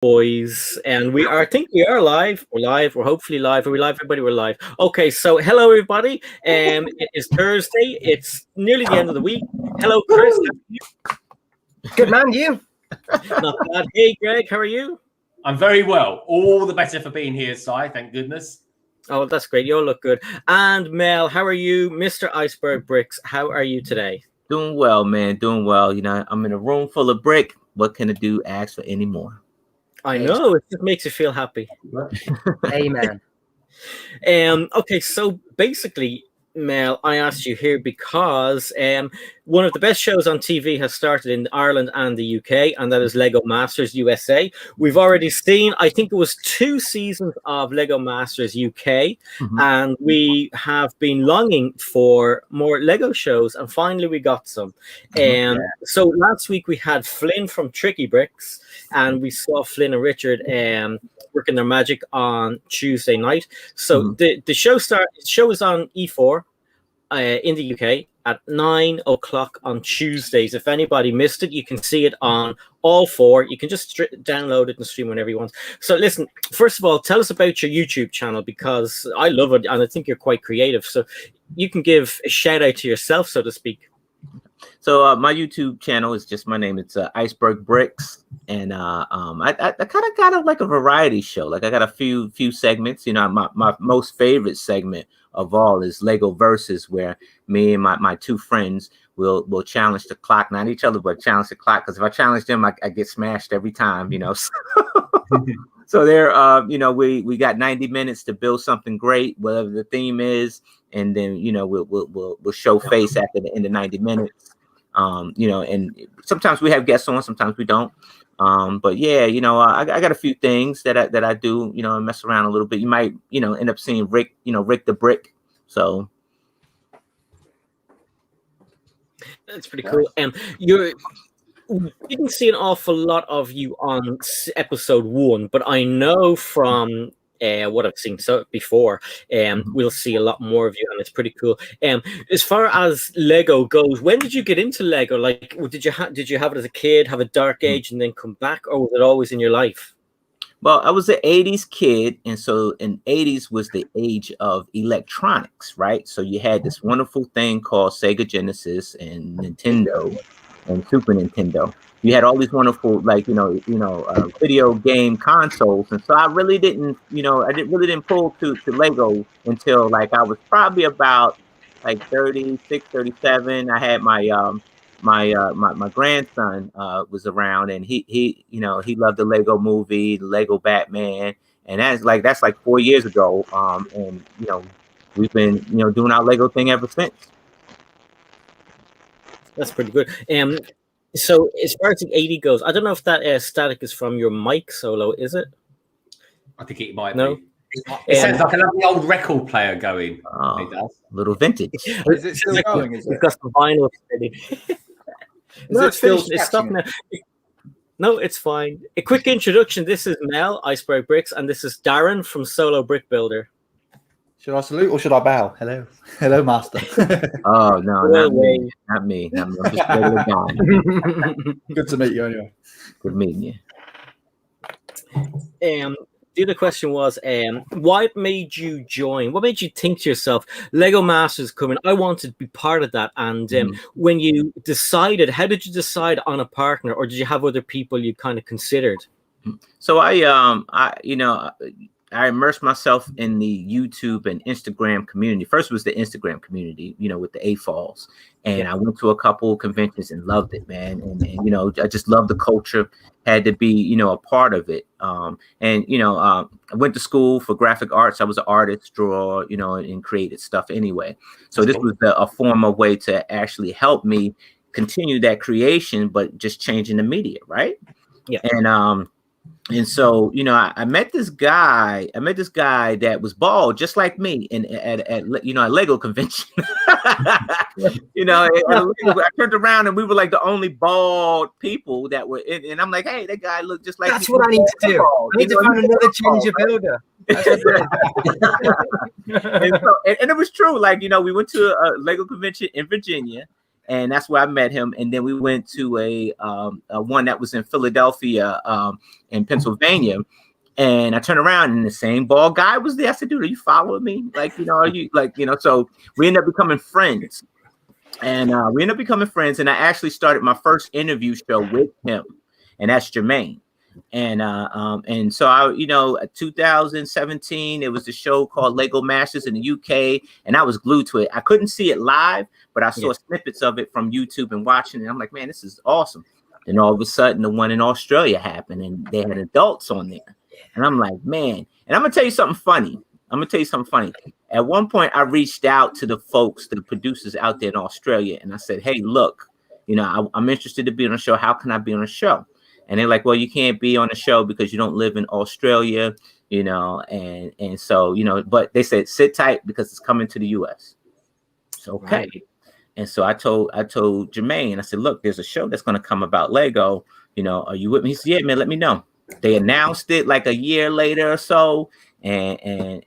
boys, and we are. I think we are live. We're live. We're hopefully live. Are we live? Everybody, we're live. Okay, so hello, everybody. It is Thursday. It's nearly the end of the week. Hello, Chris. How are you? Good man, you. Not bad. Hey, Greg. How are you? I'm very well. All the better for being here, Si. Thank goodness. Oh, that's great. You all look good. And Mel, how are you, Mr. Iceberg Bricks? How are you today? Doing well, man. Doing well. You know, I'm in a room full of brick. What can I do? Ask for any more? I know. It just makes you feel happy. Amen. Okay, so basically, Mel, I asked you here because one of the best shows on TV has started in Ireland and the UK, and that is Lego Masters USA. We've already seen, I think it was 2 seasons of Lego Masters UK, and we have been longing for more Lego shows, and finally we got some. So last week we had Flynn from Tricky Bricks, and we saw Flynn and Richard working their magic on Tuesday night. So the show is on E4 in the UK at 9 o'clock on Tuesdays. If anybody missed it, you can see it on all 4. You can just download it and stream whenever you want. So listen, first of all, tell us about your YouTube channel, because I love it and I think you're quite creative. So you can give a shout out to yourself, so to speak. So my YouTube channel is just my name. It's Iceberg Bricks, and I kind of got like a variety show. Like I got a few segments. You know, my most favorite segment of all is Lego Versus, where me and my 2 friends will challenge the clock, not each other, but challenge the clock. Because if I challenge them, I get smashed every time. You know. So there, you know, we got 90 minutes to build something great, whatever the theme is, and then you know we'll show face after the end of 90 minutes. You know, and sometimes we have guests on, sometimes we don't. But yeah, you know, I got a few things that I do, you know, and mess around a little bit. You might, you know, end up seeing Rick, you know, Rick the Brick. So that's pretty cool. We didn't see an awful lot of you on episode 1, but I know from what I've seen before, we'll see a lot more of you, and it's pretty cool. As far as Lego goes, when did you get into Lego? Like, did you have it as a kid, have a dark age, and then come back, or was it always in your life? Well, I was an 80s kid, and so in 80s was the age of electronics, right? So you had this wonderful thing called Sega Genesis and Nintendo and Super Nintendo. You had all these wonderful, like, video game consoles. And so I really didn't, I didn't pull to Lego until like I was probably about like 36, 37. I had my grandson was around, and he loved the Lego movie, the Lego Batman. And that's like 4 years ago. And we've been, doing our Lego thing ever since. That's pretty good. So as far as the 80 goes, I don't know if that static is from your mic solo, is it? I think it might be. It sounds like a lovely old record player going. It does. Little vintage. Is it still going? We've got some vinyl steady. No, it's finished. It's stopped now. No, it's fine. A quick introduction. This is Mel, Iceberg Bricks, and this is Darren from Solo Brick Builder. Should I salute or should I bow? Hello, master. Oh no, not me. I'm just a regular guy. Good to meet you anyway. Good meeting you. The other question was, what made you join? What made you think to yourself, Lego Masters coming? I wanted to be part of that. And when you decided, how did you decide on a partner, or did you have other people you kind of considered? So I immersed myself in the YouTube and Instagram community. First was the Instagram community, with the AFOLs. And I went to a couple of conventions and loved it, man. And I just loved the culture, had to be, a part of it. I went to school for graphic arts. I was an artist, drawer, and created stuff anyway. So this was a form of way to actually help me continue that creation, but just changing the media, right? Yeah. And so, I met this guy. That was bald, just like me, at Lego convention. I turned around and we were like the only bald people that were in. And I'm like, hey, that guy looked just like. That's what I need to do. I need to find another changer builder. And it was true. Like, we went to a Lego convention in Virginia. and that's where I met him. And then we went to a one that was in Philadelphia, in Pennsylvania. And I turned around and the same bald guy was there. I said, dude, are you following me? Like, you know, are you like, you know, so we ended up becoming friends. And and I actually started my first interview show with him, and that's Jermaine. And so I, you know, 2017, it was a show called Lego Masters in the UK, and I was glued to it. I couldn't see it live, but I saw snippets of it from YouTube and watching it. And I'm like, man, this is awesome. Then all of a sudden, the one in Australia happened, and they had adults on there. And I'm like, man, and I'm gonna tell you something funny. At one point, I reached out to the folks, the producers out there in Australia, and I said, hey, look, you know, I'm interested to be on a show. How can I be on a show? And they're like, well, you can't be on a show because you don't live in Australia, you know, and so, you know, but they said, sit tight because it's coming to the US. So, okay. Right. And so I told Jermaine, I said, look, there's a show that's going to come about Lego. You know, are you with me? He said, yeah, man, let me know. They announced it like a year later or so. And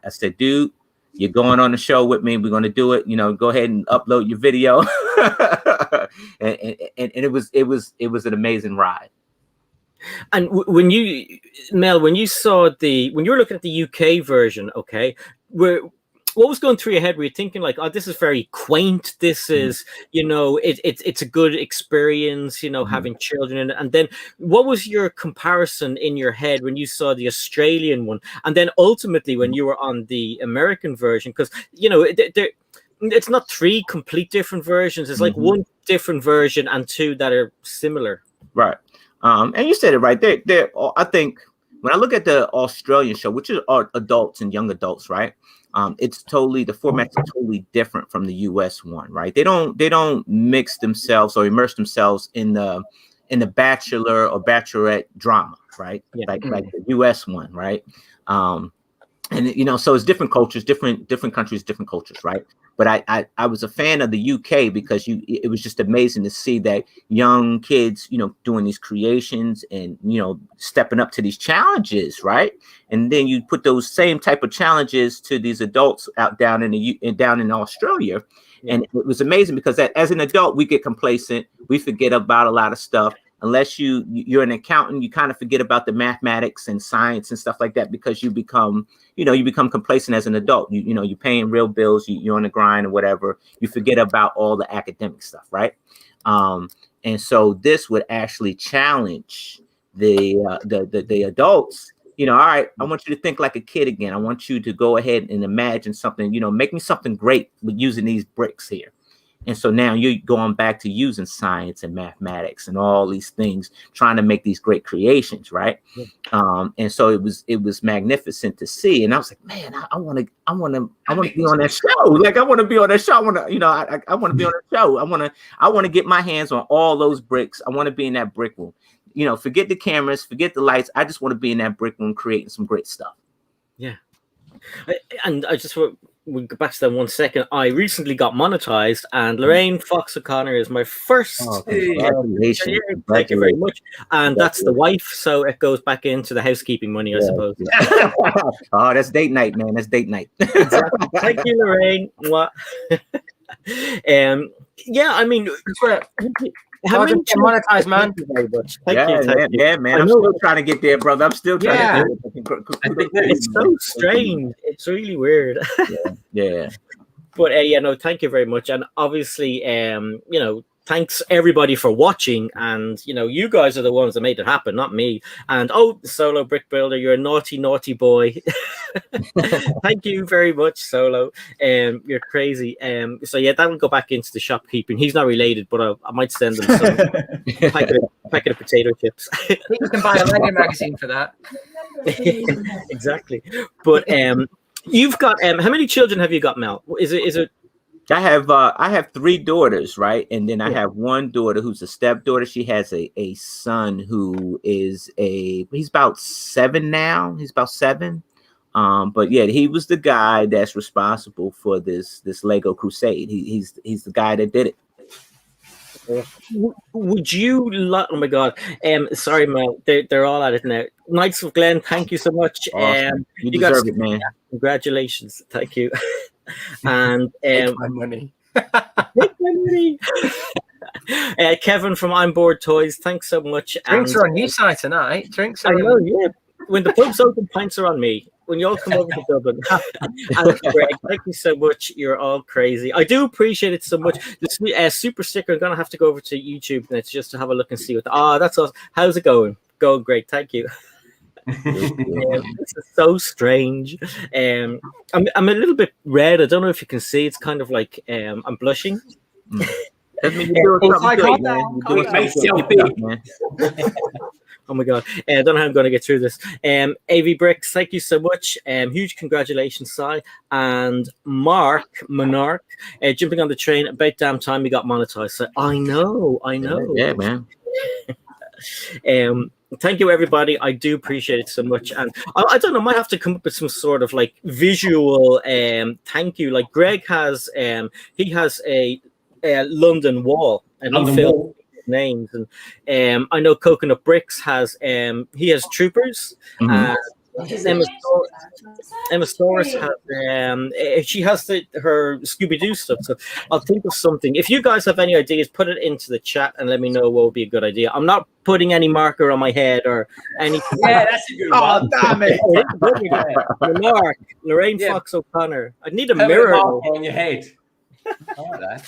I said, dude, you're going on the show with me. We're going to do it. You know, go ahead and upload your video. and it was an amazing ride. And when you, Mel, when you were looking at the UK version, okay, what was going through your head? Were you thinking like, oh, this is very quaint. This is, you know, it's a good experience, you know, having children in it. And then what was your comparison in your head when you saw the Australian one? And then ultimately when you were on the American version, because, you know, it's not three complete different versions. It's like one different version and two that are similar. Right. And you said it right. They're I think when I look at the Australian show, which are adults and young adults, right? It's totally, the format's totally different from the US one, right? They don't mix themselves or immerse themselves in the bachelor or bachelorette drama, right? Yeah. Like the US one, right? And you know, so it's different cultures, different countries, different cultures, right? But I was a fan of the UK because it was just amazing to see that young kids, you know, doing these creations and, you know, stepping up to these challenges, right? And then you put those same type of challenges to these adults down in Australia. Yeah. And it was amazing because as an adult, we get complacent. We forget about a lot of stuff. Unless you're an accountant, you kind of forget about the mathematics and science and stuff like that because you become complacent as an adult. You know, you're paying real bills, you're on the grind or whatever. You forget about all the academic stuff, right? And so this would actually challenge the adults. You know, all right, I want you to think like a kid again. I want you to go ahead and imagine something, you know, make me something great with using these bricks here. And so now you're going back to using science and mathematics and all these things, trying to make these great creations, right? Yeah. And so it was magnificent to see. And I was like, man, I want to be on that show. Like I want to be on that show. I want to be on that show. I want to get my hands on all those bricks. I want to be in that brick room. You know, forget the cameras, forget the lights. I just want to be in that brick room creating some great stuff. Yeah. And I just we'll go back to that 1 second. I recently got monetized, and Lorraine Fox O'Connor is my first. Congratulations. Thank you very much. And that's the wife, so it goes back into the housekeeping money, I suppose. Oh, that's date night, man. That's date night. Exactly. Thank you, Lorraine. Yeah, I mean, how many monetized, man? Thank you. Yeah, man. I'm still trying to get there, brother. I'm still trying to get there. It's so strange. It's really weird. Yeah. But thank you very much. And obviously, you know, thanks everybody for watching. And you know, you guys are the ones that made it happen, not me. And Solo Brick Builder, you're a naughty, naughty boy. Thank you very much, Solo. You're crazy. So yeah, that'll go back into the shopkeeping. He's not related, but I might send him some packet of potato chips. You can buy a Lego magazine for that. Exactly. But you've got how many children have you got, Mel? Is it? I have 3 daughters, right? And then I have one daughter who's a stepdaughter. She has a son who is he's about 7 now. He's about 7. But yeah, he was the guy that's responsible for this Lego crusade. He's the guy that did it. Would you oh my god, sorry, Mel, they're all at it now. Knights of Glen, thank you so much. Awesome. You deserve it, man. Congratulations, thank you. And my money. Take my money. Kevin from I'm Bored Toys, thanks so much. Drinks are on you side tonight. Drinks I are know, on yeah. When the pub's open, pints are on me. When you all come over to Dublin. And Greg, thank you so much. You're all crazy. I do appreciate it so much. The super sticker, I'm going to have to go over to YouTube now just to have a look and see what. That's awesome. How's it going? Going great. Thank you. This is so strange. I'm a little bit red. I don't know if you can see. It's kind of like I'm blushing. That means you're doing something good, man. You're doing something good, man. Oh my god, I don't know how I'm going to get through this. AV Bricks, thank you so much. Huge congratulations, Si. And Monarch, jumping on the train. About damn time we got monetized. So I know. Yeah, man. Thank you, everybody. I do appreciate it so much. And I don't know, I might have to come up with some sort of like visual thank you. Like Greg has, he has a London wall, and he filled names, and I know Coconut Bricks has he has troopers. Emma Soros has she has her Scooby-Doo stuff. So I'll think of something. If you guys have any ideas, put it into the chat and let me know what would be a good idea. I'm not putting any marker on my head or anything. Yeah, that's a good one. Damn it! Mark, Lorraine Fox O'Connor. I need a mirror on your head. I like that.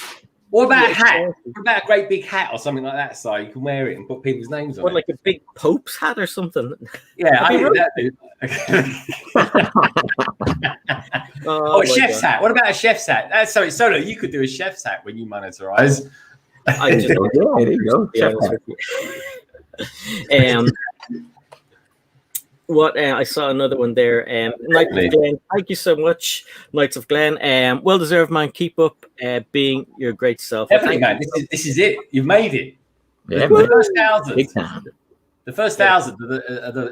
What about a hat? What about a great big hat or something like that, so you can wear it and put people's names on it? Like a big Pope's hat or something? Yeah, I think that, dude. A chef's hat. What about a chef's hat? That's so Solo. You could do a chef's hat when you monetize. I just there you go. What I saw another one there. Knights of Glen, thank you so much, Knights of Glen. Well deserved, man. Keep up being your great self. Definitely, man. This is it. You've made it. Yeah, the first 1,000. Big time. The first 1,000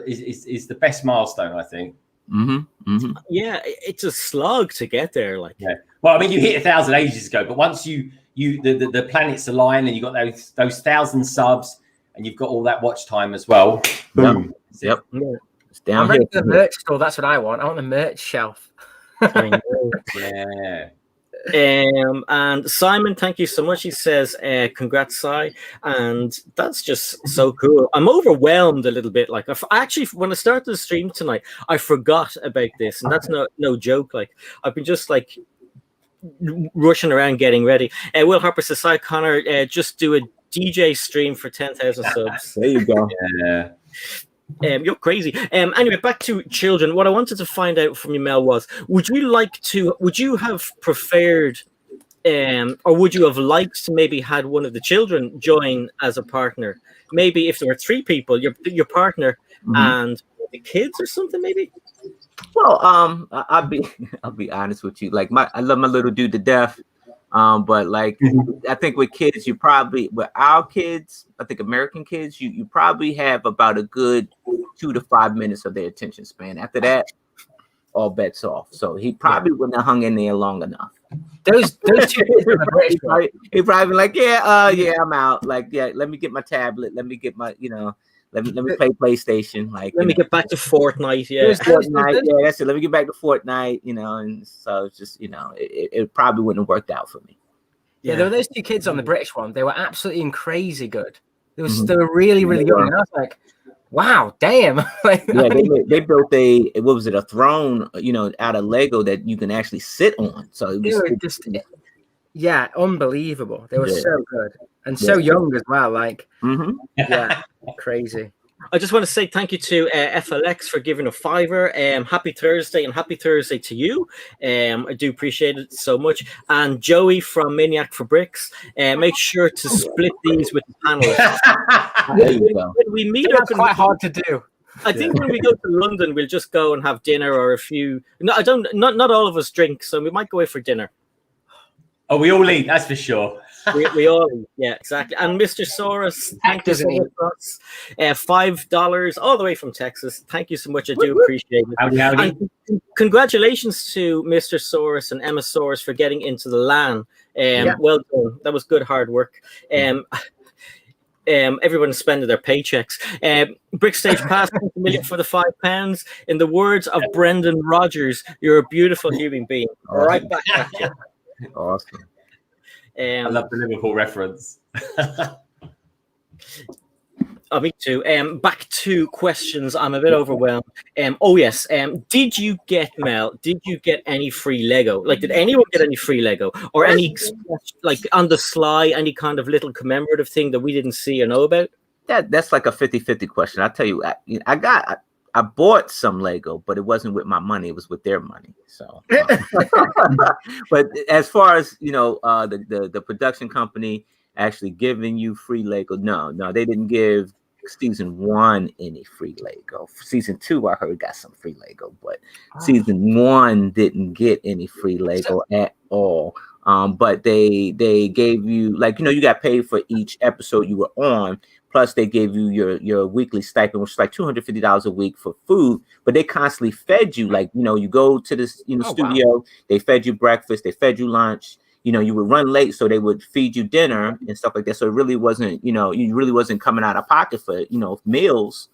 is the best milestone, I think. Yeah, it's a slog to get there. Like, well, I mean, you hit 1,000 ages ago, but once the planets align and you got those 1,000 subs and you've got all that watch time as well. Boom. Yep. It's down I'm ready for the merch store. That's what I want. I want the merch shelf. I know. Yeah. And Simon, thank you so much. He says, congrats, Si. And that's just so cool. I'm overwhelmed a little bit. Like, I actually, when I started the stream tonight, I forgot about this. And that's no joke. Like, I've been just like rushing around getting ready. Will Harper says, Si Connor, just do a DJ stream for 10,000 subs. There you go. Yeah. You're crazy. Anyway, back to children. What I wanted to find out from you, Mel, was would you have preferred or would you have liked to maybe had one of the children join as a partner? Maybe if there were 3 people, your partner and the kids or something, maybe? Well, I'll be honest with you. Like I love my little dude to death. But like I think with kids, with our kids, I think American kids, you probably have about a good 2 to 5 minutes of their attention span. After that, all bets off. So he probably wouldn't have hung in there long enough. Those 2 kids in the British one. He probably like, I'm out. Like, let me get my tablet. Let me get my, let me play PlayStation. Like, let me get back to Fortnite. Yeah, Fortnite. Yeah, that's it. Let me get back to Fortnite. And so it's just, it probably wouldn't have worked out for me. Yeah, there were those 2 kids on the British one. They were absolutely crazy good. They were really, really good. And I was like, wow, damn. They built a throne, out of Lego that you can actually sit on. So it was unbelievable. They were so good and so young as well. Like, crazy. I just want to say thank you to FLX for giving a $5. Happy Thursday, and happy Thursday to you. I do appreciate it so much. And Joey from Maniac for Bricks, make sure to split these with the panelists. There you go. When we meet up, quite hard to do. I think when we go to London, we'll just go and have dinner or a few. No, not all of us drink, so we might go away for dinner. Oh, we all eat, that's for sure. we all eat, yeah, exactly. And Mr. Soros, thank you so much. $5 all the way from Texas. Thank you so much. I do appreciate it. Howdy. And congratulations to Mr. Soros and Emma Soros for getting into the LAN. Well done. That was good hard work. Everyone spending their paychecks. Brickstage Pass $1 million for the £5. In the words of Brendan Rogers, you're a beautiful human being. Right back at you. Awesome. I love the Liverpool reference. Me too. Back to questions. I'm a bit overwhelmed. Oh yes. Did you get any free Lego? Like, did anyone get any free Lego or any like on the sly, any kind of little commemorative thing that we didn't see or know about? That's like a 50-50 question. I'll tell you, I bought some Lego, but it wasn't with my money; it was with their money. So, but as far as the production company actually giving you free Lego, no, they didn't give season 1 any free Lego. Season 2, I heard, got some free Lego, but season 1 didn't get any free Lego at all. But they gave you, like, you got paid for each episode you were on. Plus, they gave you your weekly stipend, which is like $250 a week for food. But they constantly fed you, like, you go to this studio, wow. They fed you breakfast, they fed you lunch. You would run late, so they would feed you dinner and stuff like that. So it really wasn't, you really wasn't coming out of pocket for, meals,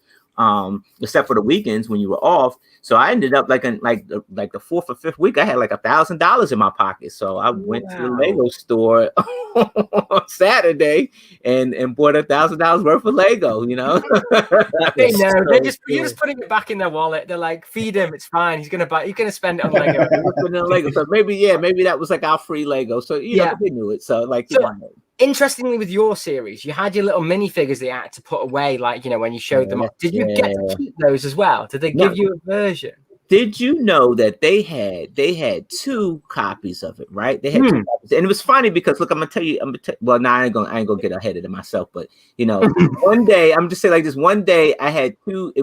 except for the weekends when you were off. So I ended up like the 4th or 5th week, I had like $1,000 in my pocket. So I went to the Lego store on Saturday and bought $1,000 worth of Lego. They know you're just putting it back in their wallet. They're like, feed him, it's fine. He's gonna spend it on Lego. So maybe that was like our free Lego. So they knew it. So like interestingly, with your series, you had your little minifigures that you had to put away, like, when you showed them off. Did you get to keep those as well? Did they give you a version? Did you know that they had 2 copies of it, right? They had 2 copies. And it was funny because, look, I'm gonna tell you, well, now I ain't gonna get ahead of it myself, but one day, I'm just saying like this, one day I had 2,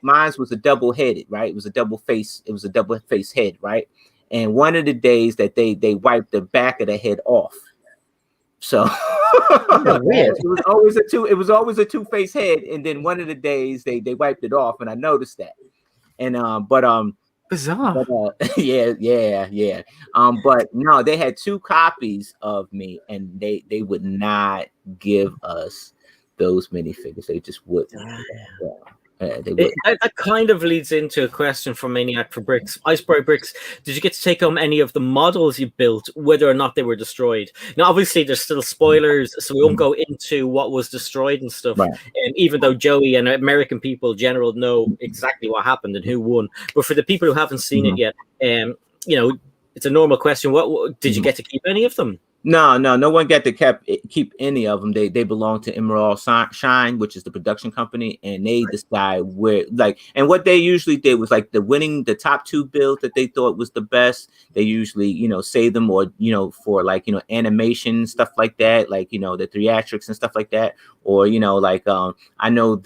mine was a double-headed, right? It was a double face head, right? And one of the days that they wiped the back of the head off. So it was always a 2-face head, and then one of the days they wiped it off, and I noticed that. And bizarre. But, yeah. But no, they had 2 copies of me, and they would not give us those minifigures. They just wouldn't. That kind of leads into a question from Maniac for Bricks. Iceberg Bricks, did you get to take home any of the models you built, whether or not they were destroyed? Now, obviously, there's still spoilers, so we won't go into what was destroyed and stuff. Right. Even though Joey and American people in general know exactly what happened and who won. But for the people who haven't seen it yet, it's a normal question. What did you get to keep any of them? No one got to keep any of them. They belong to Emerald Shine, which is the production company, and they decide where, like, and what they usually did was like the top 2 builds that they thought was the best. They usually, save them or, for like, animation, stuff like that, like, the theatrics and stuff like that. Or, I know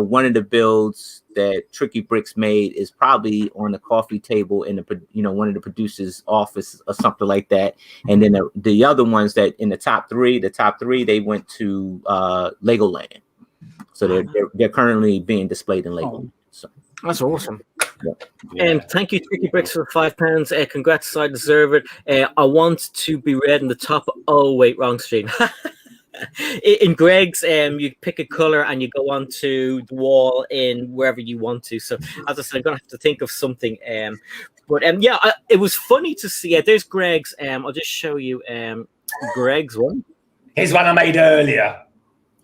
one of the builds that Tricky Bricks made is probably on the coffee table in one of the producer's office or something like that. And then the other ones that in the top three, they went to Legoland. So they're currently being displayed in Legoland. So that's awesome. Yeah. Thank you, Tricky Bricks, for £5. Congrats, I deserve it. I want to be read in the top. Oh wait, wrong stream. In Greg's, you pick a color and you go onto the wall in wherever you want to. So as I said, I'm gonna have to think of something. It was funny to see. There's Greg's. I'll just show you Greg's one. Here's one I made earlier.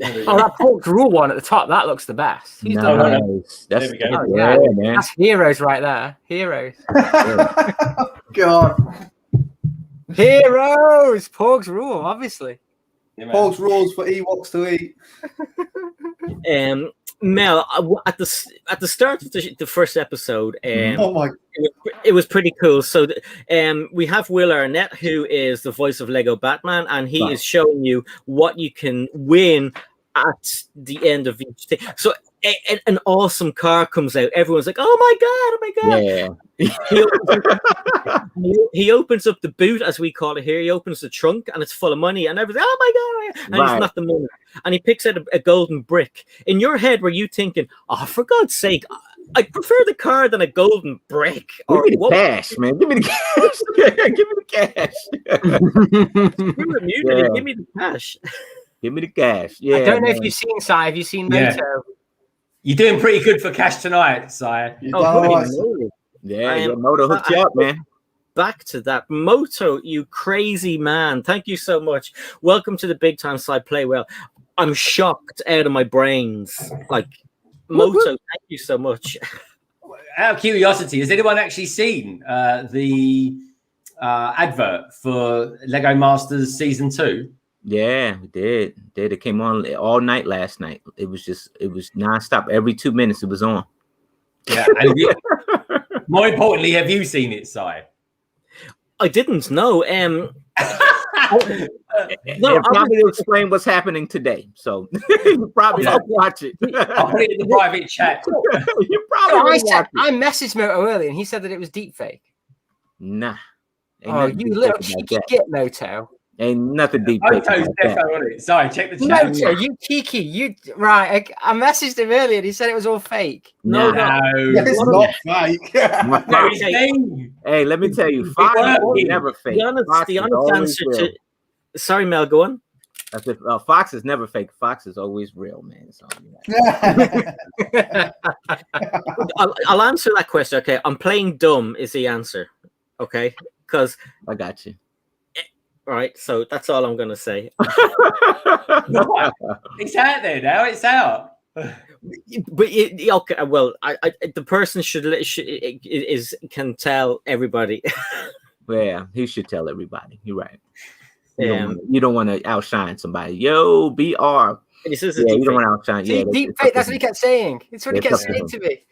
That pork rule one at the top, that looks the best. Nice. There we go. Man. That's heroes right there. Heroes. God. Heroes. Pork's rule, obviously. Yeah, Pork's rules for Ewoks to eat. Mel, at the start of the first episode, it was pretty cool. So we have Will Arnett, who is the voice of Lego Batman, and he is showing you what you can win at the end of each thing. So an awesome car comes out. Everyone's like, oh my god. Yeah. He opens up the boot, as we call it here. He opens the trunk and it's full of money, and everything. Oh my god! And he's not the money, and he picks out a golden brick. In your head, were you thinking, "Oh, for God's sake, I prefer the car than a golden brick"? Give me the cash, man. Give me the cash. Give me the cash. Give me the cash. Give me the cash. Yeah. I don't know if you've seen Si. Have you seen Moto? You're doing pretty good for cash tonight, Si. Yeah, Moto hooked you up, man. back to that. Moto, you crazy man. Thank you so much. Welcome to the Big Time Side Play Well. I'm shocked out of my brains. Like, Moto, thank you so much. Out of curiosity, has anyone actually seen the advert for Lego Masters Season 2? Yeah, we did. It came on all night last night. It was nonstop. Every 2 minutes it was on. Yeah. And more importantly, have you seen it, Si? I didn't know. No, probably explain what's happening today. So you probably don't watch it. I'll put it in the private chat. You probably I messaged Moto earlier and he said that it was deep fake. Nah. Oh, you little cheeky git, Moto. Ain't nothing deep. Moto's defo on it. Sorry, check the chat. Moto, you cheeky. You right. I messaged him earlier and he said it was all fake. No. It's not fake. No, it's fake. Hey, let me tell you, Fox is never fake. The honest answer to... Sorry, Mel, go on. That's if, Fox is never fake. Fox is always real, man. So, I'll answer that question. Okay, I'm playing dumb is the answer. Okay, because I got you. All right, so that's all I'm gonna say. It's out there now. It's out. But okay, well, the person can tell everybody. Yeah, he should tell everybody. You're right. You don't want to outshine somebody. Yo, BR. You don't want to outshine. See, deep fake. That's what he kept saying. It's what he kept saying to me.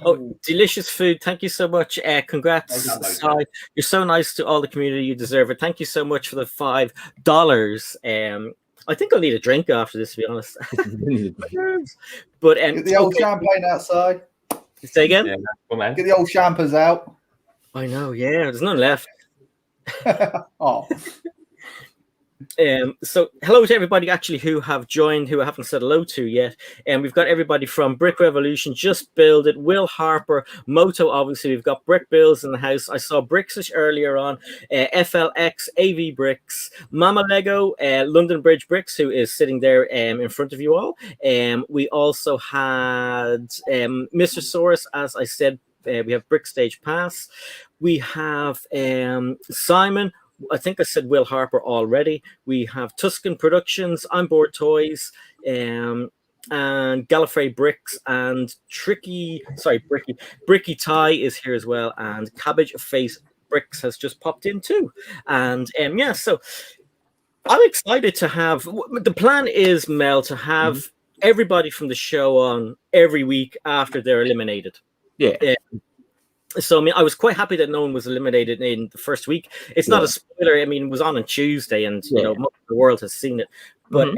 Oh, delicious food. Thank you so much. Congrats. You're so nice to all the community. You deserve it. Thank you so much for the $5. I think I'll need a drink after this, to be honest. But get the old champagne outside. Say again? Yeah, come on. Get the old champers out. I know, yeah. There's none left. Oh. So hello to everybody actually who have joined, who I haven't said hello to yet. And we've got everybody from Brick Revolution, Just Build It, Will Harper, Moto, obviously. We've got Brick Bills in the house. I saw Brixish earlier on, FLX, AV Bricks, Mama Lego, London Bridge Bricks, who is sitting there in front of you all. We also had Mr. Source, as I said. We have Brick Stage Pass. We have Simon. I think I said Will Harper already. We have Tuscan Productions, I'm Bored Toys, and Gallifrey Bricks, and Bricky Tie is here as well, and Cabbage Face Bricks has just popped in too. And yeah, so I'm excited to have. The plan is, Mel, to have everybody from the show on every week after they're eliminated. Yeah. So, I mean, I was quite happy that no one was eliminated in the first week. It's not a spoiler. I mean, it was on Tuesday, and, you know, most of the world has seen it. But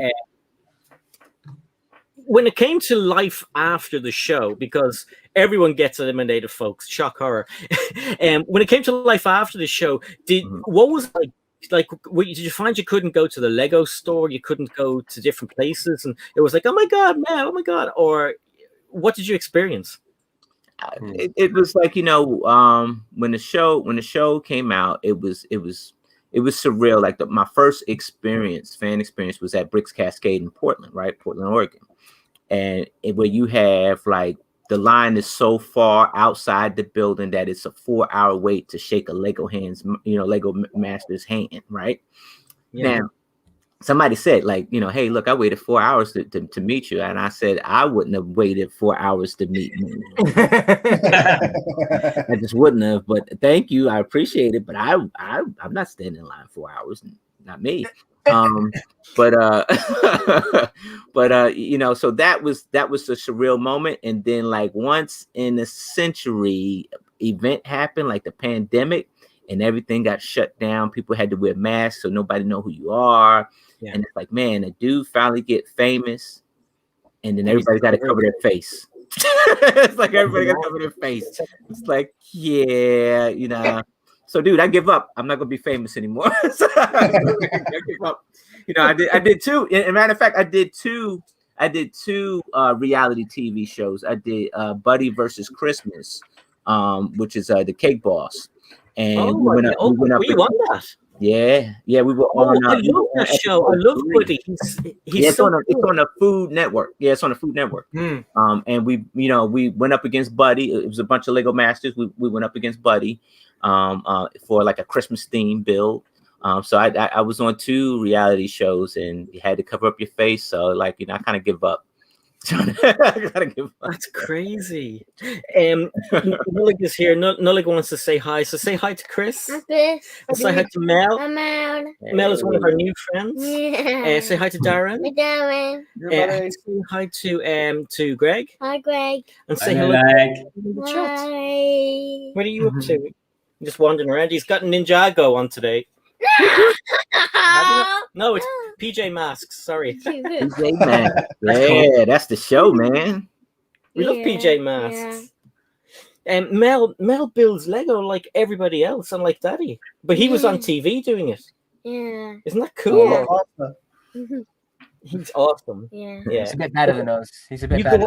when it came to life after the show, because everyone gets eliminated, folks, shock horror. When it came to life after the show, what was it like? Did you find you couldn't go to the Lego store? You couldn't go to different places? And it was like, oh, my God, man, oh, my God. Or what did you experience? It was like, you know, when the show came out, it was surreal. Like my first fan experience was at Bricks Cascade in Portland, Oregon, and where you have like the line is so far outside the building that it's a 4-hour wait to shake a Lego master's hand, right? Yeah. Now, somebody said, like, you know, hey, look, I waited 4 hours to meet you. And I said, I wouldn't have waited 4 hours to meet you. I just wouldn't have. But thank you. I appreciate it. But I'm not standing in line 4 hours. Not me. But you know, so that was a surreal moment. And then, like, once in a century event happened, like the pandemic, and everything got shut down. People had to wear masks so nobody know who you are. Yeah. And it's like, man, a dude finally get famous, and then everybody's got to cover their face. It's like everybody got to cover their face. It's like, yeah, you know. So, dude, I give up. I'm not gonna be famous anymore. So, I give up. You know, I did two. As a matter of fact, I did two reality TV shows. I did Buddy versus Christmas, which is the Cake Boss. And we went up. You won that? Yeah, we were on. I love that show. I love Woody. He's so it's on the Food Network. Yeah, it's on the Food Network. And we went up against Buddy. It was a bunch of Lego Masters. We went up against Buddy, for like a Christmas theme build. So I was on 2 reality shows, and you had to cover up your face. So like I kind of give up. I gotta give up. That's crazy. Nullig is here. Nullig wants to say hi. So say hi to Chris. Say hi to Mel. Mel is one of our new friends. Yeah. Say hi to Darren. Darren. Say hi to Greg. Hi, Greg. And say Hello, hello Greg. in the chat. Hi. What are you up to? Just wandering around. He's got Ninjago on today. No, it's PJ Masks. Sorry. PJ Masks. Yeah, that's the show, man. We love PJ Masks. And Mel builds Lego like everybody else, unlike Daddy. But he was on TV doing it. Yeah. Isn't that cool? Yeah. He's awesome. Yeah. He's a bit better than us. He's a bit You better.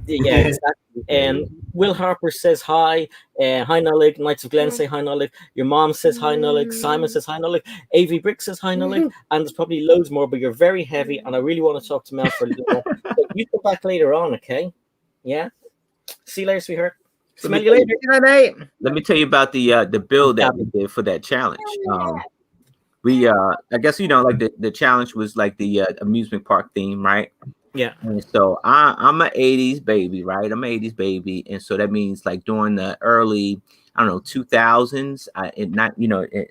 Yeah, exactly. And Will Harper says hi. Hi Nullig. Knights of Glen say hi Nullig. Your mom says hi Nullig. Simon says hi Nullig. AV Brick says hi Nullig. And there's probably loads more, but you're very heavy, and I really want to talk to Mel for a little bit. So you come back later on, okay? Yeah. See you later, sweetheart. Smell you later. Let me tell you about the build that we did for that challenge. We I guess like the challenge was like the amusement park theme, right? Yeah. And so I'm an 80s baby, right? I'm an 80s baby, and so that means like during the early 2000s,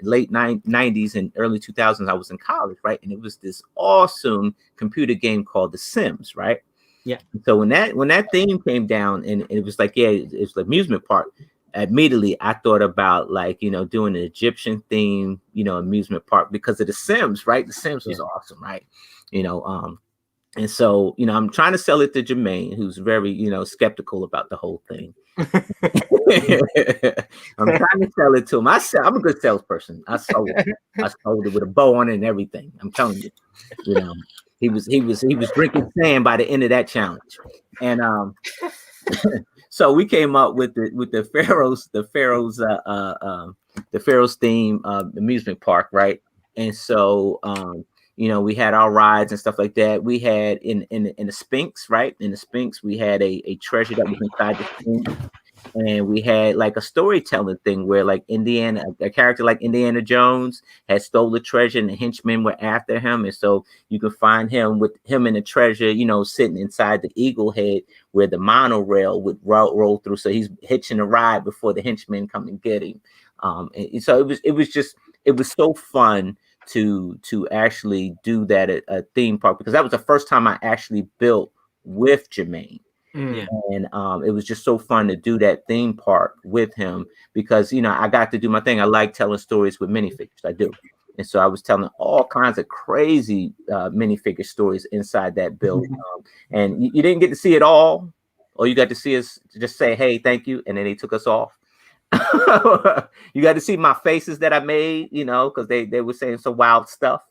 late 90s and early 2000s, I was in college, right? And it was this awesome computer game called The Sims, right? Yeah. So when that theme came down, and it was like, it's the amusement park. Immediately I thought about like doing an Egyptian theme amusement park because of The Sims, right? The Sims was awesome, right? And so I'm trying to sell it to Jermaine, who's very skeptical about the whole thing. I'm trying to sell it to him. I'm a good salesperson. I sold it with a bow on it and everything. I'm telling you, he was drinking sand by the end of that challenge, and so we came up with the Pharaoh's theme amusement park, right? And so we had our rides and stuff like that. We had in the Sphinx, right? In the Sphinx, we had a treasure that was inside the Sphinx. And we had like a storytelling thing where like a character like Indiana Jones had stole the treasure and the henchmen were after him. And so you can find him with him and the treasure, sitting inside the eagle head where the monorail would roll through. So he's hitching a ride before the henchmen come and get him. And so it was so fun to actually do that at a theme park, because that was the first time I actually built with Jermaine. And it was just so fun to do that theme park with him because I got to do my thing. I like telling stories with minifigures. I do. And so I was telling all kinds of crazy minifigure stories inside that build. And you didn't get to see it all, or you got to see us just say, hey, thank you, and then they took us off. You got to see my faces that I made, because they were saying some wild stuff.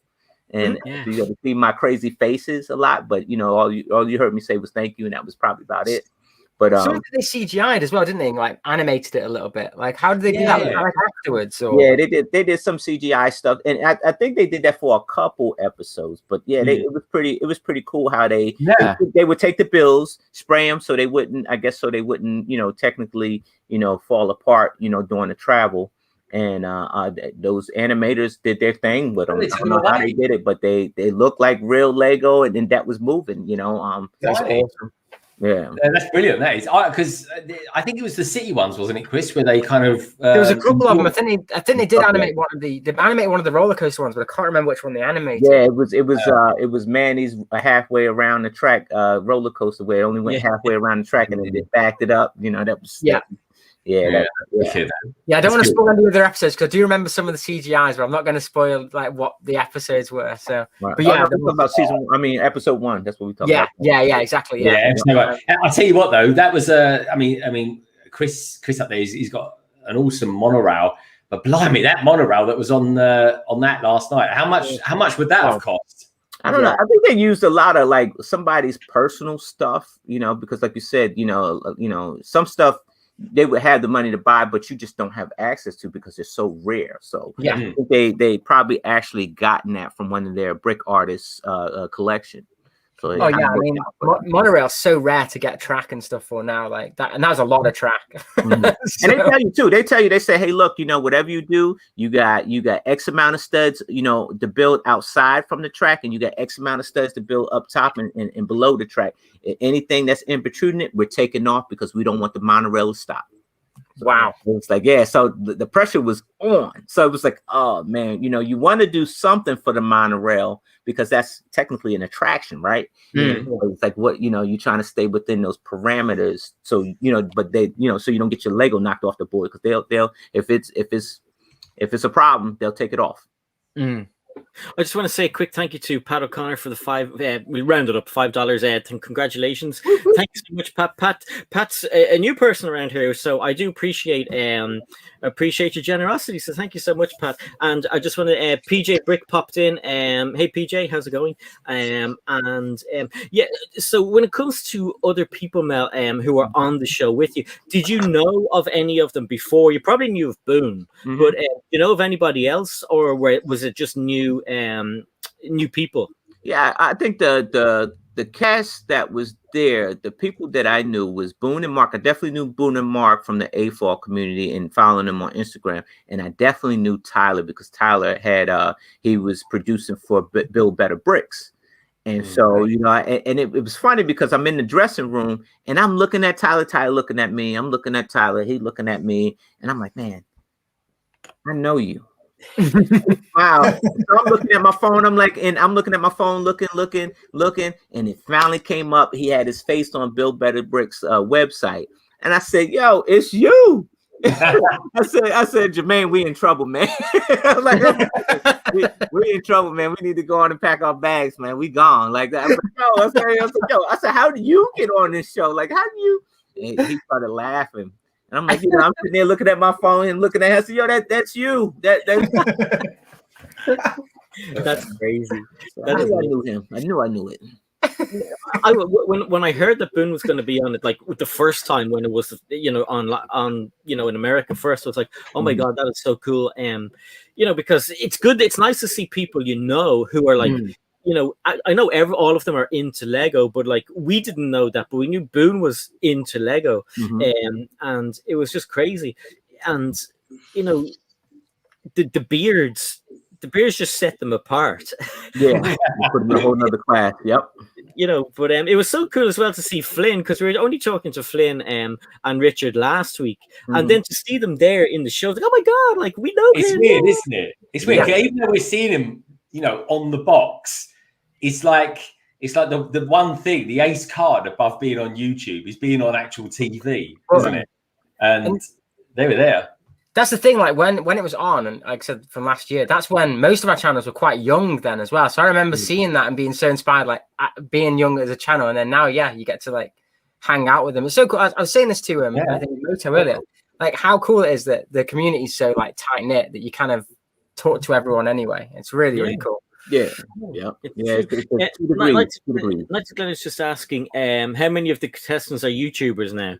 And so you got to see my crazy faces a lot, but all you heard me say was thank you, and that was probably about it. But they CGI'd as well, didn't they? Like animated it a little bit. Like how did they do that? Like afterwards? Or? Yeah, they did some CGI stuff, and I think they did that for a couple episodes. But it was pretty cool how they would take the bills, spray them so they wouldn't technically fall apart during the travel. And those animators did their thing with them. I don't know how they did it, but they looked like real Lego, and then that was moving. That's awesome. Yeah, that's brilliant. That is because I think it was the city ones, wasn't it, Chris? Where they kind of there was a couple of them. I think they did animate one of the roller coaster ones, but I can't remember which one they animated. Yeah, it was Manny's halfway around the track roller coaster where it only went halfway around the track, and then they backed it up. That was I don't want to spoil any other episodes because I do remember some of the CGIs, but I'm not going to spoil like what the episodes were. So, right. But talking about episode 1. That's what we talked about. Yeah, exactly. Yeah. I'll tell you what though, that was I mean, Chris up there, he's got an awesome monorail. But blimey, that monorail that was on that last night. How much would that have cost? I don't know. I think they used a lot of like somebody's personal stuff, because like you said, some stuff. they would have the money to buy, but you just don't have access to because they're so rare. So Yeah. I think they probably actually gotten that from one of their brick artists collection. So Oh yeah, I mean, Monorail's so rare to get track and stuff for now, like that, and that's a lot of track. And they tell you too. They say, hey, look, whatever you do, you got X amount of studs, to build outside from the track, and you got X amount of studs to build up top and below the track. Anything that's in protruding it, we're taking off because we don't want the monorail to stop. Wow. It's like, yeah, so the pressure was on. So it was like, oh man, you want to do something for the monorail because that's technically an attraction, right? It's like what, you're trying to stay within those parameters. So, but they, so you don't get your Lego knocked off the board, because they'll if it's a problem, they'll take it off. I just want to say a quick thank you to Pat O'Connor for the $5. We rounded up $5. Congratulations! Thank you so much, Pat. Pat's a new person around here, so I do appreciate your generosity. So thank you so much, Pat. And I just want to PJ Brick popped in. Hey PJ, how's it going? Yeah. So when it comes to other people, Mel, who are on the show with you, did you know of any of them before? You probably knew of Boone, but you know of anybody else, or was it just new people? Yeah, I think the cast that was there, the people that I knew was Boone and Mark. I definitely knew Boone and Mark from the AFOL community and following them on Instagram, and I definitely knew Tyler because Tyler had he was producing for Build Better Bricks. And so, and it was funny because I'm in the dressing room and I'm looking at Tyler looking at me, I'm looking at Tyler, he looking at me, and I'm like, man, I know you. Wow. So I'm looking at my phone. I'm looking at my phone, looking, and it finally came up. He had his face on Build Better Bricks website, and I said, "Yo, it's you." I said, Jermaine, we in trouble, man. Like, we in trouble, man. We need to go on and pack our bags, man. We gone like that. I said, how do you get on this show? Like, how do you? And he started laughing. And I'm like, I'm sitting there looking at my phone and looking at her. I said, yo, that's you. That's crazy. So I knew him. I knew it. When I heard that Boone was going to be on it, like the first time when it was, on in America first, I was like, oh my god, that was so cool. Because it's good. It's nice to see people who are like. I know all of them are into Lego, but like we didn't know that, but we knew Boone was into Lego, and it was just crazy. And the beards just set them apart. Yeah, put them in a whole nother class. Yep. But it was so cool as well to see Flynn, because we were only talking to Flynn and Richard last week, and then to see them there in the show, like, oh my god, like we know. It's weird, isn't it? It's weird. Yeah. Even though we're seeing him, on the box. It's like the one thing, the ace card above being on YouTube is being on actual TV, isn't it? And they were there. That's the thing, like when it was on, and like I said from last year, that's when most of our channels were quite young then as well. So I remember seeing that and being so inspired, like being young as a channel, and then now, you get to like hang out with them. It's so cool. I was saying this to I think Moto earlier, like how cool it is that the community is so like tight knit that you kind of talk to everyone anyway. It's really really cool. Yeah. Glenn is just asking, how many of the contestants are YouTubers now?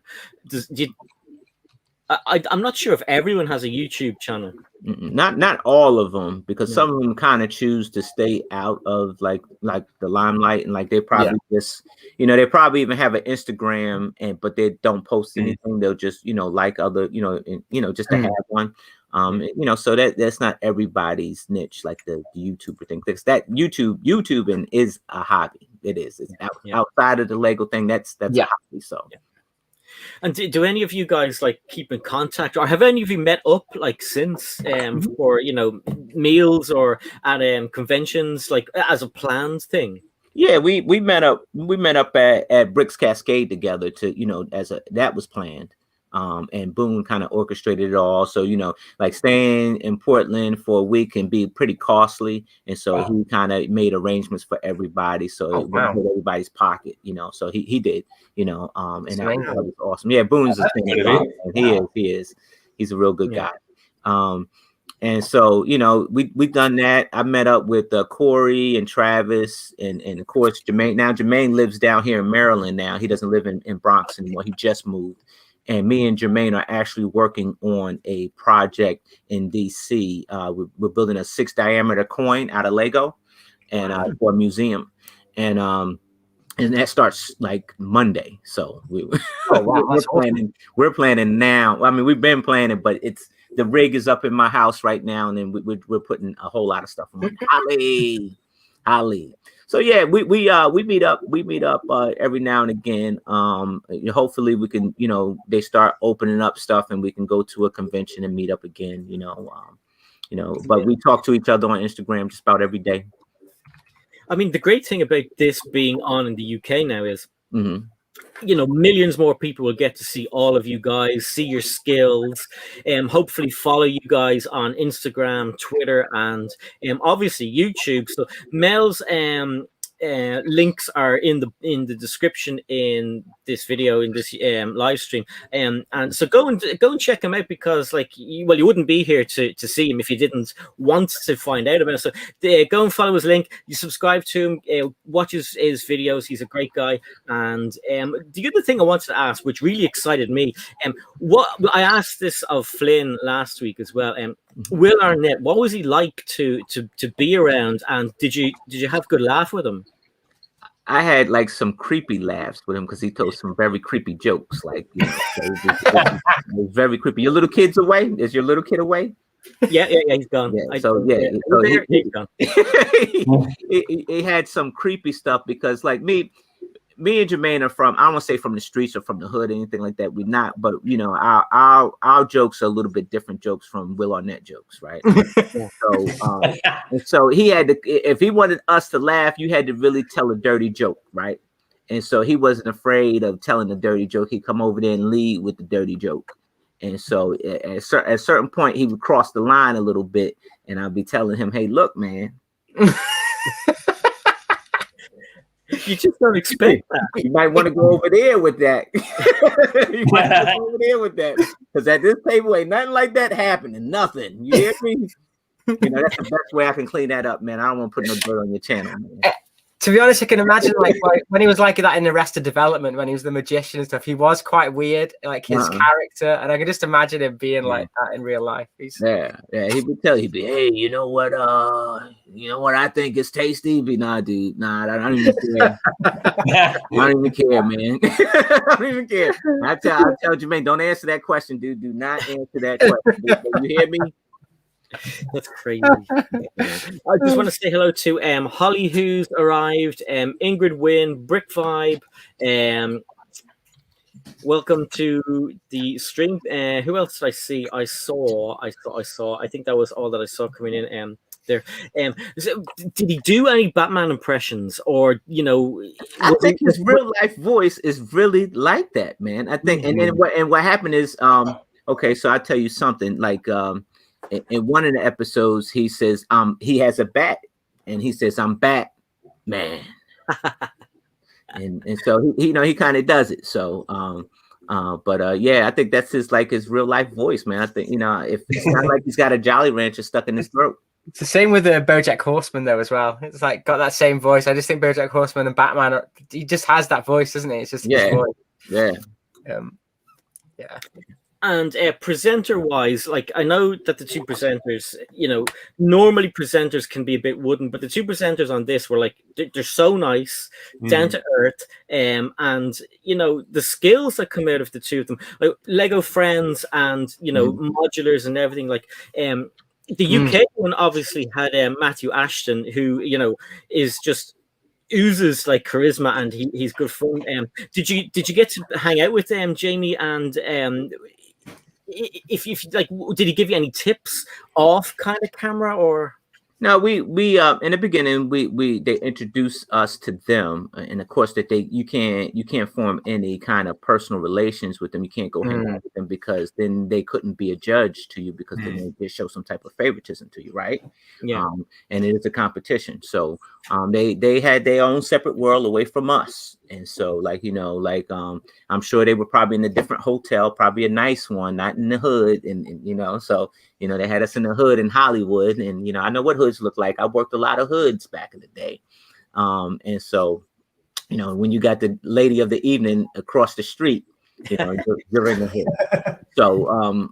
I'm not sure if everyone has a YouTube channel. Not all of them, because some of them kind of choose to stay out of like the limelight, and like they probably just they probably even have an Instagram, but they don't post anything. They'll just like other just to have one. So that's not everybody's niche, like the YouTuber thing. That YouTubing is a hobby. It is. It's outside of the Lego thing. That's a hobby. So. Yeah. And do any of you guys like keep in contact, or have any of you met up like since for meals or at conventions, like as a planned thing? Yeah, we met up at Bricks Cascade together that was planned. And Boone kind of orchestrated it all. So, like staying in Portland for a week can be pretty costly. And so he kind of made arrangements for everybody. So it went in everybody's pocket, so he did, and that was awesome. Yeah, Boone's a thing. He is. He's a real good guy. And so, we've done that. I met up with Corey and Travis and of course, Jermaine. Now, Jermaine lives down here in Maryland now. He doesn't live in Bronx anymore. He just moved. and me and Jermaine are actually working on a project in DC. We're building a 6 diameter coin out of Lego, and for a museum, and that starts like Monday. So we're planning now. I mean, we've been planning, but the rig is up in my house right now, and then we're putting a whole lot of stuff on. Holly. So yeah, we meet up every now and again. Hopefully we can, they start opening up stuff and we can go to a convention and meet up again. But we talk to each other on Instagram just about every day. I mean, the great thing about this being on in the UK now is, millions more people will get to see all of you guys, see your skills, and hopefully follow you guys on Instagram, Twitter, and obviously YouTube. So Mel's links are in the description in this video, in this live stream, and so go and check him out, because you wouldn't be here to see him if you didn't want to find out about it. So go and follow his link, you subscribe to him, watch his videos. He's a great guy. And the other thing I wanted to ask, which really excited me, what I asked this of Flynn last week as well, Will Arnett, what was he like to be around, and did you have a good laugh with him? I had like some creepy laughs with him because he told some very creepy jokes. It was very creepy. Your little kid's away? Is your little kid away? Yeah, he's gone. Yeah, he had some creepy stuff, because like me and Jermaine are from, I don't want to say from the streets or from the hood or anything like that. We're not, but our jokes are a little bit different jokes from Will Arnett jokes, right? So he had to, if he wanted us to laugh, you had to really tell a dirty joke, right? And so he wasn't afraid of telling a dirty joke. He'd come over there and lead with the dirty joke. And so at a certain point, he would cross the line a little bit, and I'd be telling him, "Hey, look, man." You just don't expect that. You might want to go over there with that. Because at this table ain't nothing like that happening. Nothing. You hear me? That's the best way I can clean that up, man. I don't want to put no dirt on your channel, man. To be honest, I can imagine when he was like that in Arrested Development, when he was the magician and stuff, he was quite weird, like his character, and I can just imagine him being like that in real life. He would be, hey, you know what I think is tasty? Be nah, dude, nah, I don't even care. I don't even care, man. I don't even care. I tell Jermaine, don't answer that question, dude. Do not answer that question. Dude. You hear me? That's crazy. I just want to say hello to Holly, who's arrived, Ingrid Wynn, Brick Vibe, welcome to the stream. Who else did I see? I saw. I think that was all that I saw coming in there. Did he do any Batman impressions, or I think his real life voice is really like that, man. I think, and then what happened is, okay, so I'll tell you something. Like in one of the episodes, he says he has a bat, and he says, "I'm Batman," and so he kind of does it. So yeah, I think that's his real life voice, man. I think if it's not like he's got a Jolly Rancher stuck in his throat. It's the same with the BoJack Horseman though as well. It's like got that same voice. I just think BoJack Horseman and Batman he just has that voice, doesn't he? It's just his voice. Yeah. And presenter-wise, I know that the two presenters, normally presenters can be a bit wooden, but the two presenters on this were they're so nice, down to earth, and the skills that come out of the two of them, like Lego Friends and modulars and everything. The UK one obviously had Matthew Ashton, who is just oozes charisma, and he's good fun. Did you get to hang out with Jamie and if did he give you any tips off kind of camera? Or no, we in the beginning they introduced us to them, and of course that you can't form any kind of personal relations with them. You can't go hang out with them, because then they couldn't be a judge to you, because then they show some type of favoritism to you, right? Yeah. And it is a competition, so they had their own separate world away from us. And so I'm sure they were probably in a different hotel, probably a nice one, not in the hood, and so they had us in the hood in Hollywood, and I know what hoods look like. I worked a lot of hoods back in the day, and so when you got the lady of the evening across the street, You know, you're in the hood. So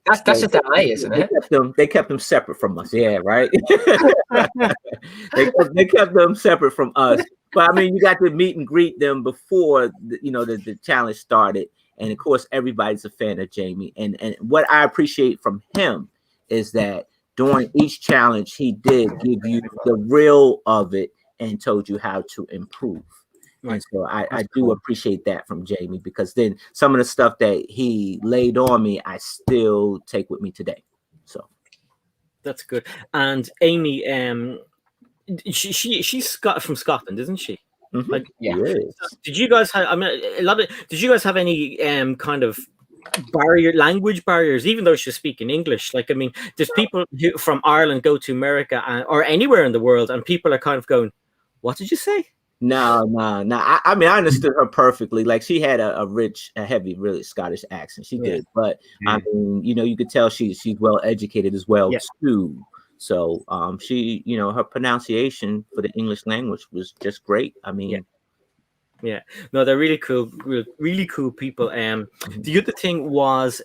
that's just LA, isn't it? They kept them separate from us. Yeah, right. they kept them separate from us. But I mean, you got to meet and greet them before the challenge started. And of course, everybody's a fan of Jamie. And what I appreciate from him is that during each challenge, he did give you the real of it and told you how to improve. And so I do appreciate that from Jamie, because then some of the stuff that he laid on me, I still take with me today. So that's good. And Amy, she's from Scotland, isn't she? Mm-hmm. Yeah. Did you guys have? I mean, did you guys have any kind of language barriers, even though she's speaking English? Like, I mean, there's people who from Ireland go to America or anywhere in the world, and people are kind of going, "What did you say?" No. I mean, I understood her perfectly. Like, she had a heavy, really Scottish accent. She did, but I mean, you could tell she's well educated as well too. So, she, her pronunciation for the English language was just great. I mean, yeah, no, they're really cool, really cool people. The other thing was,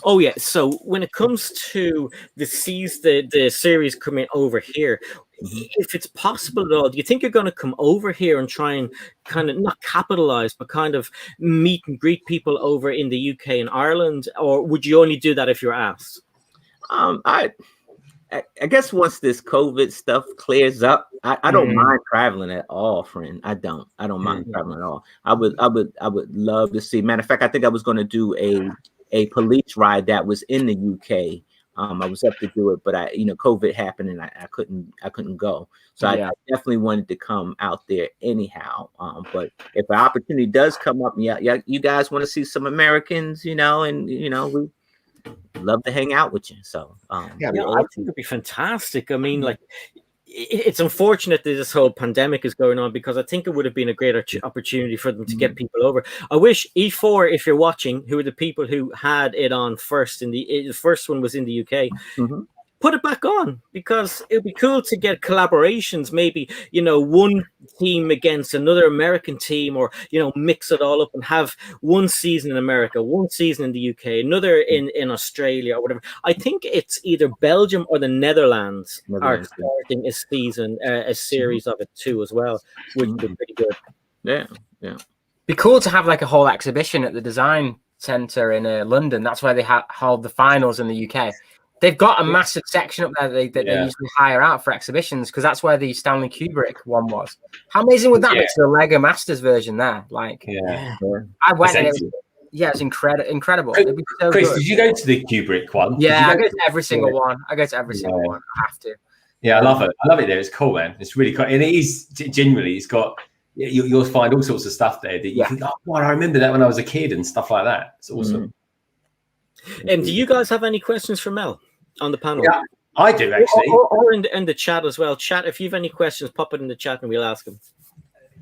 oh yeah, so when it comes to the series coming over here, if it's possible at all, do you think you're going to come over here and try and kind of not capitalize, but kind of meet and greet people over in the UK and Ireland, or would you only do that if you're asked? I guess once this COVID stuff clears up, I don't mind traveling at all, friend. I don't mind traveling at all. I would love to see. Matter of fact, I think I was going to do a police ride that was in the UK. I was up to do it, but COVID happened and I couldn't go. So I definitely wanted to come out there anyhow. But if an opportunity does come up, you guys want to see some Americans, and we love to hang out with you. So I think it'd be fantastic. I mean, like, it's unfortunate that this whole pandemic is going on, because I think it would have been a great opportunity for them to get people over. I wish E4, if you're watching, who are the people who had it on first the first one was in the UK. Put it back on, because it'd be cool to get collaborations, maybe, one team against another American team, or, mix it all up and have one season in America, one season in the UK, another in Australia or whatever. I think it's either Belgium or the Netherlands are starting a series of it too as well, which would be pretty good. Yeah. Be cool to have like a whole exhibition at the design center in London. That's where they hold the finals in the UK. They've got a massive section up there that they usually hire out for exhibitions, because that's where the Stanley Kubrick one was. How amazing would that be to the Lego Masters version there? Like, I went and it's incredible. It'd be so Chris, good. did you go to the Kubrick one? Yeah, I go to every single one. I have to. Yeah, I love it. I love it there. It's cool, man. It's really cool. And it is genuinely, it's got, you'll find all sorts of stuff there that you think, oh, God, I remember that when I was a kid and stuff like that. It's awesome. And do you guys have any questions for Mel on the panel? Yeah, I do, actually. Or in the chat as well. Chat, if you have any questions, pop it in the chat and we'll ask them.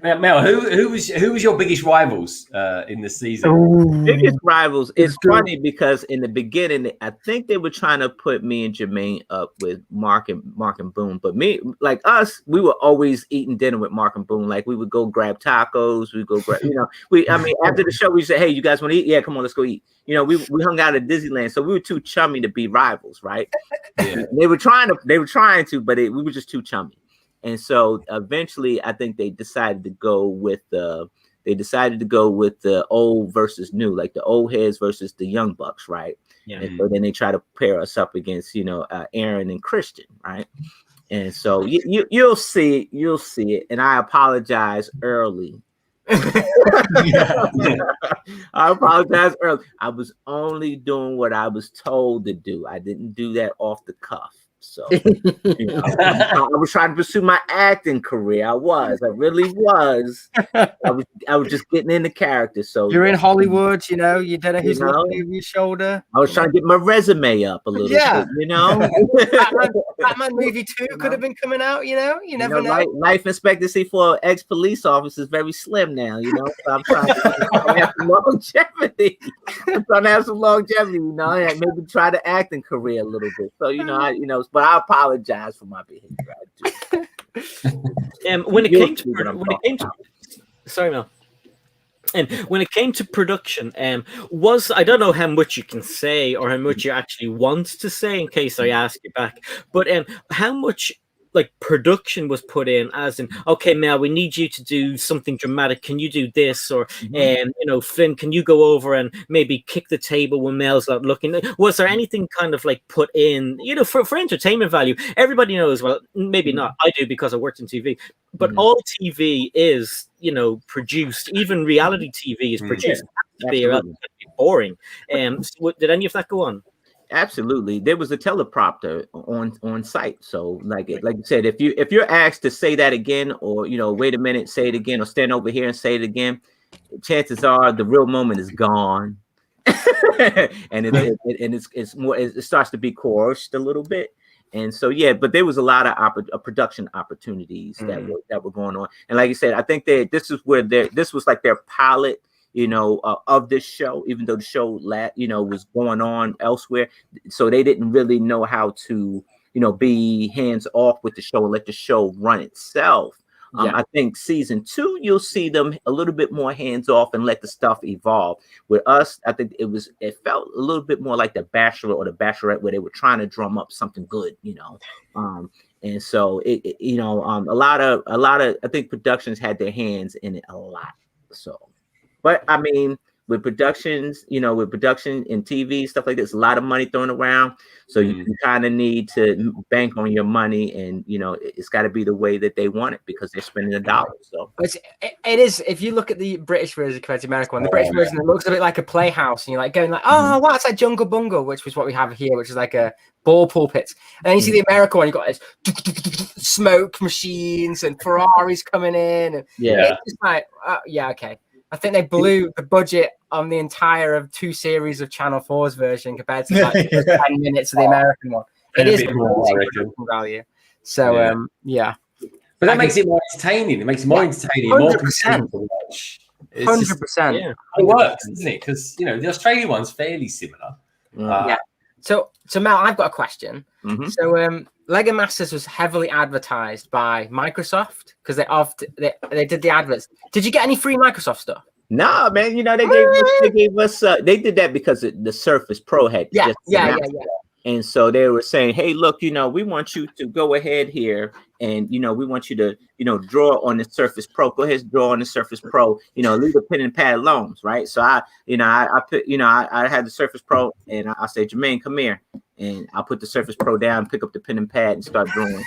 Mel, who was your biggest rivals in the season? Biggest rivals. It's funny because in the beginning, I think they were trying to put me and Jermaine up with Mark and Boone. But me, like us, we were always eating dinner with Mark and Boone. Like, we would go grab tacos. We go grab, after the show, we said, "Hey, you guys want to eat? Yeah, come on, let's go eat." We hung out at Disneyland, so we were too chummy to be rivals, right? Yeah. They were trying to, but we were just too chummy. And so eventually, I think they decided to go with the old versus new, like the old heads versus the young bucks, right? Yeah. And so then they try to pair us up against, Aaron and Christian, right? And so you'll see it. And I apologize early. I apologize early. I was only doing what I was told to do. I didn't do that off the cuff. So I was trying to pursue my acting career. I really was. I was just getting into character. So you're in Hollywood, you did a Who's Laughing Over Your Shoulder. I was trying to get my resume up a little bit, Batman movie 2 could have been coming out, you never know. Life expectancy for an ex-police officer is very slim now, so I'm trying to have some longevity. And maybe try the acting career a little bit. So but I apologize for my behavior. When it came to sorry, Mel. And when it came to production, I don't know how much you can say or how much you actually want to say in case I ask you back, but how much like production was put in, as in, okay, Mel, we need you to do something dramatic. Can you do this? Or, Flynn, can you go over and maybe kick the table when Mel's not looking? Was there anything kind of like put in, for entertainment value? Everybody knows, well, maybe not. I do because I worked in TV, but all TV is, produced. Even reality TV is produced. It has to be boring. So did any of that go on? Absolutely, there was a teleprompter on site. So, like you said, if you're asked to say that again, or wait a minute, say it again, or stand over here and say it again, chances are the real moment is gone, and it starts to be coerced a little bit. And so, but there was a lot of production opportunities that were going on. And like you said, I think that this was like their pilot. Of this show, even though the show was going on elsewhere, so they didn't really know how to be hands off with the show and let the show run itself. I think season 2 you'll see them a little bit more hands off and let the stuff evolve. With us, I think it felt a little bit more like the Bachelor or the Bachelorette, where they were trying to drum up something good, and so a lot of I think productions had their hands in it a lot. So. But I mean, with production in TV, stuff like this, a lot of money thrown around. So you kind of need to bank on your money, and it's got to be the way that they want it because they're spending a dollar. So it is. If you look at the British version compared to the American one, the British version, it looks a bit like a playhouse, and you're like going like, oh, wow, it's like Jungle Bungle, which was what we have here, which is like a ball pulpit. And then you see the American one, you got this smoke machines and Ferraris coming in, and it's just like, okay. I think they blew the budget on the entire of 2 series of Channel 4's version compared to like 10 minutes of the American one. It is production value. So, But that makes it more entertaining. It makes it more entertaining, 100%. More entertaining to watch. 100%. It works, doesn't it? Because, the Australian one's fairly similar. So Mel, I've got a question. So Lego Masters was heavily advertised by Microsoft because they did the adverts. Did you get any free Microsoft stuff? No, man. They gave us. They did that because the Surface Pro had just And so they were saying, hey, look, we want you to go ahead here and, we want you to, draw on the Surface Pro. Go ahead and draw on the Surface Pro, leave the pen and pad alone, right? So I put, I had the Surface Pro and I said, Jermaine, come here. And I put the Surface Pro down, pick up the pen and pad and start drawing.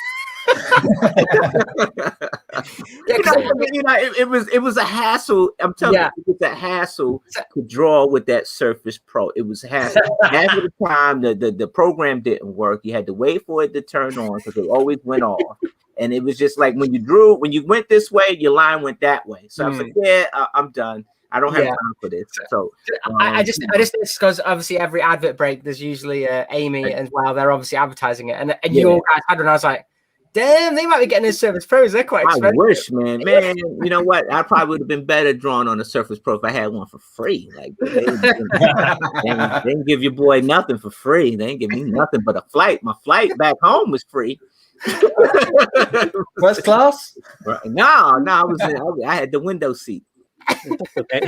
It was a hassle. I'm telling you, it was a hassle to draw with that Surface Pro. It was a hassle. Half of the time, the program didn't work. You had to wait for it to turn on because it always went off. And it was just like when you went this way, your line went that way. So I was like, I'm done. I don't have time for this. So I just because obviously every advert break there's usually Amy as well. They're obviously advertising it, and you all guys had one. I was like, damn, they might be getting a Surface Pros. They're quite expensive. I wish, man. You know what? I probably would have been better drawing on a Surface Pro if I had one for free. Like they didn't give your boy nothing for free. They didn't give me nothing but a flight. My flight back home was free. First class? No, I had the window seat. Okay.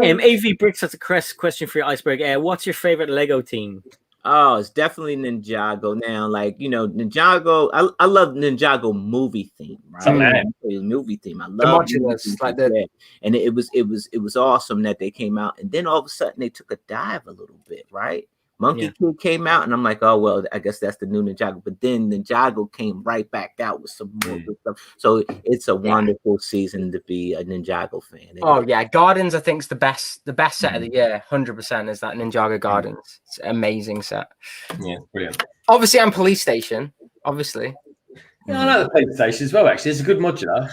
AV Bricks has a question for you, Iceberg. What's your favorite Lego team? Oh, it's definitely Ninjago now. Like, Ninjago. I love Ninjago movie theme, right? Movie theme. I love the modulars, like that. And it was awesome that they came out, and then all of a sudden they took a dive a little bit, right? Monkey Kid came out, and I'm like, oh well, I guess that's the new Ninjago. But then Ninjago came right back out with some more good stuff. So it's a wonderful season to be a Ninjago fan. Gardens I think is the best set of the year. 100% is that Ninjago Gardens. It's an amazing set. Yeah, brilliant. Obviously, I'm Police Station. Obviously. I know the Police Station as well. Actually, it's a good modular.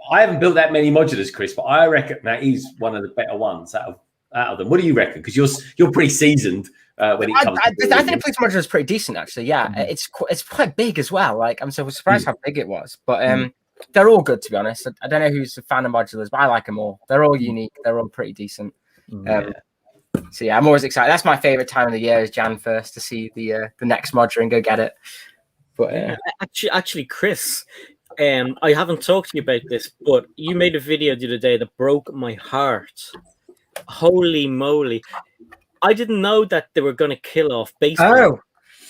I haven't built that many modulars, Chris, but I reckon that is one of the better ones out of them. What do you reckon? Because you're pretty seasoned. When it comes I think Police Modular is pretty decent, actually. Yeah, it's quite big as well. Like, I'm so surprised how big it was. But they're all good, to be honest. I don't know who's a fan of modulars, but I like them all. They're all unique. They're all pretty decent. So I'm always excited. That's my favorite time of the year is Jan 1st to see the next modular and go get it. But actually, Chris, I haven't talked to you about this, but you made a video the other day that broke my heart. Holy moly. I didn't know that they were going to kill off base plate. Oh,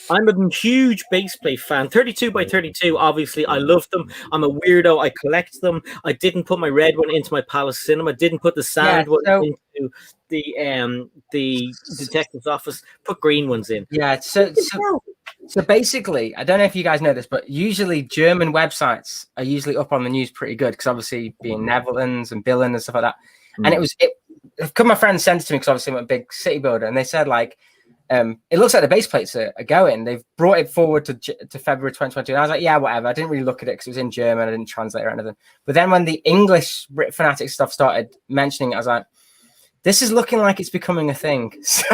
I'm a huge base plate fan. 32 by 32, obviously, I love them. I'm a weirdo. I collect them. I didn't put my red one into my Palace Cinema. Didn't put the sand one into the detective's office. Put green ones in. yeah. So basically, I don't know if you guys know this, but usually German websites are usually up on the news pretty good because obviously being Netherlands and Billen and stuff like that. And a couple of my friends sent it to me because obviously I'm a big city builder, and they said like, it looks like the base plates are going. They've brought it forward to February 2022. And I was like, yeah, whatever. I didn't really look at it because it was in German. I didn't translate or anything. But then when the English Brit Fanatic stuff started mentioning it, I was like, this is looking like it's becoming a thing. So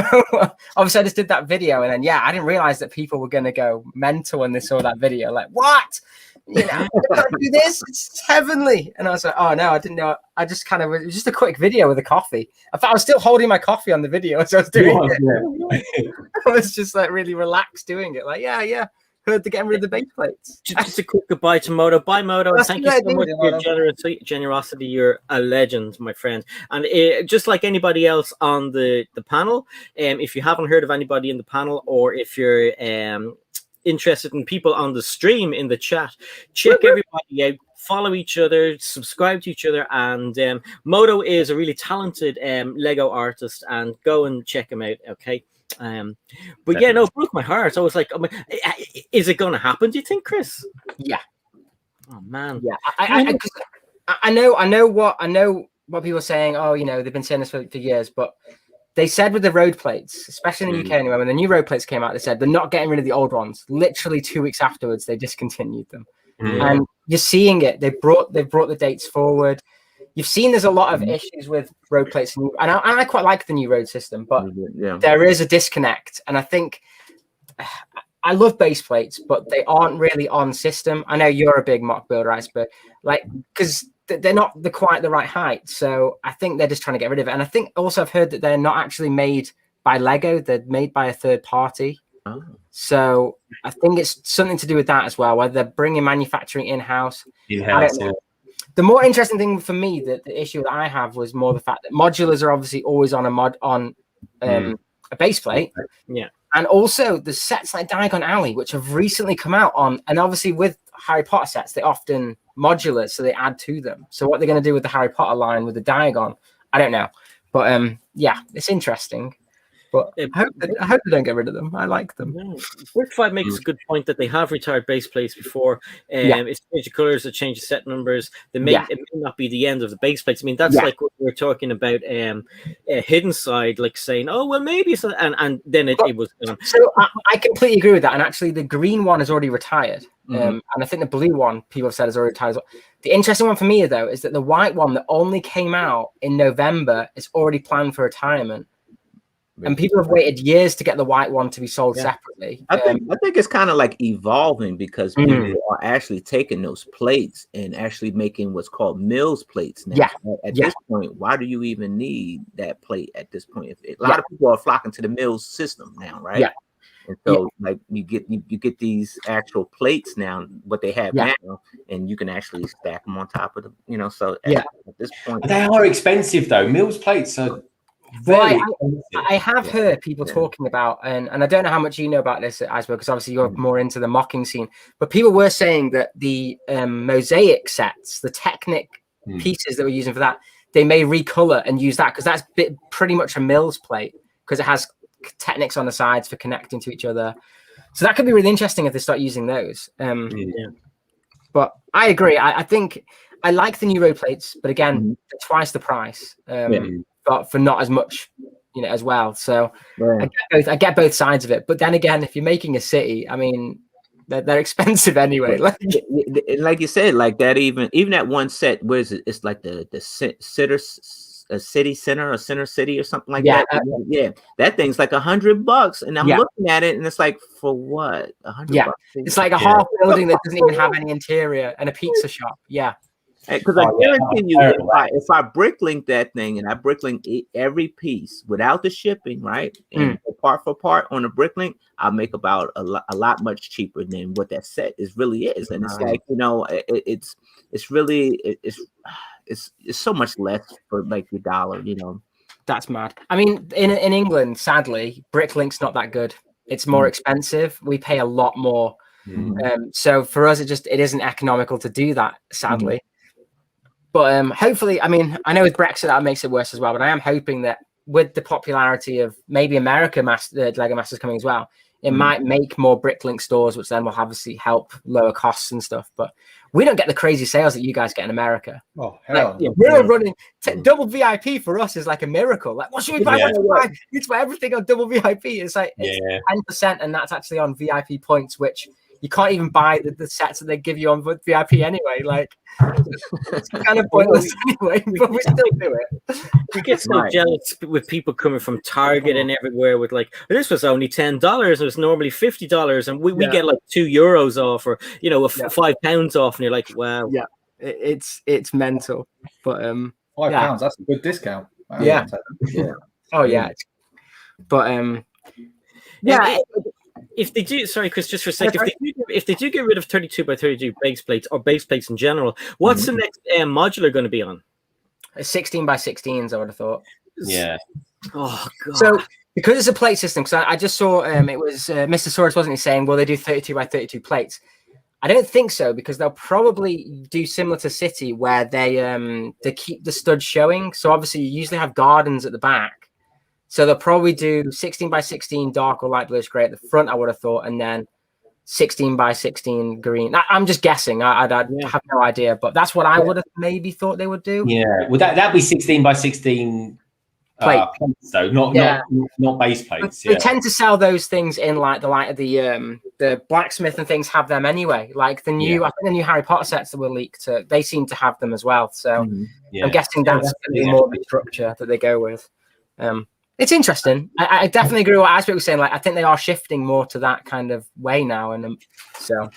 obviously I just did that video, and then I didn't realize that people were going to go mental when they saw that video. Like, what? You know, I can't do this. It's heavenly. And I was like, oh no, I didn't know. I just it was just a quick video with a coffee. I thought I was still holding my coffee on the video as I was doing it. I was just like really relaxed doing it. Like, yeah. Heard they're getting rid of the base plates. Just a quick goodbye to Moto. Bye, Moto. Thank you so much for your generosity. You're a legend, my friend. And just like anybody else on the panel, if you haven't heard of anybody in the panel, or if you're interested in people on the stream in the chat, check everybody out. Follow each other, subscribe to each other, and Moto is a really talented Lego artist, and go and check him out. Okay. But yeah, no, it broke my heart. I was like, is it going to happen? Do you think, Chris? Yeah. Oh man. Yeah. I know what people are saying. Oh, you know, they've been saying this for years, but they said with the road plates, especially in the UK anyway, when the new road plates came out, they said they're not getting rid of the old ones. Literally 2 weeks afterwards, they discontinued them. And you're seeing it. They've brought the dates forward. You've seen there's a lot of issues with road plates, and I quite like the new road system, but there is a disconnect. And I think I love base plates, but they aren't really on system. I know you're a big mock builder, Iceberg, like, because they're not quite the right height. So I think they're just trying to get rid of it. And I think also I've heard that they're not actually made by Lego; they're made by a third party. Oh. So I think it's something to do with that as well, whether they're bringing manufacturing in-house. The more interesting thing for me, the issue that I have, was more the fact that modulars are obviously always on a base plate. Yeah. And also the sets like Diagon Alley, which have recently come out on, and obviously with Harry Potter sets, they often modulars, so they add to them. So what they're going to do with the Harry Potter line with the Diagon, I don't know. But yeah, it's interesting. But I hope they don't get rid of them. I like them. Brick 5 makes a good point that they have retired base plates before. It's changed the colors, it changed the set numbers. It may not be the end of the base plates. I mean, that's like what we were talking about Hidden Side, like saying, oh, well, maybe. So, and then it was gone. So I completely agree with that. And actually, the green one is already retired. And I think the blue one, people have said, is already retired. The interesting one for me, though, is that the white one that only came out in November is already planned for retirement. And people have waited years to get the white one to be sold separately. I think it's kind of like evolving, because people are actually taking those plates and actually making what's called mills plates now. At this point, why do you even need that plate at this point? A lot of people are flocking to the mills system now, right? Yeah. And so, like, you get these actual plates now, what they have now, and you can actually stack them on top of them. So at this point, they are expensive though. Mills plates are. I have heard people talking about, and I don't know how much you know about this, Iceberg, because obviously you're more into the mocking scene, but people were saying that the mosaic sets, the Technic pieces that we're using for that, they may recolor and use that, because that's pretty much a Mills plate, because it has Technics on the sides for connecting to each other. So that could be really interesting if they start using those. But I agree. I think I like the new road plates, but again, they're twice the price. But for not as much, as well. So I get both sides of it. But then again, if you're making a city, I mean, they're expensive anyway. Like you said, like that, even that one set, where is it? It's like the city center or center city or something like that. That thing's like $100, and I'm looking at it, and it's like, for what? $100? It's like a half building that doesn't even have any interior and a pizza shop. Because I Oh, yeah, guarantee you, if I bricklink that thing and I bricklink every piece without the shipping, right, and part for part on a bricklink, I'll make about a lot much cheaper than what that set really is. And it's like, you know, it's so much less for like your dollar, you know. That's mad. I mean, in England, sadly, bricklink's not that good. It's more expensive. We pay a lot more. So for us, it isn't economical to do that, sadly. But hopefully, I mean, I know with Brexit that makes it worse as well. But I am hoping that with the popularity of maybe Lego Masters coming as well, it might make more bricklink stores, which then will obviously help lower costs and stuff. But we don't get the crazy sales that you guys get in America. Oh, hell. Like, we're running double VIP for us is like a miracle. Like, what should we buy? You need to buy everything on double VIP. It's like it's 10%, and that's actually on VIP points, which you can't even buy the sets that they give you on VIP anyway. Like, it's kind of pointless anyway, but we still do it. You get so jealous with people coming from Target and everywhere with like, this was only $10. It was normally $50, and we get like €2 off, or you know, £5 off, and you're like, wow. Yeah, it's mental. But £5, that's a good discount. Wow. Yeah. Oh yeah. But if they do, sorry, Chris, just for a second, if they do get rid of 32 by 32 base plates or base plates in general, what's the next modular going to be on? 16 by 16s, I would have thought. Yeah. Oh god. So because it's a plate system, because I just saw it was Mr. Saurus, wasn't he, saying, well, they do 32 by 32 plates. I don't think so, because they'll probably do similar to City, where they keep the studs showing. So obviously you usually have gardens at the back. So they'll probably do 16 by 16 dark or light bluish gray at the front, I would have thought, and then 16 by 16 green. I'm just guessing. I have no idea, but that's what I would have maybe thought they would do. Yeah, would that'd be 16 by 16 plates, though, not base plates. They tend to sell those things in like the blacksmith and things have them anyway. Like the new, I think the new Harry Potter sets that were leaked, they seem to have them as well. So I'm guessing that's going to be more of the structure that they go with. It's interesting. I definitely agree with what Iceberg was saying. Like, I think they are shifting more to that kind of way now, and so.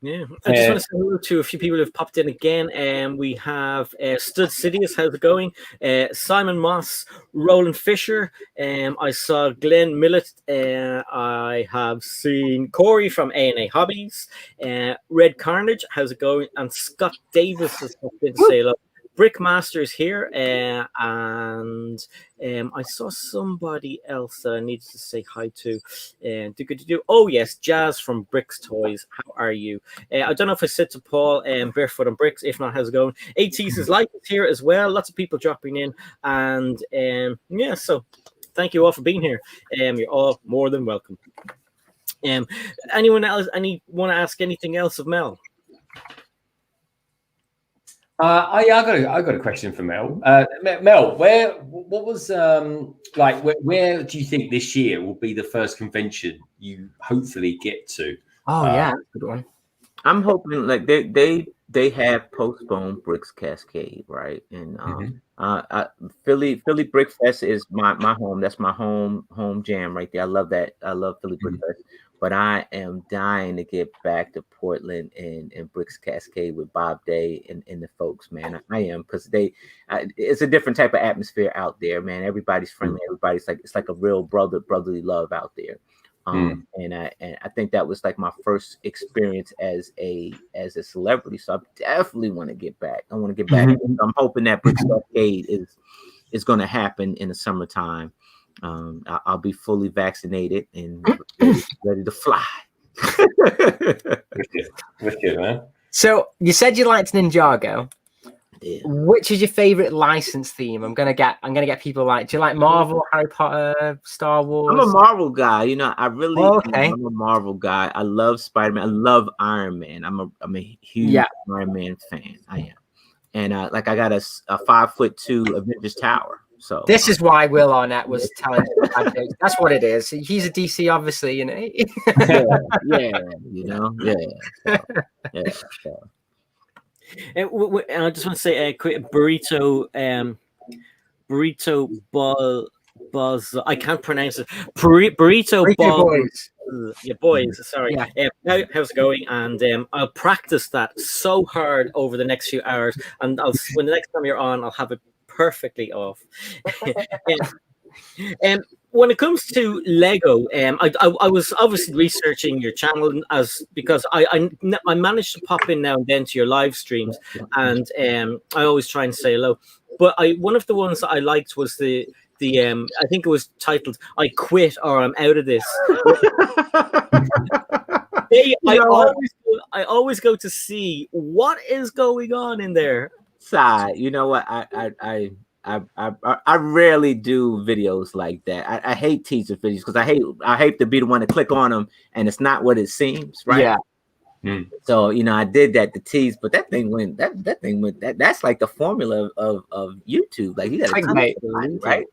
Yeah, I just want to say hello to a few people who've popped in again. We have Stud Sidious, how's it going? Simon Moss, Roland Fisher. I saw Glenn Millett. I have seen Corey from A&A Hobbies. Red Carnage, how's it going? And Scott Davis has popped in to say hello. Brickmaster's here, and I saw somebody else that I needed to say hi to. Oh yes, Jazz from Bricks Toys. How are you? I don't know if I said to Paul, Barefoot on Bricks. If not, how's it going? AT's Life is here as well. Lots of people dropping in, and so thank you all for being here. You're all more than welcome. Anyone else? Want to ask anything else of Mel? I got a question for Mel. Mel, where do you think this year will be the first convention you hopefully get to? Oh yeah, that's a good one. I'm hoping like they have postponed Bricks Cascade, right? And Philly Brick Fest is my home. That's my home jam right there. I love that. I love Philly Brick Fest. But I am dying to get back to Portland and Bricks Cascade with Bob Day and the folks, man. I am, because it's a different type of atmosphere out there, man. Everybody's friendly. Everybody's like, it's like a real brotherly love out there. And I think that was like my first experience as a celebrity. So I definitely want to get back. I want to get back. I'm hoping that Bricks Cascade is going to happen in the summertime. I'll be fully vaccinated and ready to fly. Wicked, man. So you said you liked Ninjago. Yeah. Which is your favorite license theme? I'm gonna get people like. Do you like Marvel, Harry Potter, Star Wars? I'm a Marvel guy. You know, I really. Okay. I'm a Marvel guy. I love Spider-Man. I love Iron Man. I'm a huge Iron Man fan. I am, and I got a 5'2" Avengers Tower. So this is why Will Arnett was telling you. That's what it is. He's a DC, obviously, you know. So. And I just want to say a quick burrito buzz. I can't pronounce it. Burrito boys. Yeah, boys. Sorry. Yeah. How's it going? And I'll practice that so hard over the next few hours, and when the next time you're on, I'll have it perfectly off. When it comes to Lego, I was obviously researching your channel because I managed to pop in now and then to your live streams, and I always try and say hello. But one of the ones that I liked was the I think it was titled "I Quit" or "I'm Out of This." I always go to see what is going on in there. Side, you know what? I rarely do videos like that. I hate teaser videos because I hate to be the one to click on them and it's not what it seems, right? Yeah. So I did that to tease, but that thing went. That's like the formula of YouTube. Like you got to right?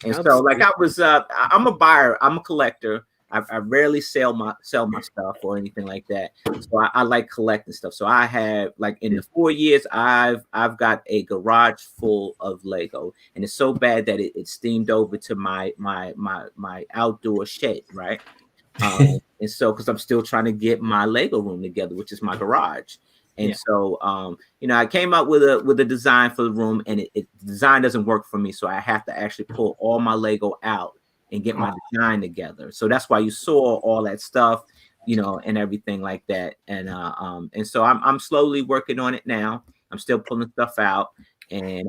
And so like I'm a buyer. I'm a collector. I rarely sell my stuff or anything like that. So I like collecting stuff. So I have like in the 4 years I've got a garage full of Lego, and it's so bad that it steamed over to my outdoor shed, right? And so because I'm still trying to get my Lego room together, which is my garage. And so I came up with a design for the room, and the design doesn't work for me, so I have to actually pull all my Lego out and get my design together. So that's why you saw all that stuff, and everything like that. And so I'm slowly working on it now. I'm still pulling stuff out. And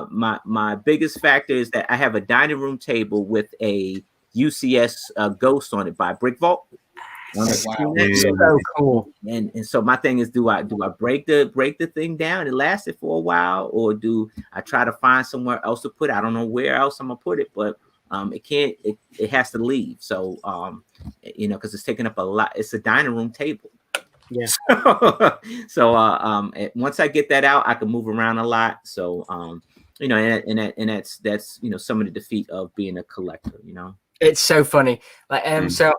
my biggest factor is that I have a dining room table with a UCS ghost on it by Brick Vault. So cool. And so my thing is, do I break the thing down and last it for a while, or do I try to find somewhere else to put it? I don't know where else I'm gonna put it, but it has to leave. So because it's taking up a lot. It's a dining room table. Yeah. So once I get that out, I can move around a lot. So and that's some of the defeat of being a collector. It's so funny. Like so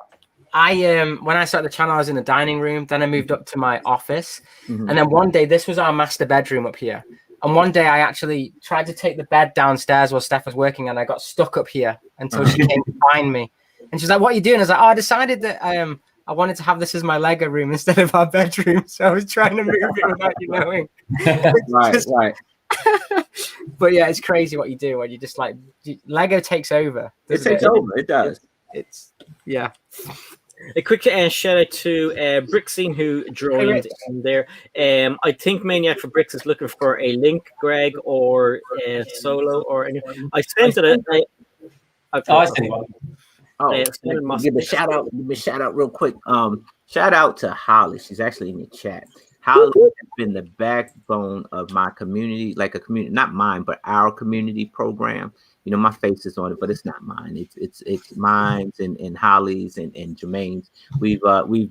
I when I started the channel, I was in the dining room. Then I moved up to my office, and then one day this was our master bedroom up here. And one day I actually tried to take the bed downstairs while Steph was working, and I got stuck up here until she came to find me. And she's like, "What are you doing?" I was like, "Oh, I decided that I wanted to have this as my Lego room instead of our bedroom, so I was trying to move it without you knowing." Right. But yeah, it's crazy what you do when you just like Lego takes over. It takes over. It does. It's yeah. A quick shout out to Brixine who joined in there. I think Maniac for Bricks is looking for a link, Greg, or Solo, or anything. I sent it. I sent it. Give a shout out. Give a shout out real quick. Shout out to Holly. She's actually in the chat. Holly has been the backbone of my community, like a community, not mine, but our community program. My face is on it, but it's not mine. It's mine's and Holly's and Jermaine's. We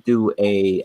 do a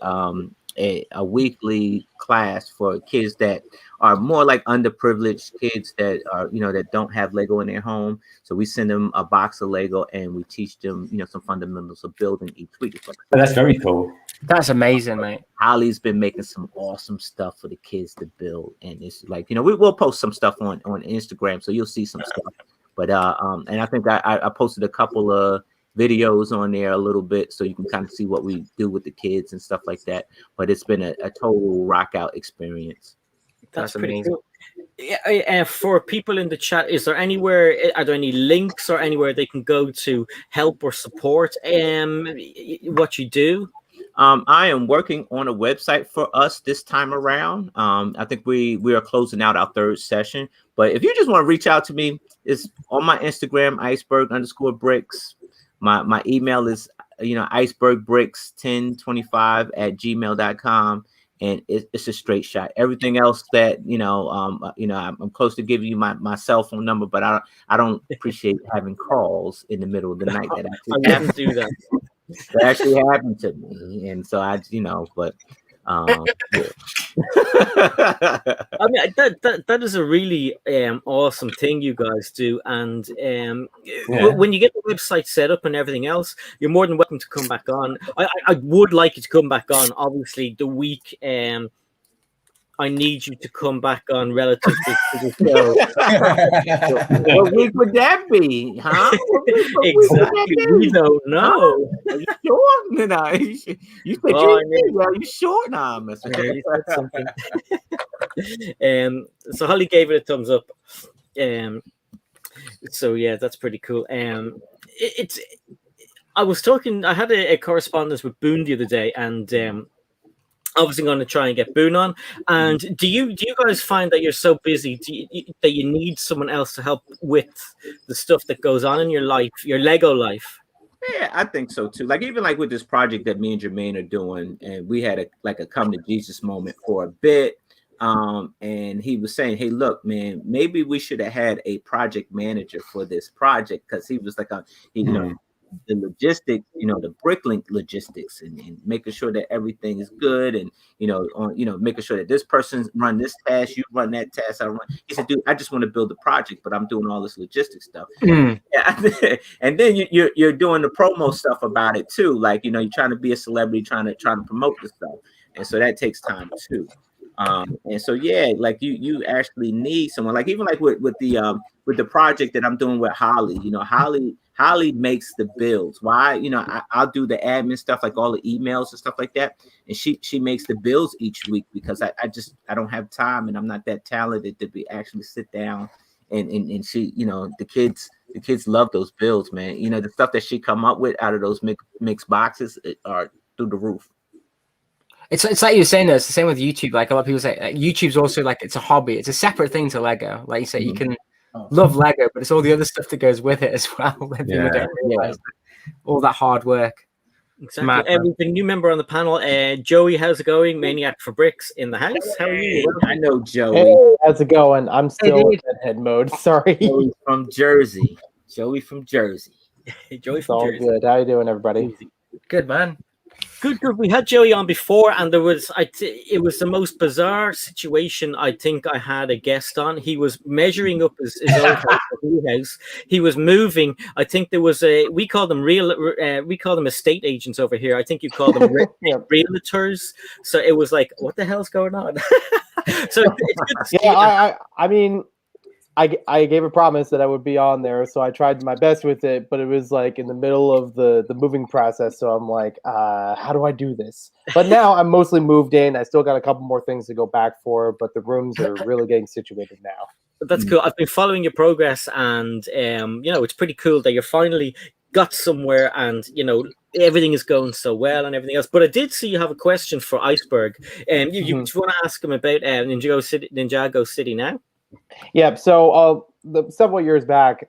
weekly class for kids that are more like underprivileged kids that are that don't have Lego in their home. So we send them a box of Lego and we teach them some fundamentals of building each week. That's very cool. That's amazing, mate. Holly's been making some awesome stuff for the kids to build, and it's like we will post some stuff on Instagram, so you'll see some stuff. But and I think I posted a couple of videos on there a little bit, so you can kind of see what we do with the kids and stuff like that. But it's been a total rock out experience. That's pretty amazing. Cool. Yeah, for people in the chat, are there any links or anywhere they can go to help or support what you do? I am working on a website for us this time around. I think we are closing out our third session. But if you just want to reach out to me, it's on my Instagram, Iceberg_Bricks. My email is icebergbricks1025@gmail.com, and it's a straight shot. Everything else that I'm close to giving you my cell phone number, but I don't appreciate having calls in the middle of the night. That I wouldn't do that. That actually happened to me, and so but yeah. I mean that is a really awesome thing you guys do, and when you get the website set up and everything else, you're more than welcome to come back on. I would like you to come back on, obviously the week I need you to come back on relative to the show. What week would that be, huh? Exactly. We don't know. Are you sure? No, you said you Oh, I did. Are you sure? Nah, I'm messing with Yeah, you. he said something. So Holly gave it a thumbs up. So yeah, that's pretty cool. It's I was talking. I had a correspondence with Boone the other day, and obviously going to try and get Boone on. And do you guys find that you're so busy that you need someone else to help with the stuff that goes on in your life, your Lego life? Yeah, I think so too. Like even like with this project that me and Jermaine are doing, and we had a come to Jesus moment for a bit. And he was saying, "Hey, look, man, maybe we should have had a project manager for this project," because he was like, you know, the logistics, you know, the Bricklink logistics, and making sure that everything is good, and making sure that this person run this task, you run that task, I run. He said, "Dude, I just want to build a project, but I'm doing all this logistics stuff." Yeah. And then you're doing the promo stuff about it too, like you're trying to be a celebrity, trying to promote the stuff, and so that takes time too. And so yeah, like you actually need someone, like even like with the project that I'm doing with Holly. Holly makes the builds. Why? I'll do the admin stuff, like all the emails and stuff like that, and she makes the builds each week, because I don't have time, and I'm not that talented to be actually sit down and she, the kids love those builds, man. The stuff that she come up with out of those mixed boxes are through the roof. It's like you were saying, though, it's the same with YouTube. Like a lot of people say, YouTube's also like, it's a hobby. It's a separate thing to Lego. Like you say, you can love Lego, but it's all the other stuff that goes with it as well. People don't realize all that hard work. Exactly. We've a new member on the panel. Joey, how's it going? Maniac for Bricks in the house. How are you? I know Joey. Hey, how's it going? I'm still in head mode. Sorry. Joey from Jersey. Joey from Jersey. Joey from Jersey. Good. How you doing, everybody? Good, man. Good. We had Joey on before, and it was the most bizarre situation. I think I had a guest on. He was measuring up his own house. He was moving. I think there was we call them estate agents over here. I think you call them realtors. So it was like, what the hell's going on? So it's good to see. Yeah, I mean, I gave a promise that I would be on there, so I tried my best with it, but it was like in the middle of the moving process, so I'm like, how do I do this? But now I'm mostly moved in. I still got a couple more things to go back for, but the rooms are really getting situated now. That's cool. I've been following your progress, and it's pretty cool that you finally got somewhere, and everything is going so well and everything else. But I did see you have a question for Iceberg, and you want to ask him about Ninjago City now? Yeah, so several years back,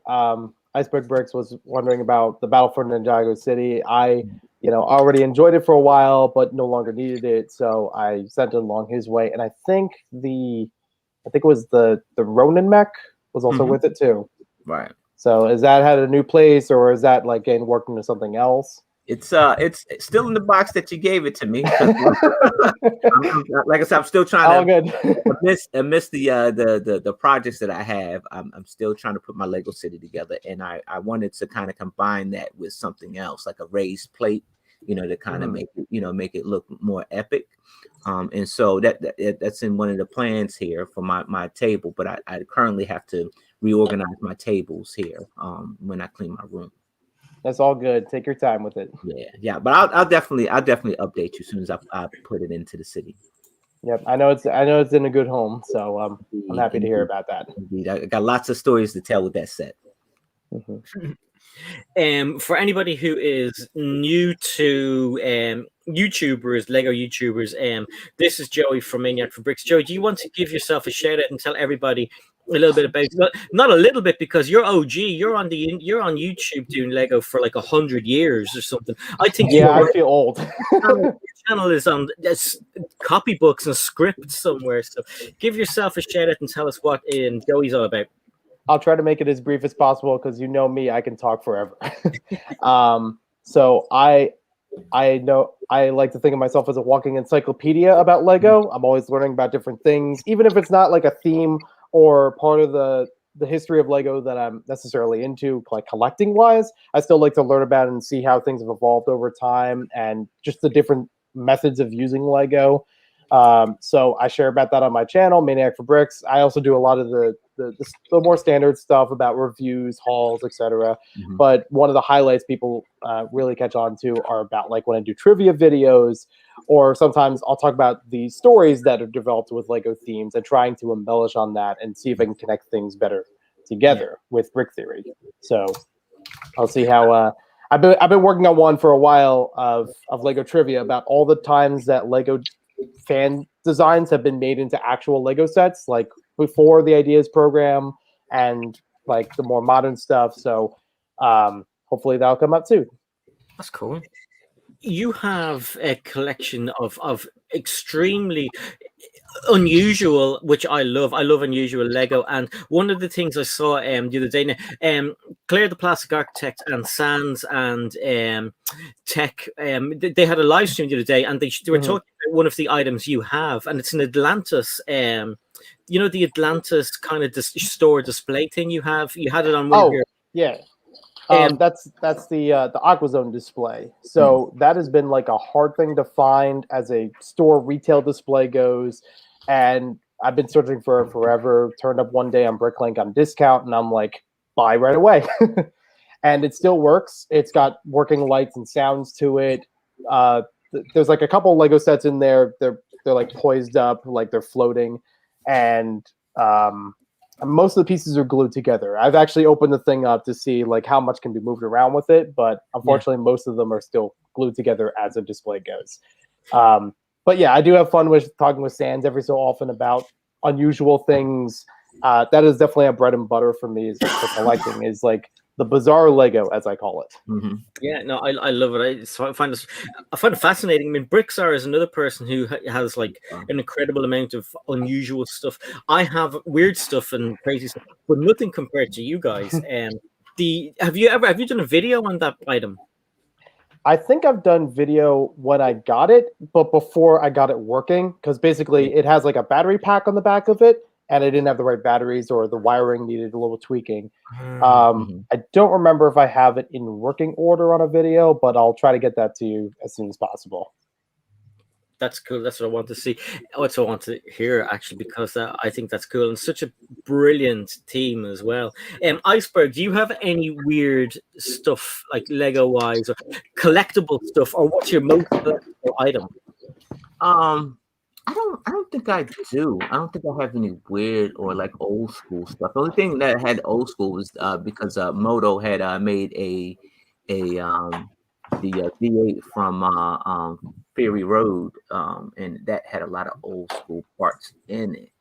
Iceberg Bricks was wondering about the battle for Ninjago City. I, already enjoyed it for a while, but no longer needed it, so I sent it along his way. And I think it was the Ronin mech was also with it too. Right. So is that had a new place, or is that like getting worked into something else? It's still in the box that you gave it to me. Like I said, I'm still trying amidst the projects that I have. I'm still trying to put my Lego City together, and I wanted to kind of combine that with something else, like a raised plate, to kind of make it look more epic. And so that's in one of the plans here for my table. But I currently have to reorganize my tables here when I clean my room. That's all good. Take your time with it. Yeah. But I'll definitely update you as soon as I put it into the city. Yep, I know it's in a good home, so I'm happy to hear about that. Indeed, I got lots of stories to tell with that set. For anybody who is new to YouTubers, Lego YouTubers, this is Joey from Maniac for Bricks. Joey, do you want to give yourself a shout out and tell everybody a little bit about, not a little bit, because you're OG, you're on YouTube doing Lego for like 100 years or something. I think I feel old. Your channel is on copybooks and scripts somewhere, so give yourself a shout out and tell us what Joey's all about. I'll try to make it as brief as possible, because me, I can talk forever. So I know I like to think of myself as a walking encyclopedia about Lego. I'm always learning about different things, even if it's not like a theme or part of the history of Lego that I'm necessarily into, like collecting wise. I still like to learn about it and see how things have evolved over time, and just the different methods of using Lego. So I share about that on my channel, Maniac for Bricks. I also do a lot of the more standard stuff about reviews, hauls, etc. Mhm. But one of the highlights people really catch on to are about like when I do trivia videos, or sometimes I'll talk about the stories that are developed with Lego themes and trying to embellish on that and see if I can connect things better together with brick theory. So I'll see how. I've been working on one for a while of Lego trivia about all the times that Lego fan designs have been made into actual Lego sets, like before the Ideas program and like the more modern stuff. So hopefully that'll come up soon. That's cool. You have a collection of extremely unusual, which I love. I love unusual Lego, and one of the things I saw the other day, Claire the Plastic Architect and Sans and Tech, they had a live stream the other day, and they were talking about one of the items you have, and it's an Atlantis. You know, the Atlantis kind of store display thing you have. You had it on one of your. Yeah. That's the AquaZone display. So that has been like a hard thing to find as a store retail display goes, and I've been searching for it forever. Turned up one day on Bricklink on discount, and I'm like, buy right away. And it still works. It's got working lights and sounds to it. There's like a couple Lego sets in there. They're like poised up, like they're floating, and most of the pieces are glued together. I've actually opened the thing up to see like how much can be moved around with it, but unfortunately most of them are still glued together as a display goes. But yeah, I do have fun with talking with Sans every so often about unusual things. That is definitely a bread and butter for me for collecting, is like the bizarre Lego, as I call it. Mm-hmm. Yeah, no, I love it. I find it fascinating. I mean, Brixar is another person who has like an incredible amount of unusual stuff. I have weird stuff and crazy stuff, but nothing compared to you guys. Have you done a video on that item? I think I've done video when I got it, but before I got it working, because basically it has like a battery pack on the back of it, and I didn't have the right batteries, or the wiring needed a little tweaking. I don't remember if I have it in working order on a video, but I'll try to get that to you as soon as possible. That's cool. That's what I want to see. That's what I want to hear, actually, because I think that's cool, and such a brilliant team as well. Iceberg, do you have any weird stuff, like Lego wise, or collectible stuff, or what's your most collectible item? I don't think I do. I don't think I have any weird or like old school stuff. The only thing that had old school was because Moto had made the V8 from Ferry Road, and that had a lot of old school parts in it.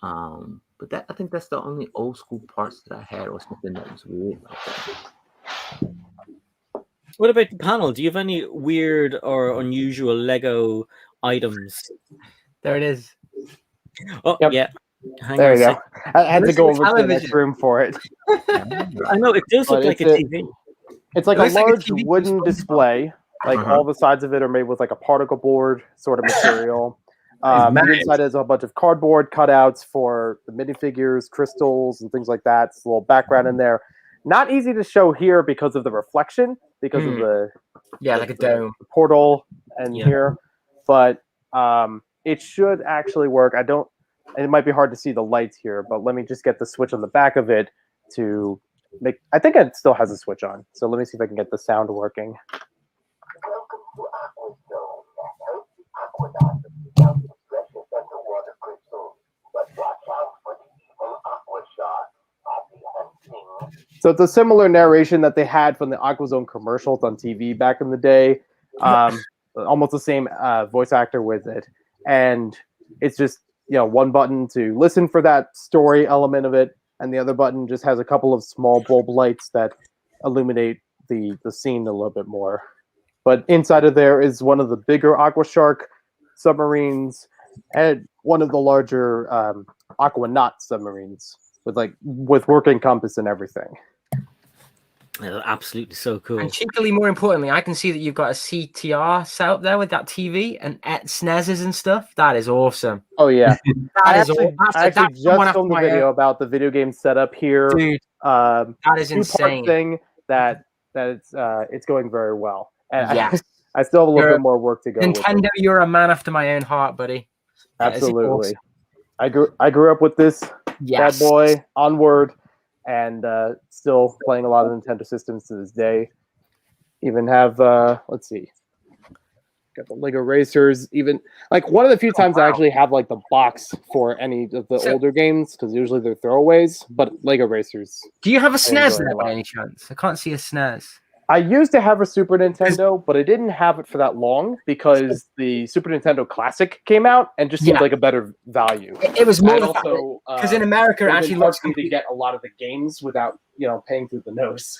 But I think that's the only old school parts that I had, or something that was weird like that. What about the panel? Do you have any weird or unusual Lego items? There it is. Oh, yep. Yeah. There you go. I had to go over to the next room for it. I know, it does look like a TV. It's like a large wooden display. Like all the sides of it are made with like a particle board sort of material. The inside has a bunch of cardboard cutouts for the minifigures, crystals, and things like that. It's a little background in there. Not easy to show here because of the reflection, because of the like a dome portal and here, but it should actually work. It might be hard to see the lights here, but let me just get the switch on the back of it to make. I think it still has a switch on, so let me see if I can get the sound working. So it's a similar narration that they had from the AquaZone commercials on TV back in the day. Almost the same voice actor with it. And it's just, one button to listen for that story element of it, and the other button just has a couple of small bulb lights that illuminate the scene a little bit more. But inside of there is one of the bigger Aqua Shark submarines and one of the larger Aquanaut submarines with working compass and everything. Absolutely so cool. And cheekily, more importantly, I can see that you've got a CTR set up there with that TV and SNESs and stuff. That is awesome. Oh yeah, I actually just filmed a video about the video game setup here. Dude, that is insane. Thing that it's going very well. And yes. I still have a little bit more work to go. Nintendo, you're a man after my own heart, buddy. Absolutely. I grew up with this bad boy, Onward, and still playing a lot of Nintendo systems to this day. Even have let's see, got the Lego Racers. Even like one of the few times I actually have like the box for any of the older games, because usually they're throwaways. But Lego Racers. Do you have a SNES there by any chance? I can't see a SNES. I used to have a Super Nintendo, but I didn't have it for that long because the Super Nintendo Classic came out and just seemed like a better value. It was more also because in America, it actually looks to get a lot of the games without paying through the nose.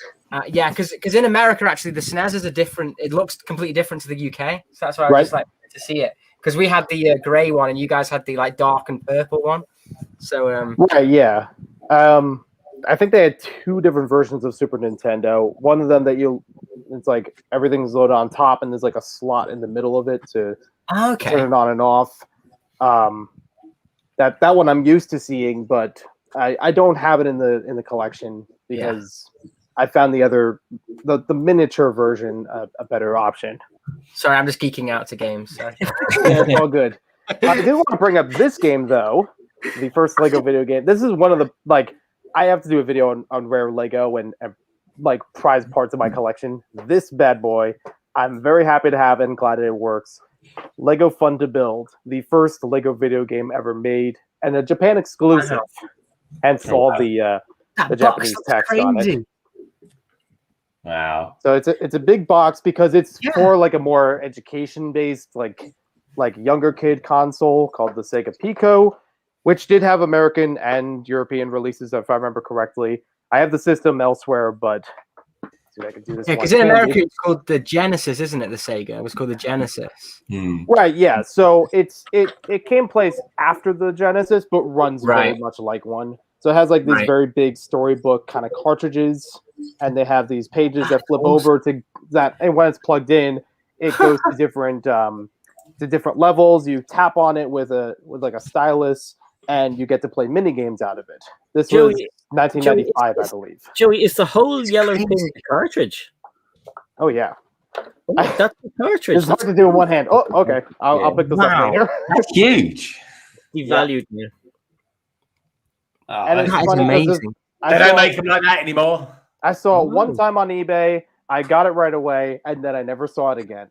Yeah, because in America, actually, the SNES is a different. It looks completely different to the UK, so that's why I just like to see it. Because we had the grey one, and you guys had the like dark and purple one. So right, yeah. I think they had two different versions of Super Nintendo. One of them it's like everything's loaded on top, and there's like a slot in the middle of it to turn it on and off. That one I'm used to seeing, but I don't have it in the collection because I found the miniature version a better option. Sorry, I'm just geeking out to games. So. Yeah, it's all good. I do want to bring up this game though, the first Lego video game. This is one of the I have to do a video on rare Lego and like prized parts of my collection. This bad boy, I'm very happy to have it and glad that it works. Lego Fun to Build, the first Lego video game ever made, and a Japan exclusive. Hence all the Japanese text on it. Wow! So it's a big box because it's for like a more education based like younger kid console called the Sega Pico, which did have American and European releases, if I remember correctly. I have the system elsewhere, but let's see if I can do this. Yeah, because in America it's called the Genesis, isn't it? The Sega. It was called the Genesis. Right. Yeah. So it came place after the Genesis, but runs very much like one. So it has like these very big storybook kind of cartridges, and they have these pages that flip over to that, and when it's plugged in, it goes to different levels. You tap on it with like a stylus, and you get to play mini games out of it. This was 1995, I believe. Joey, is the whole yellow thing the cartridge? Oh yeah, that's the cartridge. It's hard to do in one hand. Oh, okay. I'll pick this up later. That's huge. Devalued me. And it's that is funny amazing. They don't make them like that anymore. I saw it one time on eBay. I got it right away, and then I never saw it again.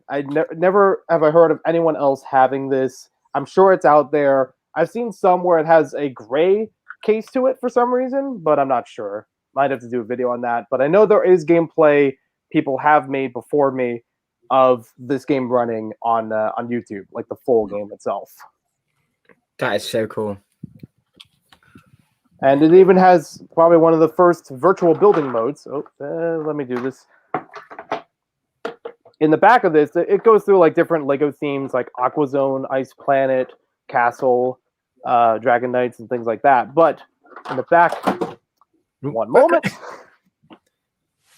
Never have I heard of anyone else having this. I'm sure it's out there. I've seen some where it has a gray case to it for some reason, but I'm not sure. Might have to do a video on that. But I know there is gameplay people have made before me of this game running on YouTube, like the full game itself. That is so cool. And it even has probably one of the first virtual building modes. Let me do this. In the back of this, it goes through like different Lego themes like Aqua Zone, Ice Planet, Castle, Dragon Knights, and things like that. But in the back, one moment.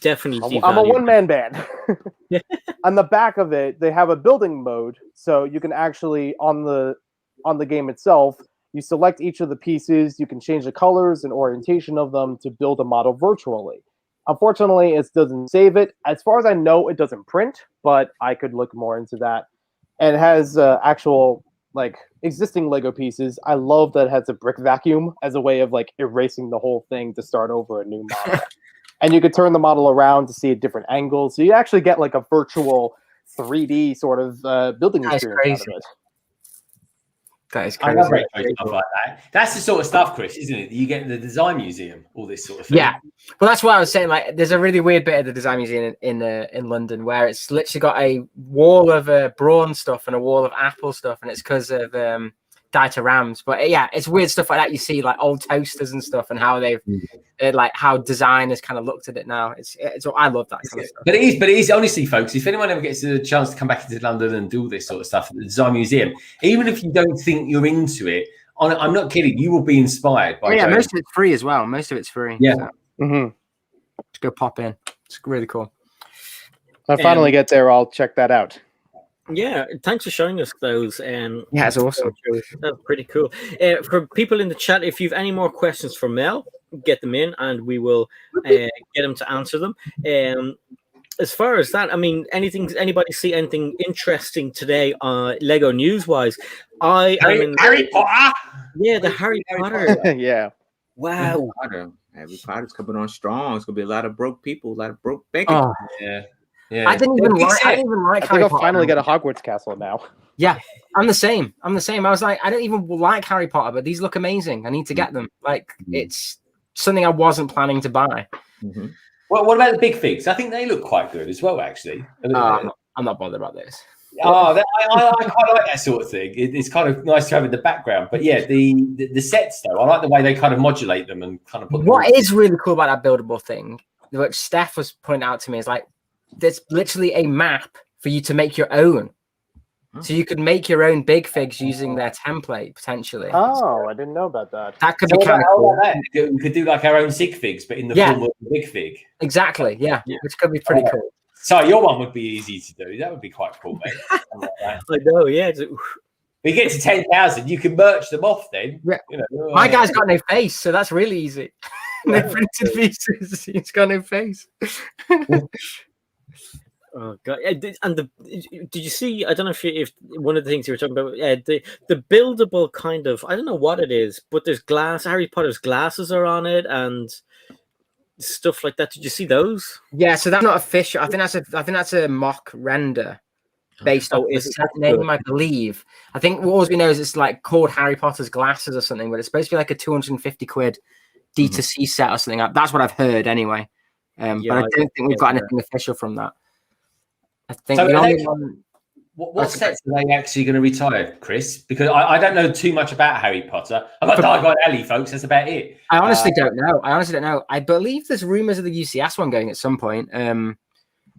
Definitely. I'm a one-man band. On the back of it, they have a building mode, so you can actually on the game itself, you select each of the pieces. You can change the colors and orientation of them to build a model virtually. Unfortunately, it doesn't save it. As far as I know, it doesn't print, but I could look more into that. And it has actual like existing Lego pieces. I love that it has a brick vacuum as a way of like erasing the whole thing to start over a new model. And you could turn the model around to see at different angles. So you actually get like a virtual 3D sort of building experience out of it. That is crazy. I love retro stuff like that. That's the sort of stuff, Chris, isn't it? That you get in the design museum, all this sort of thing. Yeah, well, that's what I was saying. Like, there's a really weird bit of the design museum in London where it's literally got a wall of Braun stuff and a wall of Apple stuff, and it's because of Dieter-Rams. But yeah, it's weird stuff like that. You see like old toasters and stuff, and how they've like how designers kind of looked at it now. It's I love that kind of stuff. But it is honestly, folks. If anyone ever gets a chance to come back into London and do all this sort of stuff at the design museum, even if you don't think you're into it, I'm not kidding. You will be inspired by. Yeah, most of it's free as well. Most of it's free. Yeah. So. Just go pop in. It's really cool. When I finally get there, I'll check that out. Yeah, thanks for showing us those. Yeah, it's awesome. That's pretty cool. For people in the chat, if you've any more questions for Mel, get them in, and we will get him to answer them. as far as that, I mean, anybody see anything interesting today? Lego news wise, Harry Potter. Yeah, the Harry Potter. Yeah. Wow. Harry Potter's coming on strong. It's gonna be a lot of broke people, a lot of broke bacon. Oh, Yeah. I didn't even like I Harry think I'll Potter. finally get a Hogwarts castle now. Yeah, I'm the same. I was like, I don't even like Harry Potter, but these look amazing. I need to get them. Like, it's something I wasn't planning to buy. Mm-hmm. Well, what about the big figs? I think they look quite good as well, actually. I'm not bothered about this. I quite like that sort of thing. It's kind of nice to have in the background. But yeah, the sets though, I like the way they kind of modulate them and kind of put them. What is really cool about that buildable thing, which Steph was pointing out to me, is like there's literally a map for you to make your own. So you could make your own big figs using their template potentially. Oh, I didn't know about that. That could be kind of cool. We could do like our own sig figs, but in the form of a big fig. Exactly, yeah, which could be pretty cool. So your one would be easy to do. That would be quite cool, mate. I know, yeah. We get to 10,000, you can merch them off then. Yeah. You know, My guy's got no face, so that's really easy. No printed pieces. He's got no face. Oh god! Did you see? I don't know if one of the things you were talking about, the buildable kind of, I don't know what it is, but there's glass. Harry Potter's glasses are on it and stuff like that. Did you see those? Yeah, so that's not official. I think that's a mock render based on the set name, I believe. I think all we know is it's like called Harry Potter's glasses or something, but it's supposed to be like a 250 quid D2C set or something. That's what I've heard anyway. But I don't think we've got anything official from that. I think so the only one. What sets are they actually going to retire, Chris? Because I don't know too much about Harry Potter. I've got Diagon Alley, folks. That's about it. I honestly don't know. I believe there's rumors of the UCS one going at some point. And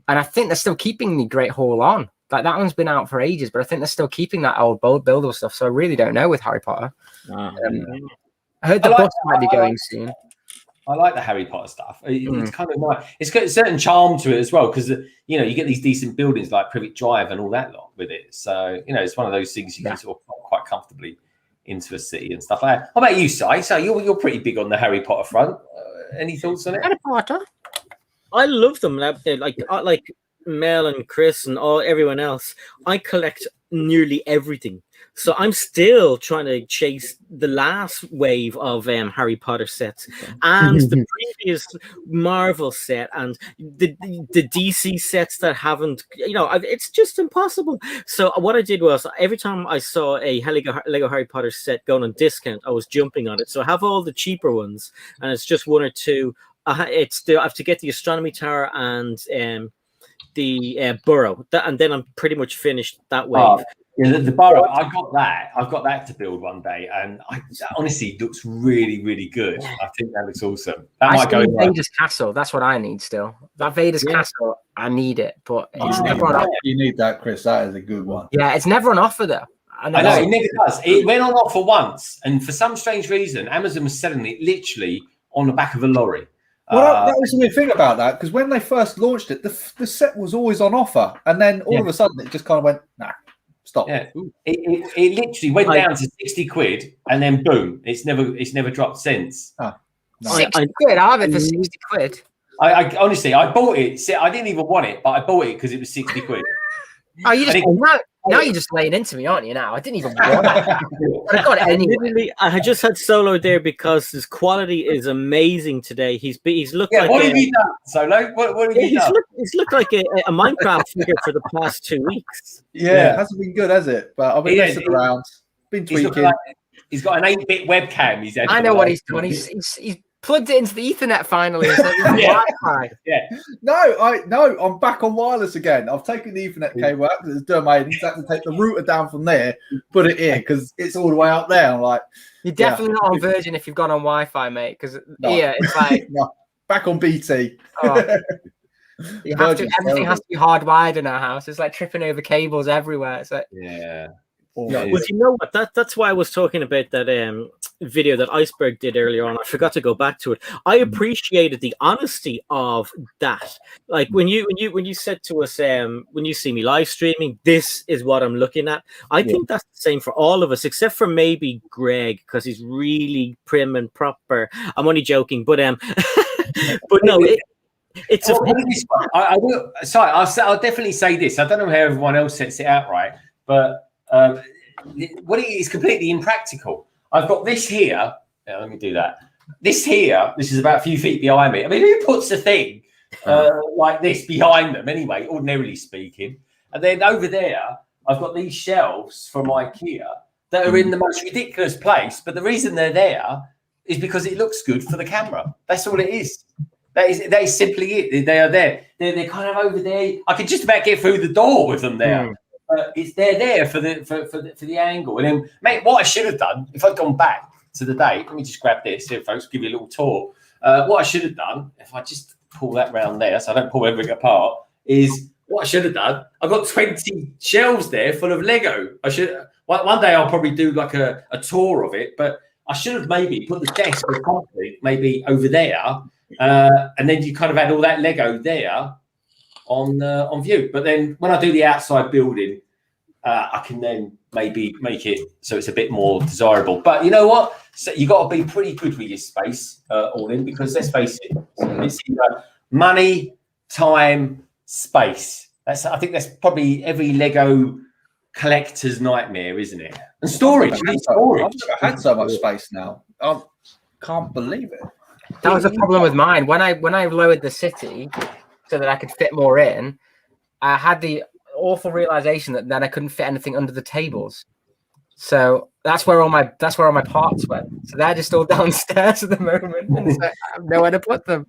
I think they're still keeping the Great Hall on. Like that one's been out for ages, but I think they're still keeping that old buildable stuff. So I really don't know with Harry Potter. I heard the bus might be going soon. I like the Harry Potter stuff. It's kind of nice. It's got a certain charm to it as well because you get these decent buildings like Privet Drive and all that lot with it. So it's one of those things you can sort of put quite comfortably into a city and stuff like that. What about you, Si? So you're pretty big on the Harry Potter front. Any thoughts on it? Harry Potter. I love them. Like Mel and Chris and everyone else. I collect nearly everything. So I'm still trying to chase the last wave of Harry Potter sets and the previous Marvel set and the DC sets that haven't, it's just impossible. So what I did was every time I saw a Lego Harry Potter set going on discount, I was jumping on it. So I have all the cheaper ones and it's just one or two. I have to get the Astronomy Tower and the Burrow, and then I'm pretty much finished that wave. Yeah, the Burrow, I've got that to build one day, and that honestly looks really, really good. I think that looks awesome. That might go Vader's Castle. That's what I need still. That Vader's Castle, I need it, but it's never on offer. You need that, Chris. That is a good one. Yeah, it's never on offer though. I know it never does. It went on offer once, and for some strange reason, Amazon was selling it literally on the back of a lorry. Well, that was the weird thing about that because when they first launched it, the set was always on offer, and then all of a sudden it just kind of went nah. Stop. Yeah, it literally went down to 60 quid and then boom, it's never dropped since. Oh, no. 60 quid, I'll have it for 60 quid. I honestly, I bought it. I didn't even want it, but I bought it because it was 60 quid. Oh, you just now you're just laying into me, aren't you? Now I didn't even want it. But I got it anyway. I just had Solo there because his quality is amazing today. He's looked like. What have you done, Solo? What have you done? He's looked like a Minecraft figure for the past 2 weeks. Yeah, it hasn't been good, has it? But I've been messing around, been tweaking. He's got an 8-bit webcam. I know what he's doing. He's plugged it into the Ethernet finally. So Wi-Fi. Yeah. No, I'm back on wireless again. I've taken the Ethernet cable out because it's done my head. I had to take the router down from there, put it in because it's all the way out there. I'm like, you're definitely not on Virgin if you've gone on Wi-Fi, mate. Because it's like back on BT. Oh. Everything has to be hardwired in our house. It's like tripping over cables everywhere. It's like Well, you know what? That's why I was talking about that video that Iceberg did earlier on. I forgot to go back to it. I appreciated the honesty of that. Like when you said to us, when you see me live streaming, this is what I'm looking at. I think that's the same for all of us, except for maybe Greg because he's really prim and proper. I'm only joking, but but no. It's Well, put it this way, I will. Sorry, I'll definitely say this. I don't know how everyone else sets it out, right? But what it is completely impractical. I've got this here. Yeah, let me do that. This here. This is about a few feet behind me. I mean, who puts a thing like this behind them anyway? Ordinarily speaking, and then over there, I've got these shelves from IKEA that are in the most ridiculous place. But the reason they're there is because it looks good for the camera. That's all it is. That is simply it. They are there. They're kind of over there. I could just about get through the door with them there. They're there for the angle. And then, mate, what I should have done if I'd gone back to the date. Let me just grab this here, folks. Give you a little tour. What I should have done if I just pull that round there, so I don't pull everything apart, is what I should have done. I've got 20 shelves there full of Lego. I should. One day I'll probably do like a tour of it, but I should have maybe put the desk or something maybe over there. And then you kind of had all that Lego there on view. But then when I do the outside building, I can then maybe make it so it's a bit more desirable. But you know what? So you got to be pretty good with your space all in, because let's face it, it's money, time, space. I think that's probably every Lego collector's nightmare, isn't it? And storage. I've never had so much space now. I can't believe it. That was a problem with mine. When I lowered the city so that I could fit more in, I had the awful realization that then I couldn't fit anything under the tables. So that's where all my parts went. So they're just all downstairs at the moment, and so I have nowhere to put them.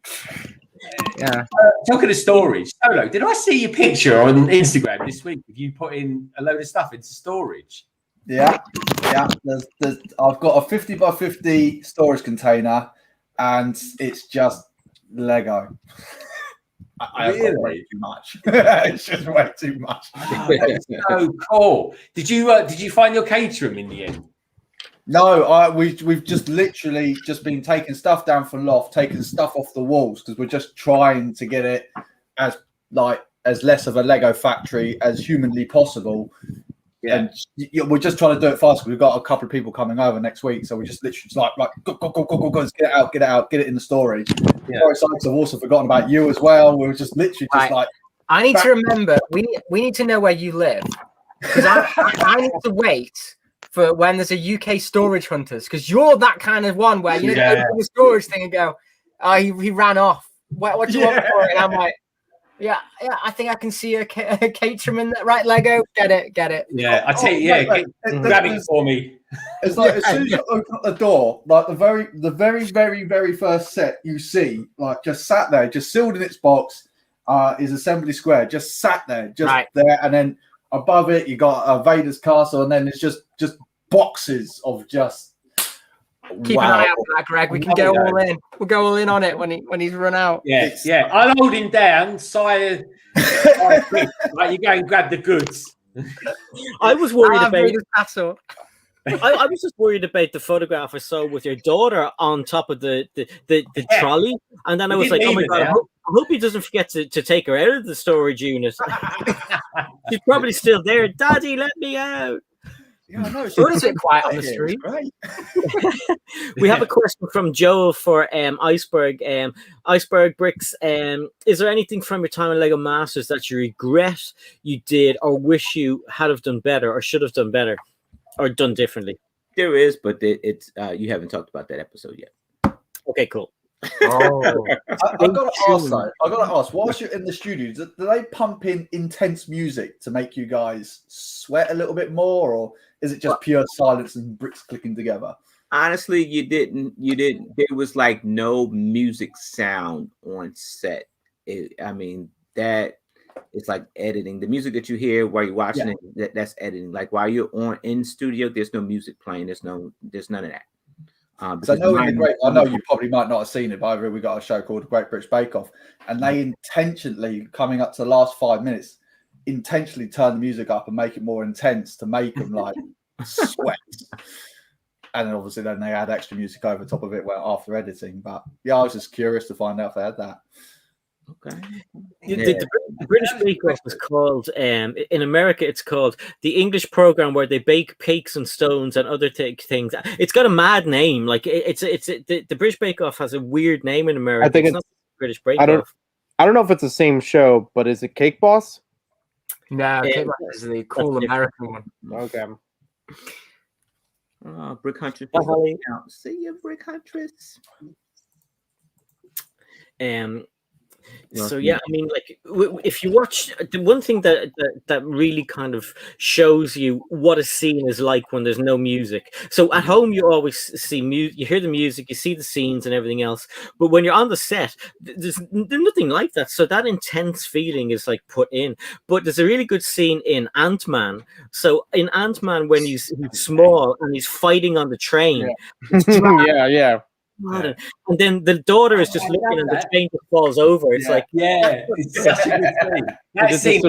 Yeah. Talking of storage, Solo, did I see your picture on Instagram this week of you putting a load of stuff into storage? Yeah. I've got a 50 by 50 storage container, and it's just Lego. I've got way too much. It's just way too much. That's so cool. Did you find your caterer in the end? No, we've just literally just been taking stuff down from loft, taking stuff off the walls, because we're just trying to get it as less of a Lego factory as humanly possible. Yeah. And we're just trying to do it fast because we've got a couple of people coming over next week, so we're just literally like go, let's get it out, get it in the storage. Yeah. Sorry, I've also forgotten about you as well. We were just literally just like. I need to remember. We need to know where you live, because I need to wait for when there's a UK storage hunters, because you're that kind of one where you open the storage thing and go, oh, he ran off. What do you want for it? And I'm like, yeah, I think I can see a caterer, right? Lego, get it. Yeah, I tell you, grab it for me. It's like as soon as you open up the door, like the very first set you see, like just sat there, just sealed in its box, is Assembly Square, just sat there, there, and then above it you got Vader's castle, and then it's just boxes of just. Keep an eye out for that, Greg. We can go all in. We'll go all in on it when he's run out. Yeah. I'll hold him down. Sire, right, you go and grab the goods. I was worried about Vader's castle. I was just worried about the photograph I saw with your daughter on top of the trolley, and then I was like, "Oh my god! I hope he doesn't forget to take her out of the storage unit." She's probably still there. Daddy, let me out. Yeah, I know. It's a bit quiet on the street. Right. We have a question from Joe for Iceberg. Iceberg Bricks. Is there anything from your time in Lego Masters that you regret you did, or wish you had have done better, or should have done better, or done differently? There is, but it's you haven't talked about that episode yet. Okay, cool. Oh, I've got to ask. Whilst you're in the studio, do they pump in intense music to make you guys sweat a little bit more, or is it just pure silence and bricks clicking together? Honestly, you didn't. There was like no music sound on set. That it's like editing. The music that you hear while you're watching it, that's editing. Like while you're in studio, there's no music playing. There's none of that. I know you probably might not have seen it, but we got a show called Great British Bake Off, and they intentionally, coming up to the last 5 minutes, intentionally turn the music up and make it more intense to make them like sweat. And then obviously then they add extra music over top of it after editing. But yeah, I was just curious to find out if they had that. Okay. The British Bake Off is called, in America, it's called the English program where they bake cakes and stones and other things. It's got a mad name. Like the British Bake Off has a weird name in America. I think it's not British Bake Off. I don't know if it's the same show, but is it Cake Boss? No, Yeah, Cake Boss is the cool different. American one. Okay. Brick Huntress. See you, Brick Huntress. So yeah, I mean, like if you watch the one thing that really kind of shows you what a scene is like when there's no music. So at home you always see music, you hear the music, you see the scenes and everything else. But when you're on the set, there's nothing like that. So that intense feeling is like put in. But there's a really good scene in Ant-Man. So in Ant-Man, when he's small and he's fighting on the train, Yeah. and then the daughter is just looking and the train just falls over. It's like, it's such a good scene. That scene's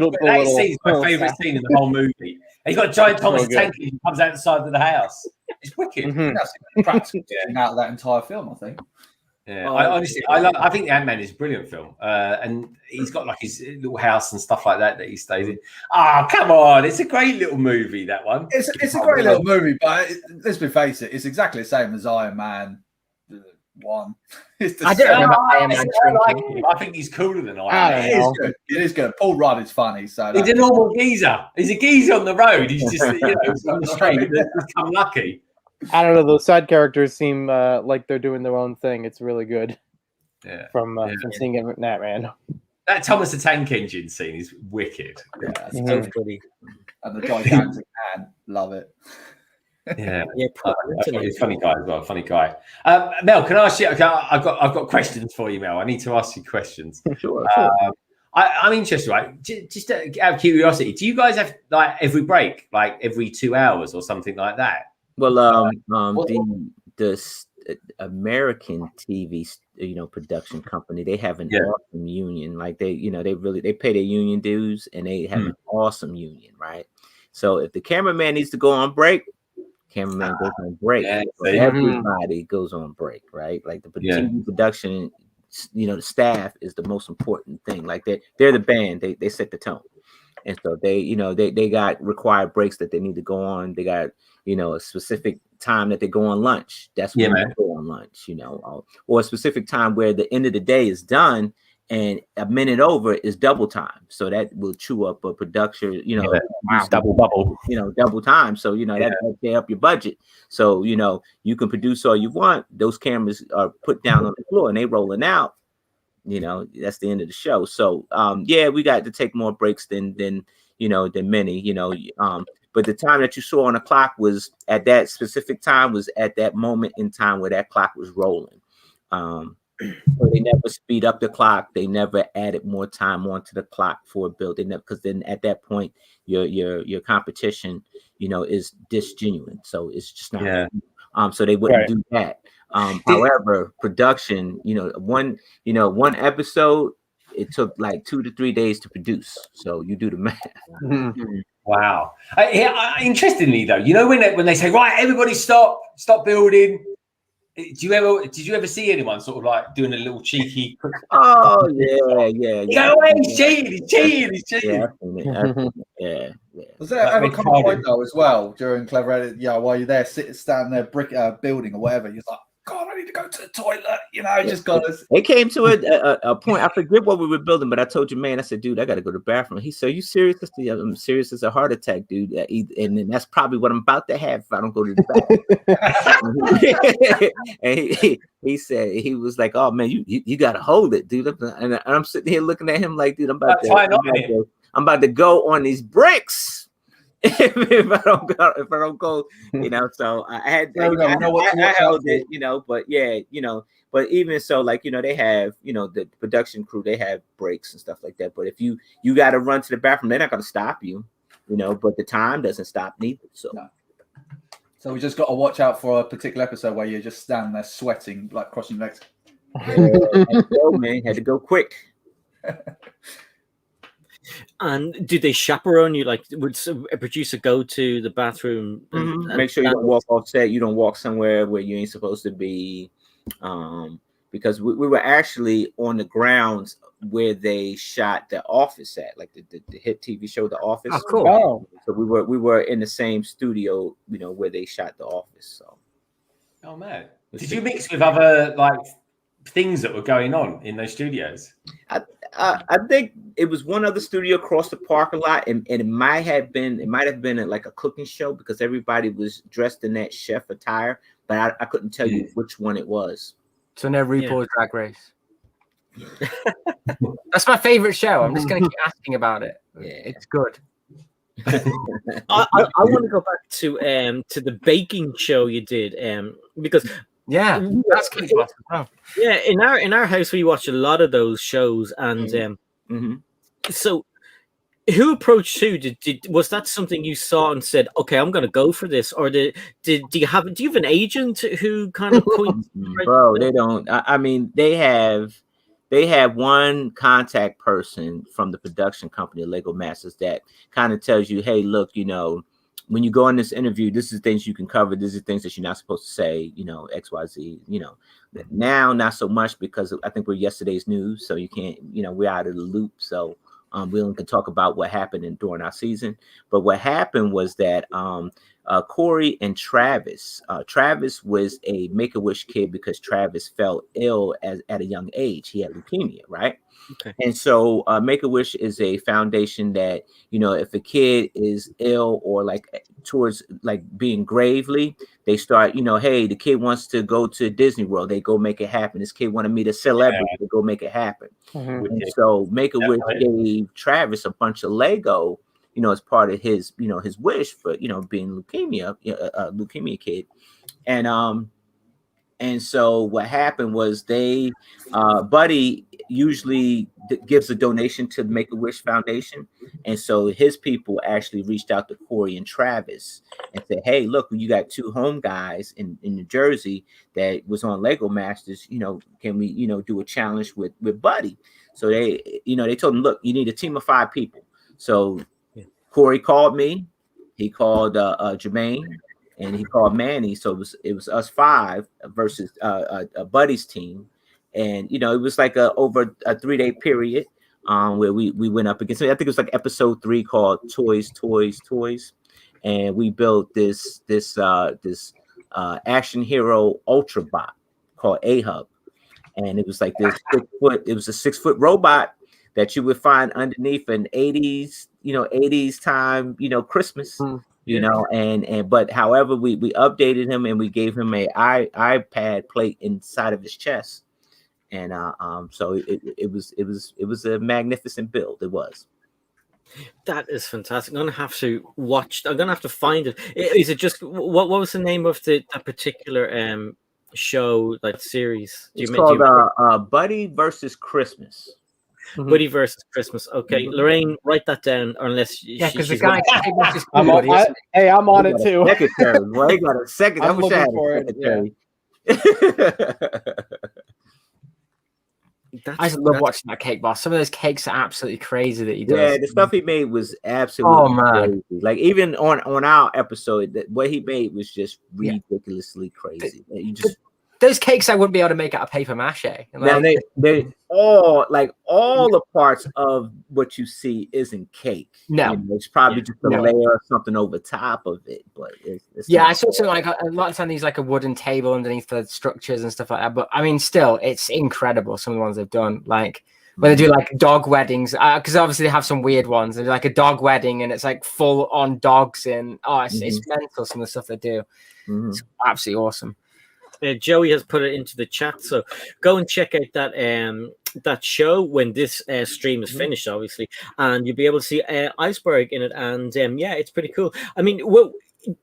my favourite scene in the whole movie. And he's got a giant Thomas the Tank Engine comes out the side of the house. It's wicked. That's practically out of that entire film, I think. Yeah, I think the Ant-Man is a brilliant film, and he's got like his little house and stuff like that he stays in. Come on, it's a great little movie, that one. It's a great little movie, but let's be face it, it's exactly the same as Iron Man 1. I don't remember Iron Man. I think he's cooler than Iron Man. It is good. Paul Rudd is funny. So he's a normal geezer. He's a geezer on the road. He's just on the street. He's become lucky. I don't know. Those side characters seem like they're doing their own thing. It's really good. Yeah. From seeing it with Nat Man. That Thomas the Tank Engine scene is wicked. Yeah, it's so funny. And the gigantic hand, love it. Yeah, he's funny guy as well. Funny guy. Mel, can I ask you? I've got questions for you, Mel. I need to ask you questions. Sure. I'm interested, right? Just out of curiosity, do you guys have like every break, like every 2 hours or something like that? Well, the American TV, production company, they have an awesome union. Like they pay their union dues, and they have an awesome union, right? So if the cameraman needs to go on break, cameraman goes on break. Everybody goes on break, right? Like the TV production, the staff is the most important thing. Like they're the band. They set the tone, and so they got required breaks that they need to go on. They got a specific time that they go on lunch. That's when they go on lunch, or a specific time where the end of the day is done. And a minute over is double time, so that will chew up a production. Double bubble. Double time. So that pay up your budget. So you can produce all you want. Those cameras are put down on the floor and they rolling out. That's the end of the show. So we got to take more breaks than many. But the time that you saw on the clock was at that specific time, was at that moment in time where that clock was rolling. So they never speed up the clock. They never added more time onto the clock for a build. Because then at that point, your competition, is disgenuine. So it's just not. So they wouldn't do that. However, production, one episode, it took like 2 to 3 days to produce. So you do the math. Wow. Interestingly, though, when they say, right, everybody stop building. Did you ever see anyone sort of like doing a little cheeky? Oh yeah. He's cheating. Yeah. Was there ever come a point though as well during Clever Edit? While you're there, standing there, building or whatever, you're like, God, I need to go to the toilet. Just got to. It came to a point. I forget what we were building, but I told your man, I said, dude, I got to go to the bathroom. He said, "Are you serious?" I said, I'm serious as a heart attack, dude. And then that's probably what I'm about to have if I don't go to the bathroom. And he said, he was like, "Oh man, you got to hold it, dude." And I'm sitting here looking at him like, dude, I'm about to go on these bricks. if I don't go, so I held it, but even so, like, they have, the production crew, they have breaks and stuff like that. But if you got to run to the bathroom, they're not going to stop you, but the time doesn't stop neither. So we just got to watch out for a particular episode where you're just standing there sweating, like crossing your legs. Had to go quick. And did they chaperone you? Like, would a producer go to the bathroom? And make sure you don't walk off set. You don't walk somewhere where you ain't supposed to be. Because we were actually on the grounds where they shot The Office at, like the hit TV show The Office. Oh, cool. So we were in the same studio, where they shot The Office. So. Oh man! Did you mix with other like things that were going on in those studios? I think it was one other studio across the parking lot, and it might have been like a cooking show because everybody was dressed in that chef attire, but I couldn't tell you which one it was. So no RuPaul's Drag Race. That's my favorite show. I'm just gonna keep asking about it. Yeah. It's good. I want to go back to the baking show you did, because that's Cake Boss as well. Yeah, in our house we watch a lot of those shows, and so who approached who? Was that something you saw and said, okay, I'm going to go for this, or do you have an agent who kind of points? Bro, they don't. I mean, they have one contact person from the production company, Lego Masters, that kind of tells you, hey, look, when you go on this interview, this is things you can cover. These are things that you're not supposed to say, X, Y, Z, Now, not so much because I think we're yesterday's news. So you can't, we're out of the loop. So we only can talk about what happened during our season. But what happened was that Corey and Travis was a Make-A-Wish kid because Travis fell ill at a young age. He had leukemia, right? Okay. And so Make-A-Wish is a foundation that, if a kid is ill or towards being gravely, they start, hey, the kid wants to go to Disney World, they go make it happen. This kid want to meet a celebrity, they go make it happen. And so Make-A-Wish gave Travis a bunch of Lego, as part of his, his wish for, being a leukemia kid. And so what happened was they, Buddy usually gives a donation to the Make-A-Wish Foundation. And so his people actually reached out to Corey and Travis and said, hey, look, you got two home guys in New Jersey that was on Lego Masters, can we, do a challenge with Buddy? So they told him, look, you need a team of 5 people. So Corey called me, he called Jermaine, and he called Manny. So it was us 5 versus Buddy's team. And, it was like over a 3-day period where we went up against, I think it was like episode 3 called Toys, Toys, Toys. And we built this action hero ultra bot called A-Hub. And it was like this 6-foot robot that you would find underneath an 80s time, Christmas. But however, we updated him and we gave him a iPad plate inside of his chest, and so it was a magnificent build. It was. That is fantastic. I'm gonna have to watch. I'm gonna have to find it. Is it just what was the name of that particular show, like series? It's called Buddy versus Christmas. Buddy versus Christmas. Okay, Lorraine, write that down. Unless because the guy. I'm on it too. Secretary, well, he got a second. I'm looking for it. I just love watching that Cake Boss. Some of those cakes are absolutely crazy that he does. Yeah, the stuff he made was absolutely crazy. Like even on our episode, what he made was just ridiculously crazy. Those cakes I wouldn't be able to make out of paper mache. Now they all the parts of what you see isn't cake. No, it's probably just a layer of something over top of it. But it's I saw something like a lot of times there's like a wooden table underneath the structures and stuff like that. But I mean, still, it's incredible. Some of the ones they've done, like when they do like dog weddings, because obviously they have some weird ones. They do like a dog wedding and it's like full on dogs and it's mental. Some of the stuff they do, it's absolutely awesome. Joey has put it into the chat, so go and check out that show when this stream is finished, obviously, and you'll be able to see Iceberg in it. And it's pretty cool. I mean,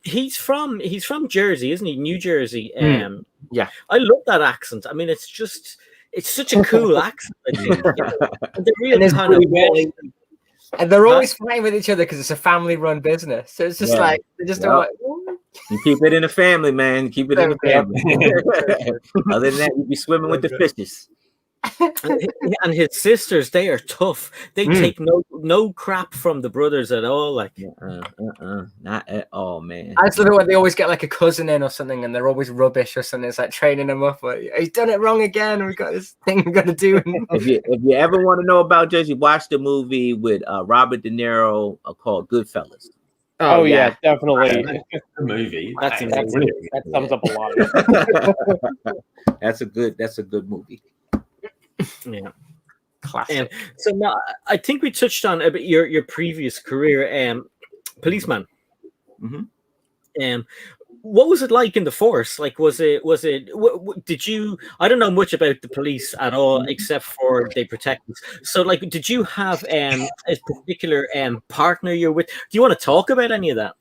he's from Jersey, isn't he? New Jersey. Yeah, I love that accent. I mean, it's such a cool accent. I think. The real kind of. And they're always fighting with each other because it's a family-run business. So it's just like they just don't. You keep it in the family, man. Keep it in the family. Other than that, you'd be swimming with the fishes. And his sisters, they are tough. They take no crap from the brothers at all. Like, not at all, man. I just love it when they always get like a cousin in or something, and they're always rubbish or something. It's like training them up. Like, he's done it wrong again. We've got this thing we've got to do. If you ever want to know about Jersey, watch the movie with Robert De Niro called Goodfellas. Oh yeah, definitely. That's a movie. That sums up a lot. That's a good movie. Yeah. Classic. So now, I think we touched on a bit your previous career, policeman. Mm-hmm. What was it like in the force? Like, did you? I don't know much about the police at all, except for they protect us. So, like, did you have a particular partner you're with? Do you want to talk about any of that?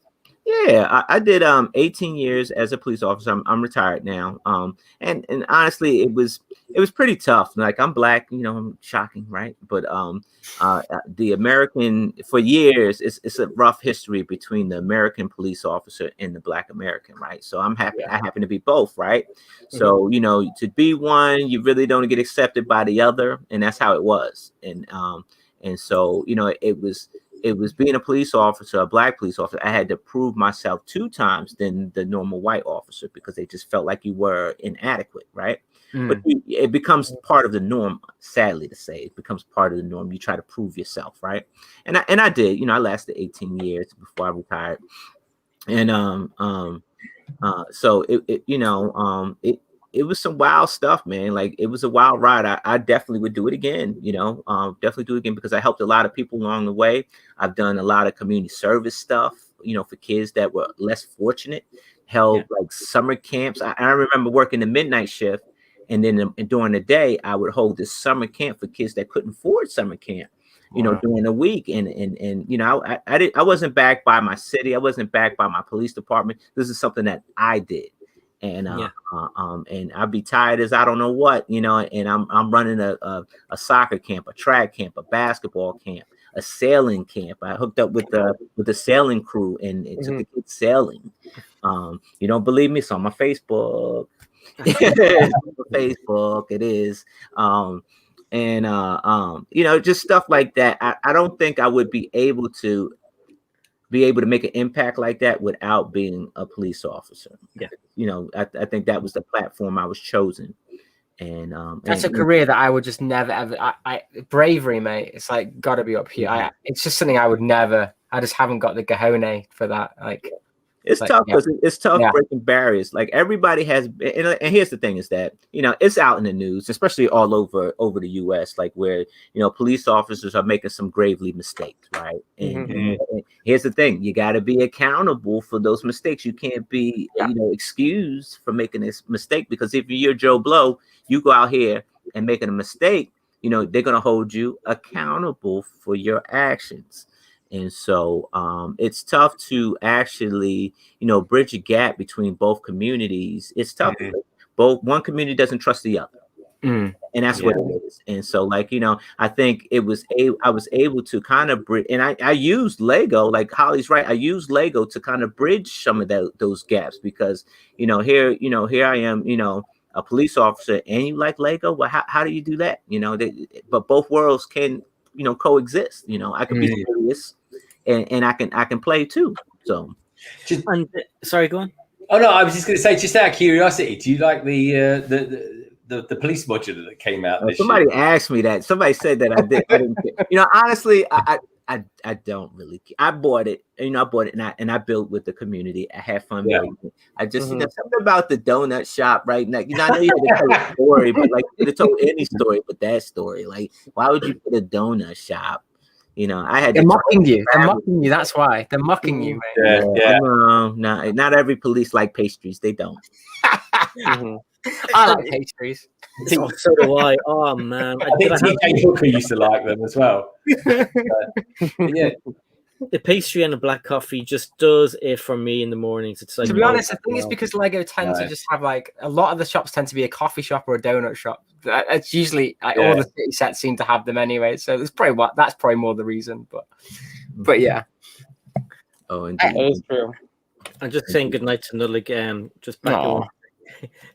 Yeah, I did 18 years as a police officer. I'm retired now. And honestly, it was pretty tough. Like, I'm black, I'm shocking, right? But the American, for years, it's a rough history between the American police officer and the Black American, right? So I happen to be both, right? So to be one, you really don't get accepted by the other, and that's how it was. And so it was being a police officer, a black police officer. I had to prove myself 2 times than the normal white officer because they just felt like you were inadequate, right? But it becomes part of the norm, sadly to say. It becomes part of the norm. You try to prove yourself, right? And I did. I lasted 18 years before I retired. And so it was some wild stuff, man. Like, it was a wild ride. I definitely would do it again, definitely do it again because I helped a lot of people along the way. I've done a lot of community service stuff, for kids that were less fortunate, held like summer camps. I remember working the midnight shift, and then during the day, I would hold this summer camp for kids that couldn't afford summer camp, during the week. And I wasn't backed by my city. I wasn't backed by my police department. This is something that I did. And and I'd be tired as I don't know what, and I'm running a soccer camp, a track camp, a basketball camp, a sailing camp. I hooked up with the sailing crew and it took the kids sailing. You don't believe me? It's on my Facebook. Facebook, it is. Just stuff like that. I don't think I would be able to make an impact like that without being a police officer. I think that was the platform I was chosen. And that's a career that I would just never ever. I bravery, mate. It's like got to be up here. It's just something I would never. I just haven't got the cojones for that. Like, it's tough because it's tough breaking barriers. Like, everybody has, and here's the thing is that, it's out in the news, especially all over the US, like where, police officers are making some gravely mistakes, right? And here's the thing, you got to be accountable for those mistakes. You can't be, excused for making this mistake, because if you're Joe Blow, you go out here and making a mistake, they're going to hold you accountable for your actions. And so it's tough to actually, bridge a gap between both communities. It's tough. One community doesn't trust the other. And that's what it is. And so, like, I think I was able to kind of bridge, and I used Lego, like Holly's right. I used Lego to kind of bridge some of those gaps, because, here I am, a police officer, and you like Lego. Well, how do you do that? But both worlds can, coexist. I can be serious, and I can play too. So, sorry, go on. Oh no, I was just going to say, just out of curiosity, do you like the police module that came out this somebody year? asked me that. Somebody said that I didn't. Honestly, I don't really. I bought it. I bought it, and I built with the community. I had fun. I just something about the donut shop right now. I know you had to tell a story, but like, you could have told any story but that story. Like, why would you put a donut shop? I had. They're mocking you. They're mocking you. That's why they're mocking you, mate. No, not every police like pastries. They don't. I like pastries. So do I. Oh man, I think TJ Hooker used to like them as well. The pastry and the black coffee just does it for me in the mornings. It's like, to be honest, I think it's because Lego tends to just have, like, a lot of the shops tend to be a coffee shop or a donut shop. It's usually all the city sets seem to have them anyway. So that's probably more the reason. But yeah. Oh, indeed. That is true. I'm just saying goodnight to Nullig. Just back home.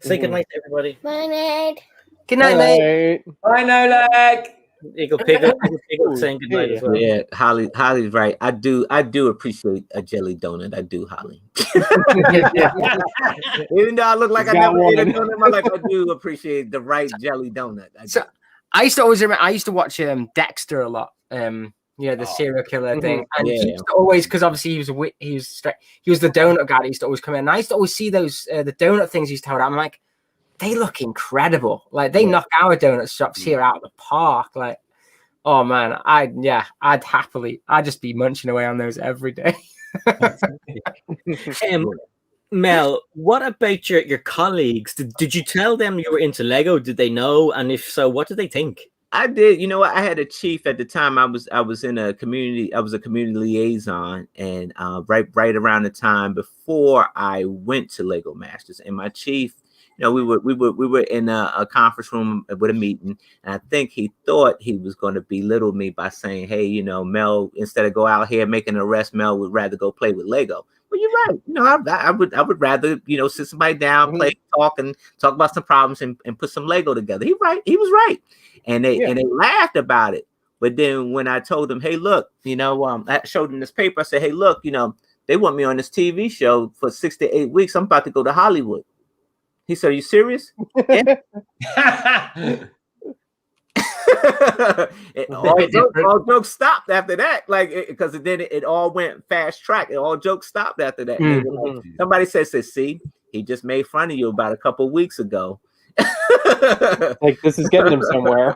Say goodnight to everybody. Good night. Good night, mate. Bye, Nolag. Eagle Piggle saying goodnight as well. Yeah, Holly's right. I do appreciate a jelly donut. I do, Holly. Even though I look like I never ate a donut in my life, I do appreciate the right jelly donut. I used to watch Dexter a lot. The serial killer thing, and he used to always, because obviously he was the donut guy that used to always come in. And I used to always see those the donut things he used to hold out. I'm like, they look incredible. Like, they knock our donut shops here out of the park. Like, Oh man, I'd just be munching away on those every day. Mel, what about your colleagues? Did you tell them you were into Lego? Did they know? And if so, what did they think? I did. You know what? I had a chief at the time. I was in a community. I was a community liaison, and right around the time before I went to Lego Masters, and my chief, you know, we were in a conference room with a meeting, and I think he thought he was going to belittle me by saying, "Hey, you know, Mel, instead of go out here making an arrest, Mel would rather go play with Lego." Well, you're right. You know, I would rather, you know, sit somebody down, play, talk about some problems and put some Lego together. He was right. And they laughed about it. But then when I told them, hey, look, you know, I showed them this paper. I said, hey, look, you know, they want me on this TV show for 6 to 8 weeks. I'm about to go to Hollywood. He said, are you serious? all jokes stopped after that, like, because then it all went fast track. All jokes stopped after that. Like, somebody says, see, he just made fun of you about a couple of weeks ago. Like, this is getting him somewhere.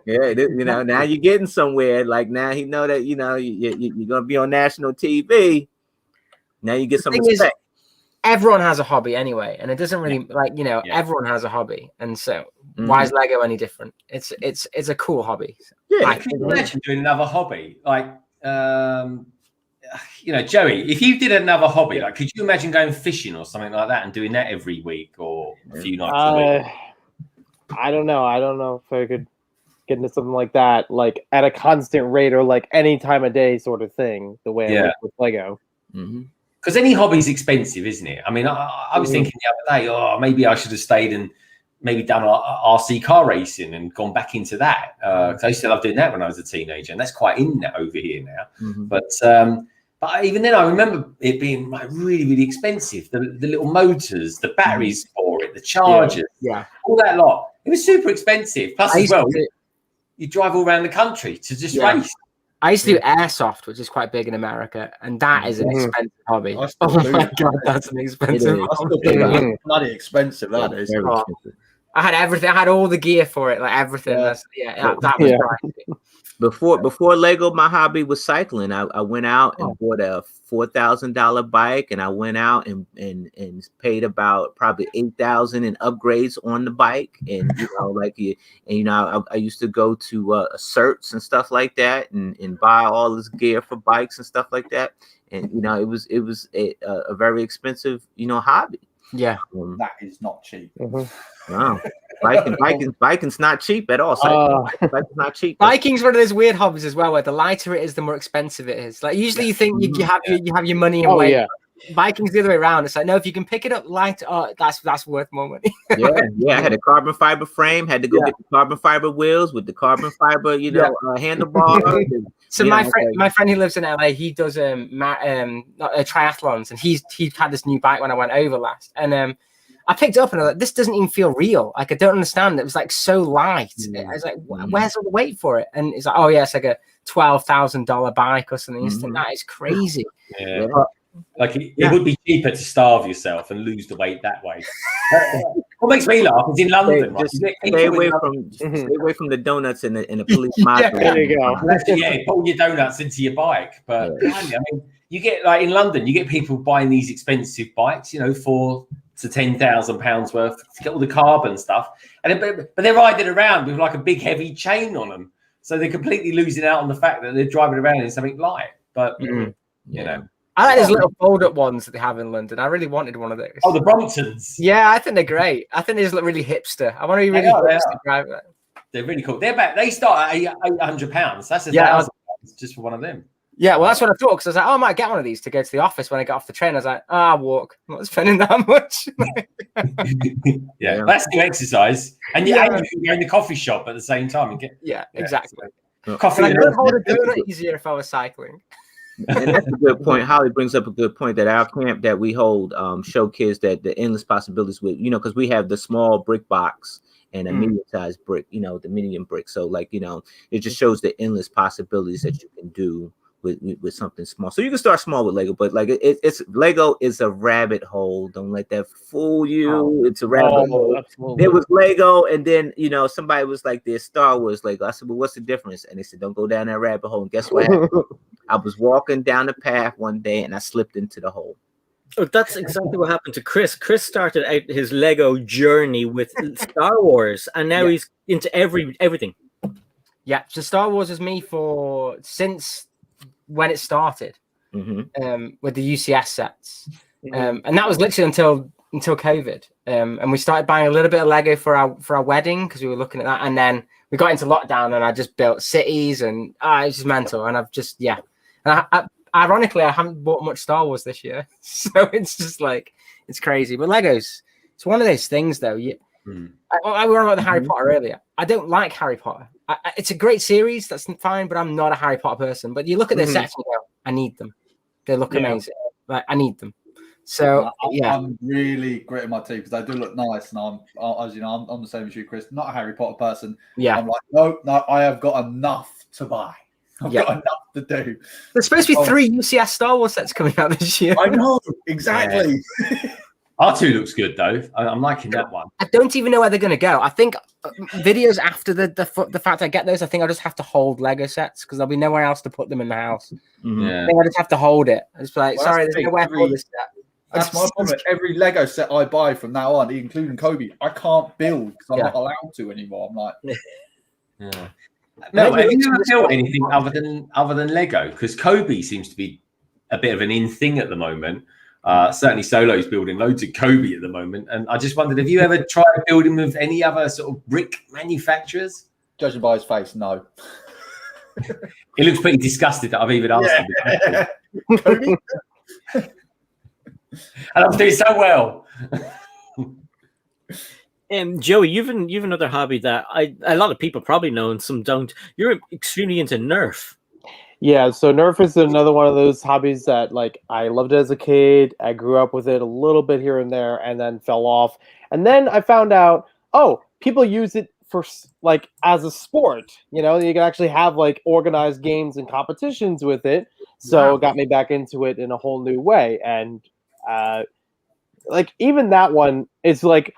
Yeah, you know, now you're getting somewhere. Like, now he know that, you know, you're gonna be on national TV. Now you get some respect. Everyone has a hobby anyway, and it doesn't really everyone has a hobby, and so why is Lego any different? It's a cool hobby. Yeah, can you imagine doing another hobby like you know, Joey, if you did another hobby, like, could you imagine going fishing or something like that and doing that every week or a few nights a week? I don't know if I could get into something like that, like at a constant rate or like any time of day sort of thing, the way I like with Lego. Because any hobby is expensive, isn't it? I mean, I was thinking the other day, oh, maybe I should have stayed and maybe done RC car racing and gone back into that. Because I used to love doing that when I was a teenager, and that's quite in over here now. But even then, I remember it being like really, really expensive. The little motors, the batteries for it, the chargers, all that lot. It was super expensive. Plus, as well, you drive all around the country to just race. I used to do airsoft, which is quite big in America, and that is an expensive hobby. Oh my god, that's an expensive hobby. Bloody expensive, that is. I had everything. I had all the gear for it, like everything. That was right. Before Lego, my hobby was cycling. I went out and bought a $4,000 bike, and I went out and paid about probably $8,000 in upgrades on the bike. And I used to go to certs and stuff like that, and buy all this gear for bikes and stuff like that. And you know, it was a very expensive, you know, hobby. Yeah, that is not cheap. Wow. Biking's not cheap at all. Biking's not cheap. Biking's one of those weird hobbies as well, where the lighter it is, the more expensive it is. Like usually you think you have your money in weight. Biking's the other way around. It's like, no, if you can pick it up light, that's worth more money. I had a carbon fiber frame, had to go get the carbon fiber wheels with the carbon fiber, handlebars. So my friend who lives in LA, he does triathlons, and he had this new bike when I went over last, and I picked it up and I was like, this doesn't even feel real. Like, I don't understand. It was like so light. I was like, where's all the weight for it? And it's like, oh yeah, it's like a $12,000 bike or something. That is crazy. Yeah. Like it would be cheaper to starve yourself and lose the weight that way. What makes me laugh is in London. Stay away from the donuts in the police market. There you go. Pull your donuts into your bike. But I mean, you get, like, in London, you get people buying these expensive bikes, you know, for to £10,000 worth to get all the carbon stuff, but they're riding around with like a big heavy chain on them, so they're completely losing out on the fact that they're driving around in something light. But you know, I like those little fold-up ones that they have in London. I really wanted one of those. Oh, the Bromptons. Yeah, I think they're great. I think they just look really hipster. I want to be really hipster driver. They're really cool. They start at £800. That's £1,000 just for one of them. Yeah, well, that's what I thought, because I was like, oh, I might get one of these to go to the office when I get off the train. I was like, I'll walk. I'm not spending that much. That's the exercise. And you can go in the coffee shop at the same time and get... Yeah, exactly. Coffee. I could hold a donut easier if I was cycling. And that's a good point. Holly brings up a good point that our camp that we hold show kids that the endless possibilities with, you know, because we have the small brick box and a medium-sized brick, you know, the medium brick. So, like, you know, it just shows the endless possibilities that you can do with something small. So you can start small with Lego, but like it's Lego is a rabbit hole. Don't let that fool you. It's a rabbit hole. Absolutely. It was Lego, and then somebody was like, "There's Star Wars Lego." I said, "Well, what's the difference?" And they said, "Don't go down that rabbit hole." And guess what happened? I was walking down the path one day, and I slipped into the hole. Oh, that's exactly what happened to Chris. Chris started out his Lego journey with Star Wars, and now he's into everything. Yeah, so Star Wars is me since when it started, with the UCS sets, and that was literally until COVID, and we started buying a little bit of Lego for our wedding because we were looking at that, and then we got into lockdown, and I just built cities, and it's just mental, and I've just and ironically, I haven't bought much Star Wars this year, so it's just like it's crazy. But Legos, it's one of those things, though. I were on about the Harry Potter earlier. I don't like Harry Potter. It's a great series, that's fine, but I'm not a Harry Potter person. But you look at their sets and go, I need them. They look amazing. Like I need them. So I'm really gritting my teeth because they do look nice, and I'm, as you know, I'm the same as you, Chris. Not a Harry Potter person. Yeah, I'm like, no, I have got enough to buy. I've got enough to do. There's supposed to be 3 UCS Star Wars sets coming out this year. I know, exactly. R2 looks good though. I'm liking that one. I don't even know where they're going to go. I think videos after the fact I get those, I think I'll just have to hold Lego sets because there'll be nowhere else to put them in the house. Yeah. I think I just have to hold it. It's like, sorry, there's nowhere for this set. That's my problem. Every Lego set I buy from now on, including Kobe, I can't build because I'm not allowed to anymore. I'm like, no, have you ever built anything other than Lego? Because Kobe seems to be a bit of an in thing at the moment. Certainly, Solo's building loads of Kobe at the moment, and I just wondered, have you ever tried building with any other sort of brick manufacturers? Judging by his face, no. He looks pretty disgusted that I've even asked him. Kobe? And I'm doing so well. Joey, you've another hobby that a lot of people probably know and some don't. You're extremely into Nerf. Yeah, so Nerf is another one of those hobbies that like I loved it as a kid. I grew up with it a little bit here and there, and then fell off. And then I found out, people use it for like as a sport. You know, you can actually have like organized games and competitions with it. So it got me back into it in a whole new way. And like even that one is like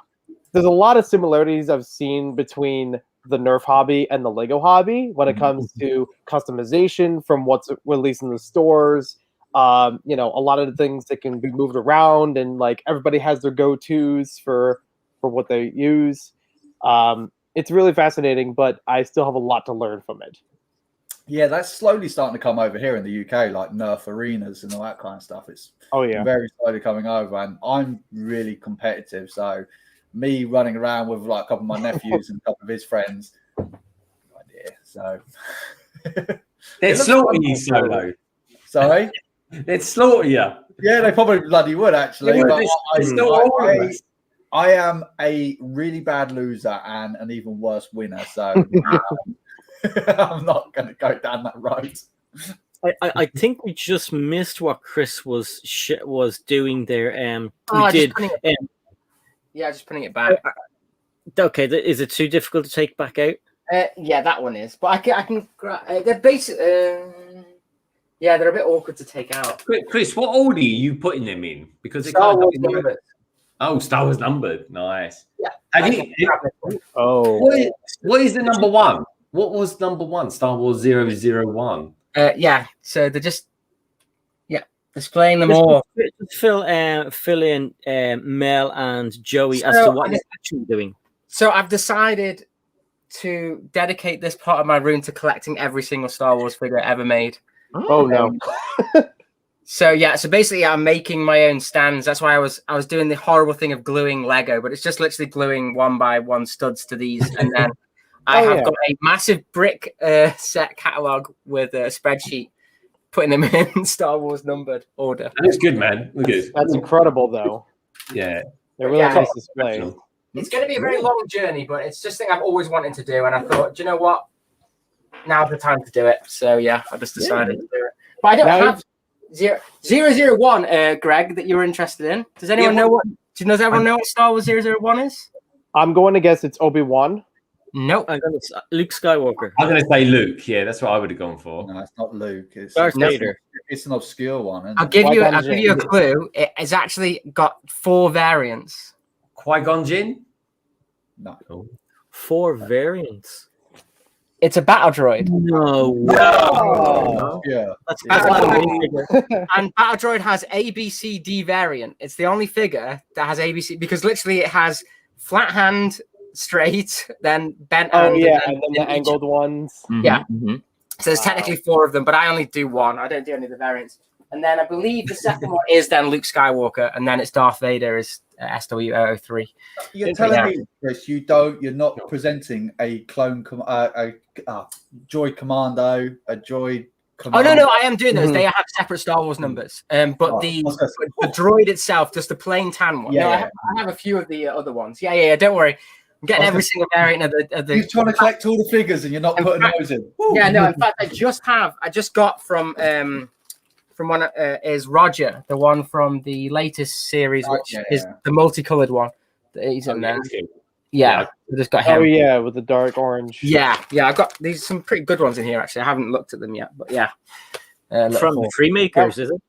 there's a lot of similarities I've seen between the Nerf hobby and the Lego hobby when it comes to customization from what's released in the stores. A lot of the things that can be moved around, and like everybody has their go-tos for what they use. It's really fascinating, but I still have a lot to learn from it. Yeah, that's slowly starting to come over here in the UK, like Nerf arenas and all that kind of stuff. It's very slowly coming over, and I'm really competitive, so me running around with like a couple of my nephews and a couple of his friends, no idea. So they'd slaughter you, Solo. Sorry, they'd slaughter you. Yeah, they probably bloody would actually. But I am a really bad loser and an even worse winner. So I'm not going to go down that road. I think we just missed what Chris was doing there. Just putting it back. Okay, is it too difficult to take back out? Yeah, that one is. But I can. They're basically. They're a bit awkward to take out. Chris, what order are you putting them in? Because Star Wars numbered. Oh, Star Wars numbered. Nice. Yeah. What is the number one? What was number one? Star Wars 001. So they're just displaying them all. Fill in Mel and Joey as to what they're actually doing. So I've decided to dedicate this part of my room to collecting every single Star Wars figure ever made. Oh no. So basically I'm making my own stands. That's why I was doing the horrible thing of gluing Lego, but it's just literally gluing one by one studs to these, and then I have got a massive brick set catalog with a spreadsheet putting them in Star Wars numbered order. That's good, man. Look at it. That's incredible, though. Yeah. They're really nice display. It's going to be a very long journey, but it's just something I've always wanted to do. And I thought, do you know what? Now's the time to do it. So, I just decided to do it. But I don't have 001, Greg, that you were interested in. Does anyone know what? Does everyone know what Star Wars 001 is? I'm going to guess it's Obi-Wan. Nope. I'm gonna Luke Skywalker. I'm going to say Luke. Yeah, that's what I would have gone for. No, it's not Luke. It's Darth Vader. It's an obscure one. Isn't I'll it? give you a Qui-Gon clue. It has actually got 4 variants. Qui-Gon Jinn? No. 4 variants. It's a battle droid. No way. Oh. Yeah. That's Yeah. not a minifigure. And Battle Droid has A, B, C, D variant. It's the only figure that has A, B, C, because literally it has flat hand, straight, then bent hand. Oh yeah, and then in the each- angled ones. Yeah. Mhm. So there's technically 4 of them, but I only do 1. I don't do any of the variants. And then I believe the second one is then Luke Skywalker, and then it's Darth Vader is SW003. You're Yeah. telling me, Chris, you're not presenting a clone, droid commando, a droid. Oh Commando. no, I am doing those. Mhm. They have separate Star Wars numbers. But Oh, the I was gonna say- the droid itself, just the plain tan one. Yeah, No, yeah. I have a few of the other ones. Yeah. Don't worry. I'm getting I was every gonna- single variant of the You're trying to collect all the figures and you're not In putting fact- those in. Yeah, no. In fact, I just got from one is Roger, the one from the latest series, Right, which yeah, is yeah. the multicolored one. That he's in there. Yeah, I just got him. Oh yeah, with the dark orange. Yeah. I've got these some pretty good ones in here. Actually, I haven't looked at them yet, but yeah. From the Freemakers, is it?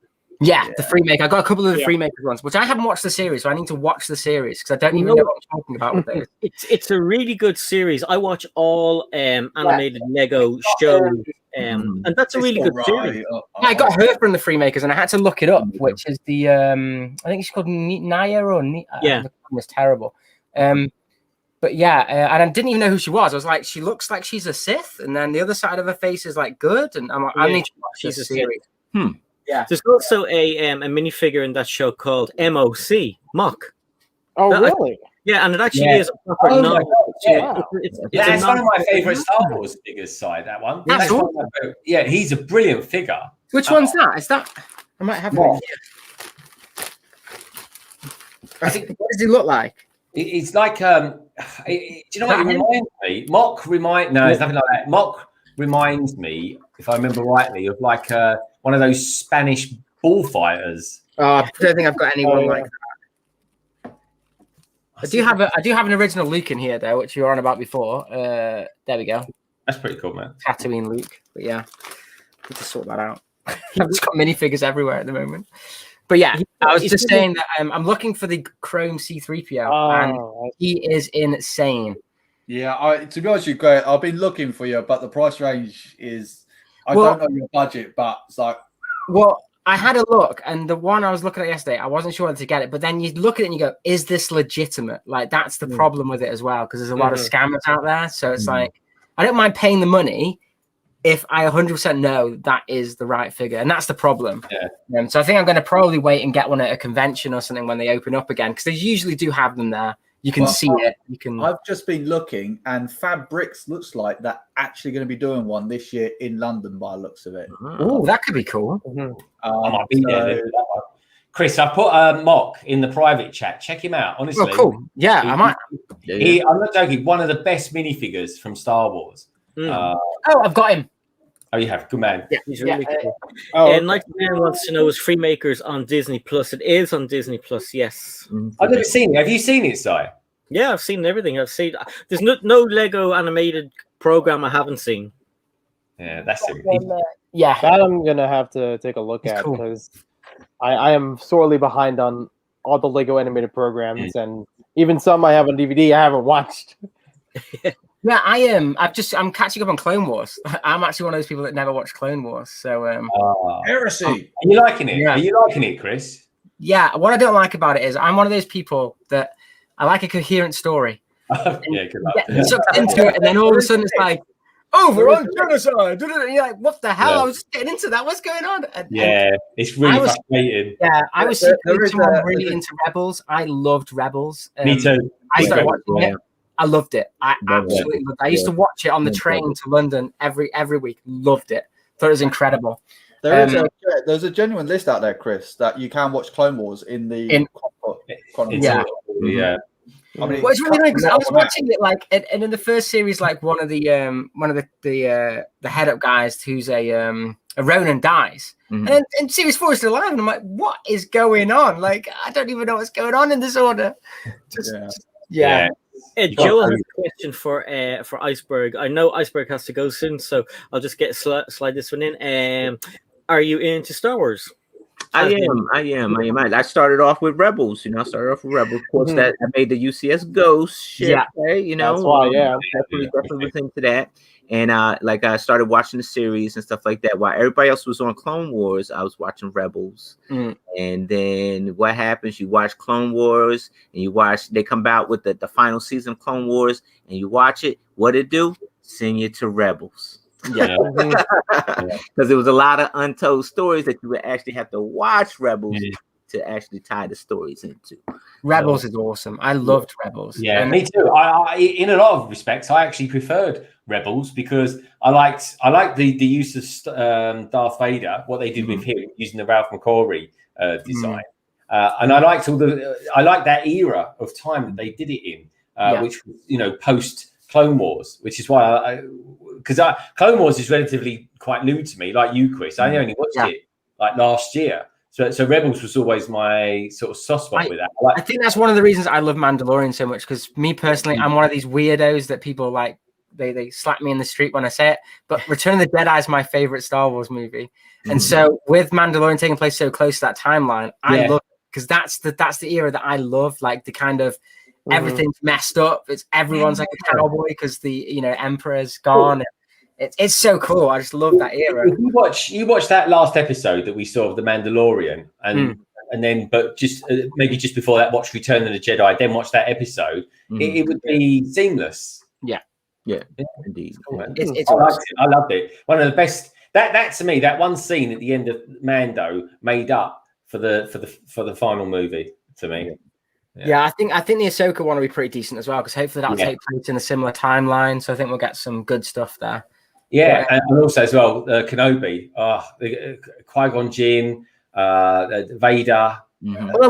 Yeah, the Freemaker. I got a couple of the Yeah. Freemaker ones, which I haven't watched the series, so I need to watch the series because I don't You even know- know what I'm talking about with those. It's a really good series. I watch all animated Lego shows, and that's a It's really good all series. right. Yeah, I got her from the Freemakers, and I had to look it up, which is the I think she's called Naya or Yeah. it's terrible. But yeah, and I didn't even know who she was. I was like, she looks like she's a Sith, and then the other side of her face is like good, and I'm like, I Yeah, need to watch she's this a Sith. series. There's also a minifigure in that show called MOC, Mock. Oh That- really? Yeah, and it actually Yeah. is a proper Oh, non- my God, yeah. Wow. it's Yeah, a it's one of my non- favourite Star Wars figures, side, that one. That's one of my favourite- Yeah, he's a brilliant figure. Which one's that? Is that? I might have one here. I think. What does he look like? It's like, do you know what it reminds me? No, it's nothing like that. Mock reminds me, if I remember rightly, of like one of those Spanish bullfighters. Oh, I don't think I've got anyone like that. I do have an original Luke in here though, which you were on about before. There we go, That's pretty cool, man. Tatooine Luke. But yeah, need to sort that out. I've just got minifigures everywhere at the moment. But yeah, I was just saying that I'm looking for the Chrome C3PO, and Oh, he is insane. Yeah, to be honest with you, Greg, I've been looking for you, but the price range is. I Well- don't know your budget, but it's like. Well, I had a look, and the one I was looking at yesterday, I wasn't sure whether to get it. But then you look at it and you go, "Is this legitimate?" Like that's the problem with it as well, because there's a lot of scammers out there. So it's like, I don't mind paying the money if I 100% know that is the right figure, and that's the problem. Yeah. So I think I'm going to probably wait and get one at a convention or something when they open up again, because they usually do have them there. You can Well, see it. You can. I've just been looking, and Fab Bricks looks like they're actually going to be doing one this year in London by the looks of it. Oh, that could be cool. mhm. I might be there. Chris, I put Mock in the private chat. Check him out, honestly. Oh, cool. Yeah, I might. I'm not joking. One of the best minifigures from Star Wars. Mm. Oh, I've got him. Oh, you have. Good man. He's really cool. Oh, And like man wants to know, is Freemakers on Disney Plus? It is on Disney Plus. Yes. I've never seen it. Have you seen it, Si? Yeah, I've seen everything. I've seen. There's no Lego animated program I haven't seen. Yeah, that's it. Yeah. that I'm gonna have to take a look It's at cool. because I am sorely behind on all the Lego animated programs, and even some I have on DVD I haven't watched. Yeah, I am. I'm catching up on Clone Wars. I'm actually one of those people that never watched Clone Wars. So Heresy. Are you liking it? Yeah. Are you liking it, Chris? yeah, what I don't like about it is I'm one of those people that I like a coherent story. Yeah, good luck. Get sucked into it, and then all of a sudden it's like, over on genocide. And you're like, what the hell? Yeah. I was just getting into that. What's going on? And Yeah, it's really I was- frustrating. yeah, I was There secretly is someone a- really into Rebels. I loved Rebels. Me too. I started Yeah. watching it. I loved it. I Love it. absolutely loved it. I used to watch it on the Love train it. to London every week. Loved it. Thought it was incredible. There's a genuine list out there, Chris, that you can watch Clone Wars in the. In- It's Yeah. yeah. I mean, Well, it's really nice because I was watching it like, and in the first series, like one of the head up guys who's a Ronin dies, Mhm. and then series 4 is still alive, and I'm like, what is going on? Like, I don't even know what's going on in this order. Yeah. Yeah. Joel has a question for Iceberg. I know Iceberg has to go soon, so I'll just slide this one in. Are you into Star Wars? I am. I started off with Rebels. I started off with Rebels. Of course, that I made the UCS Ghost ship. Yeah. That's why. Definitely was into that. And I started watching the series and stuff like that. While everybody else was on Clone Wars, I was watching Rebels. And then what happens? You watch Clone Wars, and they come out with the final season of Clone Wars, and you watch it. What it do? Send you to Rebels. Yeah, because there was a lot of untold stories that you would actually have to watch Rebels to actually tie the stories into. Rebels is awesome. I loved Rebels. Yeah, me too. I in a lot of respects, I actually preferred Rebels because I liked the use of Darth Vader, what they did with him using the Ralph McQuarrie design, and I liked that era of time that they did it in, which was post Clone Wars, which is why because Clone Wars is relatively quite new to me, like you, Chris. I only watched it like last year. So Rebels was always my sort of soft spot with that. I think that's one of the reasons I love Mandalorian so much, because me personally, I'm one of these weirdos that people like, they slap me in the street when I say it, but Return of the Jedi is my favorite Star Wars movie. And so with Mandalorian taking place so close to that timeline, I love it, because that's the era that I love, like the kind of everything's messed up. Everyone's like a cowboy because the emperor's gone. It's so cool. I just love that era. You watch that last episode that we saw of the Mandalorian, and then just maybe just before that, watch Return of the Jedi, then watch that episode. It would be seamless. Yeah, indeed. I loved it. One of the best. That to me, that one scene at the end of Mando made up for the final movie to me. Yeah, I think the Ahsoka one will be pretty decent as well, because hopefully that'll take place in a similar timeline. So I think we'll get some good stuff there. Yeah, and also as well, Kenobi, Qui-Gon Jinn, Vader. Well, I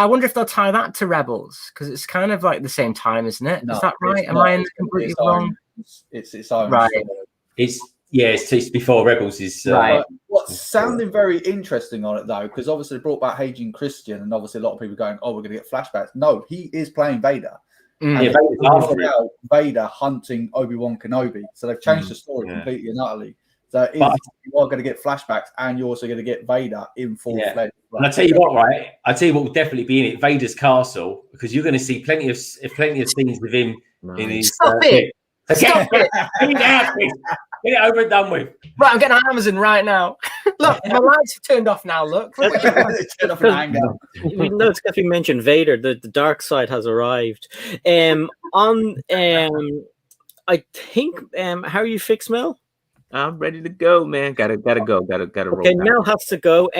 wonder if they'll tie that to Rebels, because it's kind of like the same time, isn't it? Is that right? Am I completely wrong? It's its own. Right. It's before Rebels is right. What's sounding very interesting on it though, because obviously they brought back Hayden Christian, and obviously a lot of people going, "Oh, we're going to get flashbacks." No, he is playing Vader. Vader hunting Obi-Wan Kenobi. So they've changed the story completely and utterly. So you are going to get flashbacks, and you're also going to get Vader in full fledged. And I tell you what, right? I tell you what will definitely be in it: Vader's castle, because you're going to see plenty of scenes with him in his. Stop it! Stop it! Get it over and done with. Right, I'm getting on Amazon right now. Look, my lights have turned off now. Look. You know, it's definitely mentioned Vader. The dark side has arrived. I think. How are you fixed, Mel? I'm ready to go, man. Gotta go. Gotta roll. Okay, Mel has to go.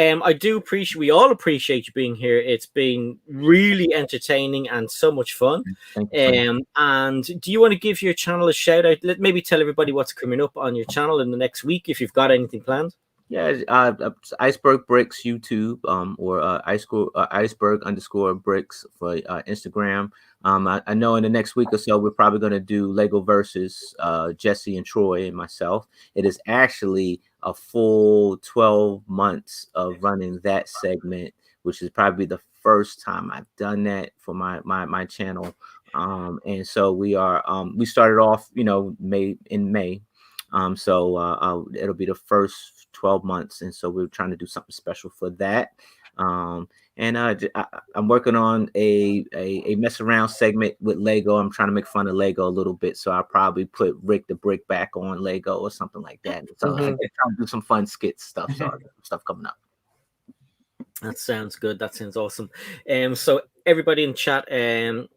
We all appreciate you being here. It's been really entertaining and so much fun. And do you want to give your channel a shout out? Maybe tell everybody what's coming up on your channel in the next week, if you've got anything planned. Yeah, Iceberg Bricks YouTube, or Iceberg_Bricks for Instagram. I know in the next week or so we're probably going to do Lego versus Jesse and Troy and myself. It is actually a full 12 months of running that segment, which is probably the first time I've done that for my channel. And so we started off, in May. So it'll be the first 12 months, and so we're trying to do something special for that. And I'm working on a mess around segment with Lego. I'm trying to make fun of Lego a little bit, so I'll probably put Rick the Brick back on Lego or something like that. So I'm trying to do some fun skit stuff. So stuff coming up. That sounds good. That sounds awesome. So everybody in chat,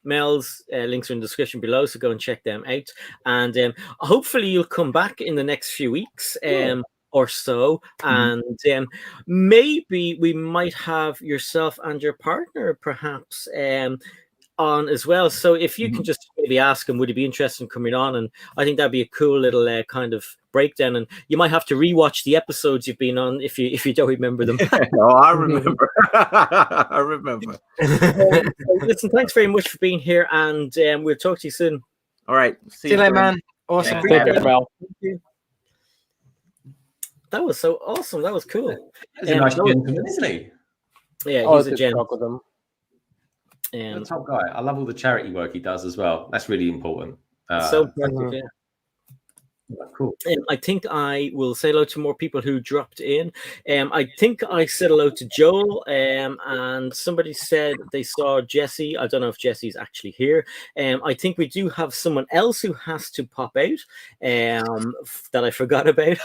Mel's links are in the description below, so go and check them out. And hopefully you'll come back in the next few weeks. Or so, and maybe we might have yourself and your partner perhaps on as well. So if you can just maybe ask him, would he be interested in coming on? And I think that'd be a cool little kind of breakdown. And you might have to rewatch the episodes you've been on if you don't remember them. No, I remember. I remember. Listen, thanks very much for being here, and we'll talk to you soon. All right, see you later, man. Awesome. Take care, Mel. Thank you. That was so awesome. That was cool. He's a nice gentleman, isn't he? Yeah, he's a gent. You're a top guy. I love all the charity work he does as well. That's really important. So impressive, yeah. Cool. I think I will say hello to more people who dropped in. I think I said hello to Joel, and somebody said they saw Jesse. I don't know if Jesse's actually here. I think we do have someone else who has to pop out that I forgot about.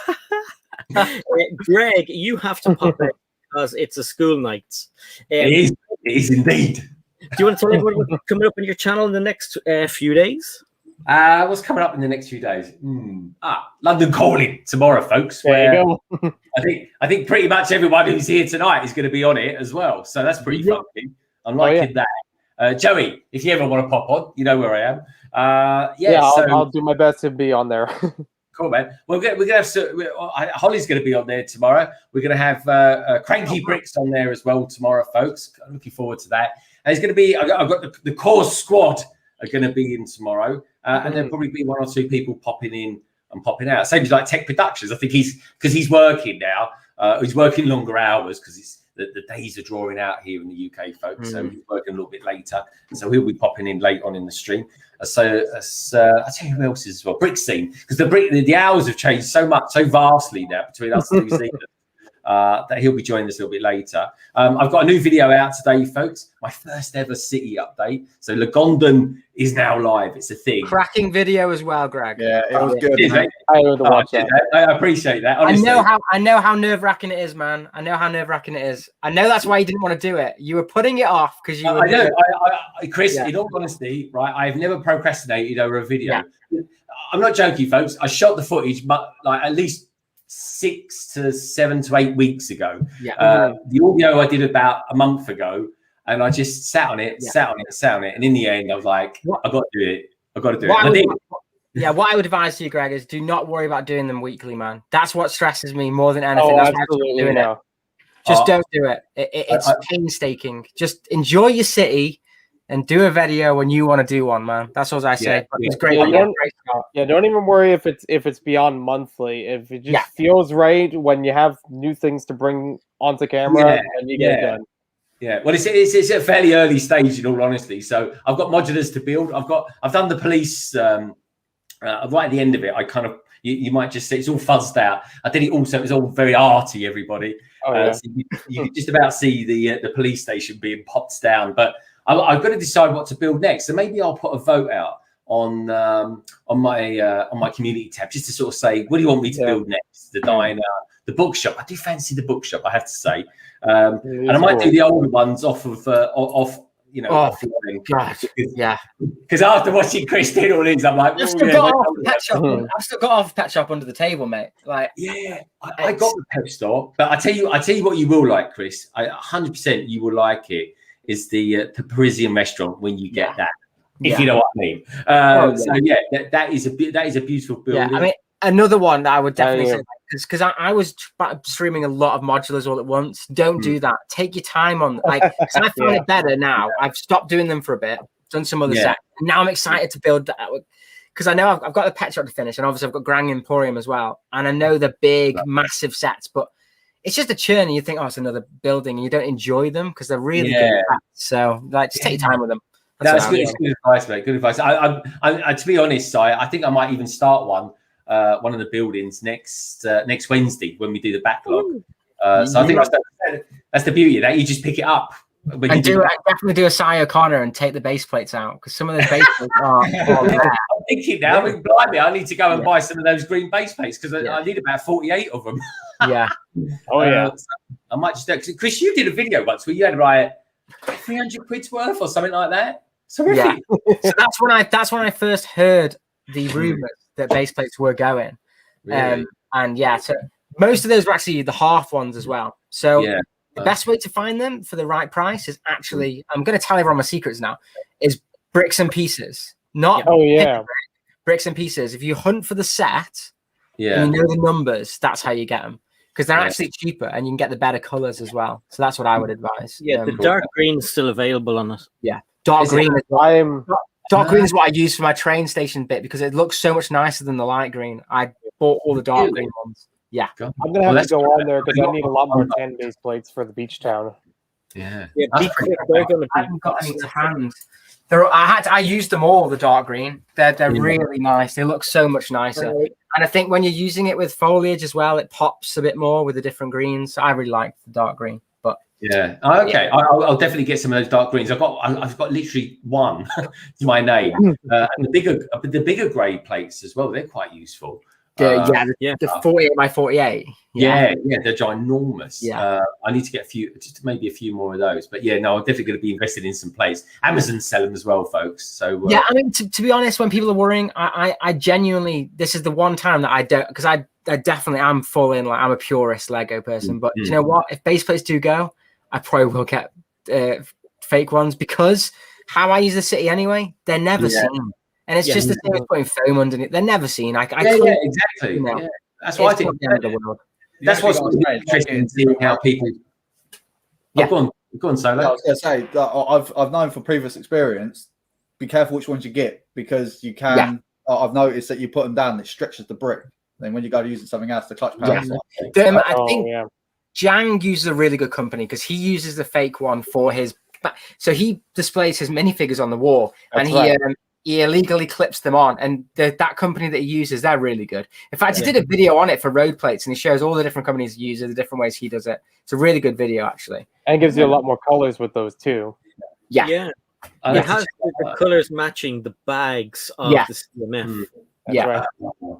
Greg, you have to pop out because it's a school night. It is indeed. Do you want to tell everyone what's coming up on your channel in the next few days? What's coming up in the next few days? London Calling tomorrow, folks. There you go. I think pretty much everyone who's here tonight is going to be on it as well. So that's pretty funky. I'm liking that. Joey, if you ever want to pop on, you know where I am. I'll do my best to be on there. Cool, man. We're going to have Holly's going to be on there tomorrow. We're going to have Cranky Bricks on there as well tomorrow, folks. I'm looking forward to that. And it's going to be, I've got the core squad are going to be in tomorrow. And there'll probably be 1 or 2 people popping in and popping out. Same as like Tech Productions. I think he's working now. He's working longer hours because the days are drawing out here in the UK, folks. So he's working a little bit later. So he'll be popping in late on in the stream. I'll tell you who else is as well. Brick scene, because the hours have changed so much, so vastly now between us and New Zealand. That he'll be joining us a little bit later. I've got a new video out today, folks. My first ever city update. So Lagondon is now live. It's a thing. Cracking video as well, Greg. Yeah, it was good. I would watch that. I appreciate that. Honestly. I know how nerve-wracking it is, man. I know how nerve-wracking it is. I know that's why you didn't want to do it. You were putting it off because you. I know, Chris. In all honesty, right? I've never procrastinated over a video. Yeah. I'm not joking, folks. I shot the footage, like at least 6 to 7 to 8 weeks ago. Yeah. The audio I did about a month ago, and I just sat on it, and in the end, I was like, I got to do it. I got to do it. What I would advise to you, Greg, is do not worry about doing them weekly, man. That's what stresses me more than anything. That's absolutely. Doing it. Just don't do it. It's painstaking. Just enjoy your city and do a video when you want to do one, man. That's what I say. It's great. Don't even worry if it's beyond monthly. If it just feels right when you have new things to bring onto camera and you get it done. Yeah, well, it's a fairly early stage in all honesty. So I've got modulars to build. I've done the police right at the end of it. I kind of you might just see it's all fuzzed out. I did it also. It was all very arty, everybody. So you could just about see the police station being popped down, but. I've got to decide what to build next, so maybe I'll put a vote out on my community tab just to sort of say, what do you want me to build next? The diner, the bookshop. I do fancy the bookshop, I have to say, and I might do the older ones off. Because after watching Chris did all these, I'm like, I've still got off Pet Shop under the table, mate. Like, I got the pet store, but I tell you what you will like, Chris. 100% you will like it. Is the Parisian restaurant when you get that, if you know what I mean. That is a beautiful building. Yeah, I mean, another one that I would definitely say, because I was streaming a lot of modulars all at once. Don't do that. Take your time on, because I find it better now. I've stopped doing them for a bit, done some other sets, and now I'm excited to build that. Because I know I've got the pet shop to finish, and obviously I've got Grand Emporium as well, and I know the big, massive sets, but it's just a churn, and you think, it's another building, and you don't enjoy them because they're really good. So, just take your time with them. That's good. It's good advice, mate. Good advice. I to be honest, I think I might even start one of the buildings next Wednesday when we do the backlog. So I think that's the beauty of that. You just pick it up. And definitely do a Cy O'Connor and take the base plates out because some of those base plates are. I'm thinking now, blimey, I need to go and buy some of those green base plates because I need about 48 of them. Yeah. So I might just Chris, you did a video once where you had like 300 quid's worth or something like that. So that's when I first heard the rumors that base plates were going. Really? So most of those were actually the half ones as well. So the best way to find them for the right price is actually, I'm going to tell everyone my secrets now, is bricks and pieces. Not bricks and pieces. If you hunt for the set and you know the numbers, that's how you get them. Because they're actually cheaper and you can get the better colors as well. So that's what I would advise. Yeah, the dark green is still available on it. Yeah, dark green. Dark green is what I use for my train station bit because it looks so much nicer than the light green. I bought all the dark green ones. Yeah, I'm gonna have to go on there because I need a lot more 10 base plates for the beach town. Yeah, I haven't got any to hand. I used them all, the dark green. They're really nice. They look so much nicer. And I think when you're using it with foliage as well, it pops a bit more with the different greens. I really like the dark green. But okay. I'll definitely get some of those dark greens. I've got literally one to my name. And the bigger grey plates as well. They're quite useful. The 48 by 48. Yeah, they're ginormous. Yeah. I need to get maybe a few more of those. But yeah, no, I'm definitely going to be invested in some plates. Amazon sell them as well, folks. So I mean, to be honest, when people are worrying, I genuinely, this is the one time that I don't, because I definitely am full in, like, I'm a purist Lego person. But you know what? If base plates do go, I probably will get fake ones, because how I use the city anyway, they're never seen. And it's just the same as putting foam underneath. They're never seen. Exactly. You know, that's what I think. That's what's interesting to see how people. Go on, Solo. I was going to say, I've known from previous experience, be careful which ones you get, because you can. I've noticed that you put them down, it stretches the brick. Then when you go to using something else, the clutch power. I think Jang uses a really good company, because he uses the fake one for his. So he displays his minifigures on the wall, and he illegally clips them on, and that company that he uses, they're really good. In fact, he did a video on it for road plates, and he shows all the different companies he uses, the different ways he does it. It's a really good video, actually. And it gives you a lot more colors with those too. It has the colors matching the bags of the CMF.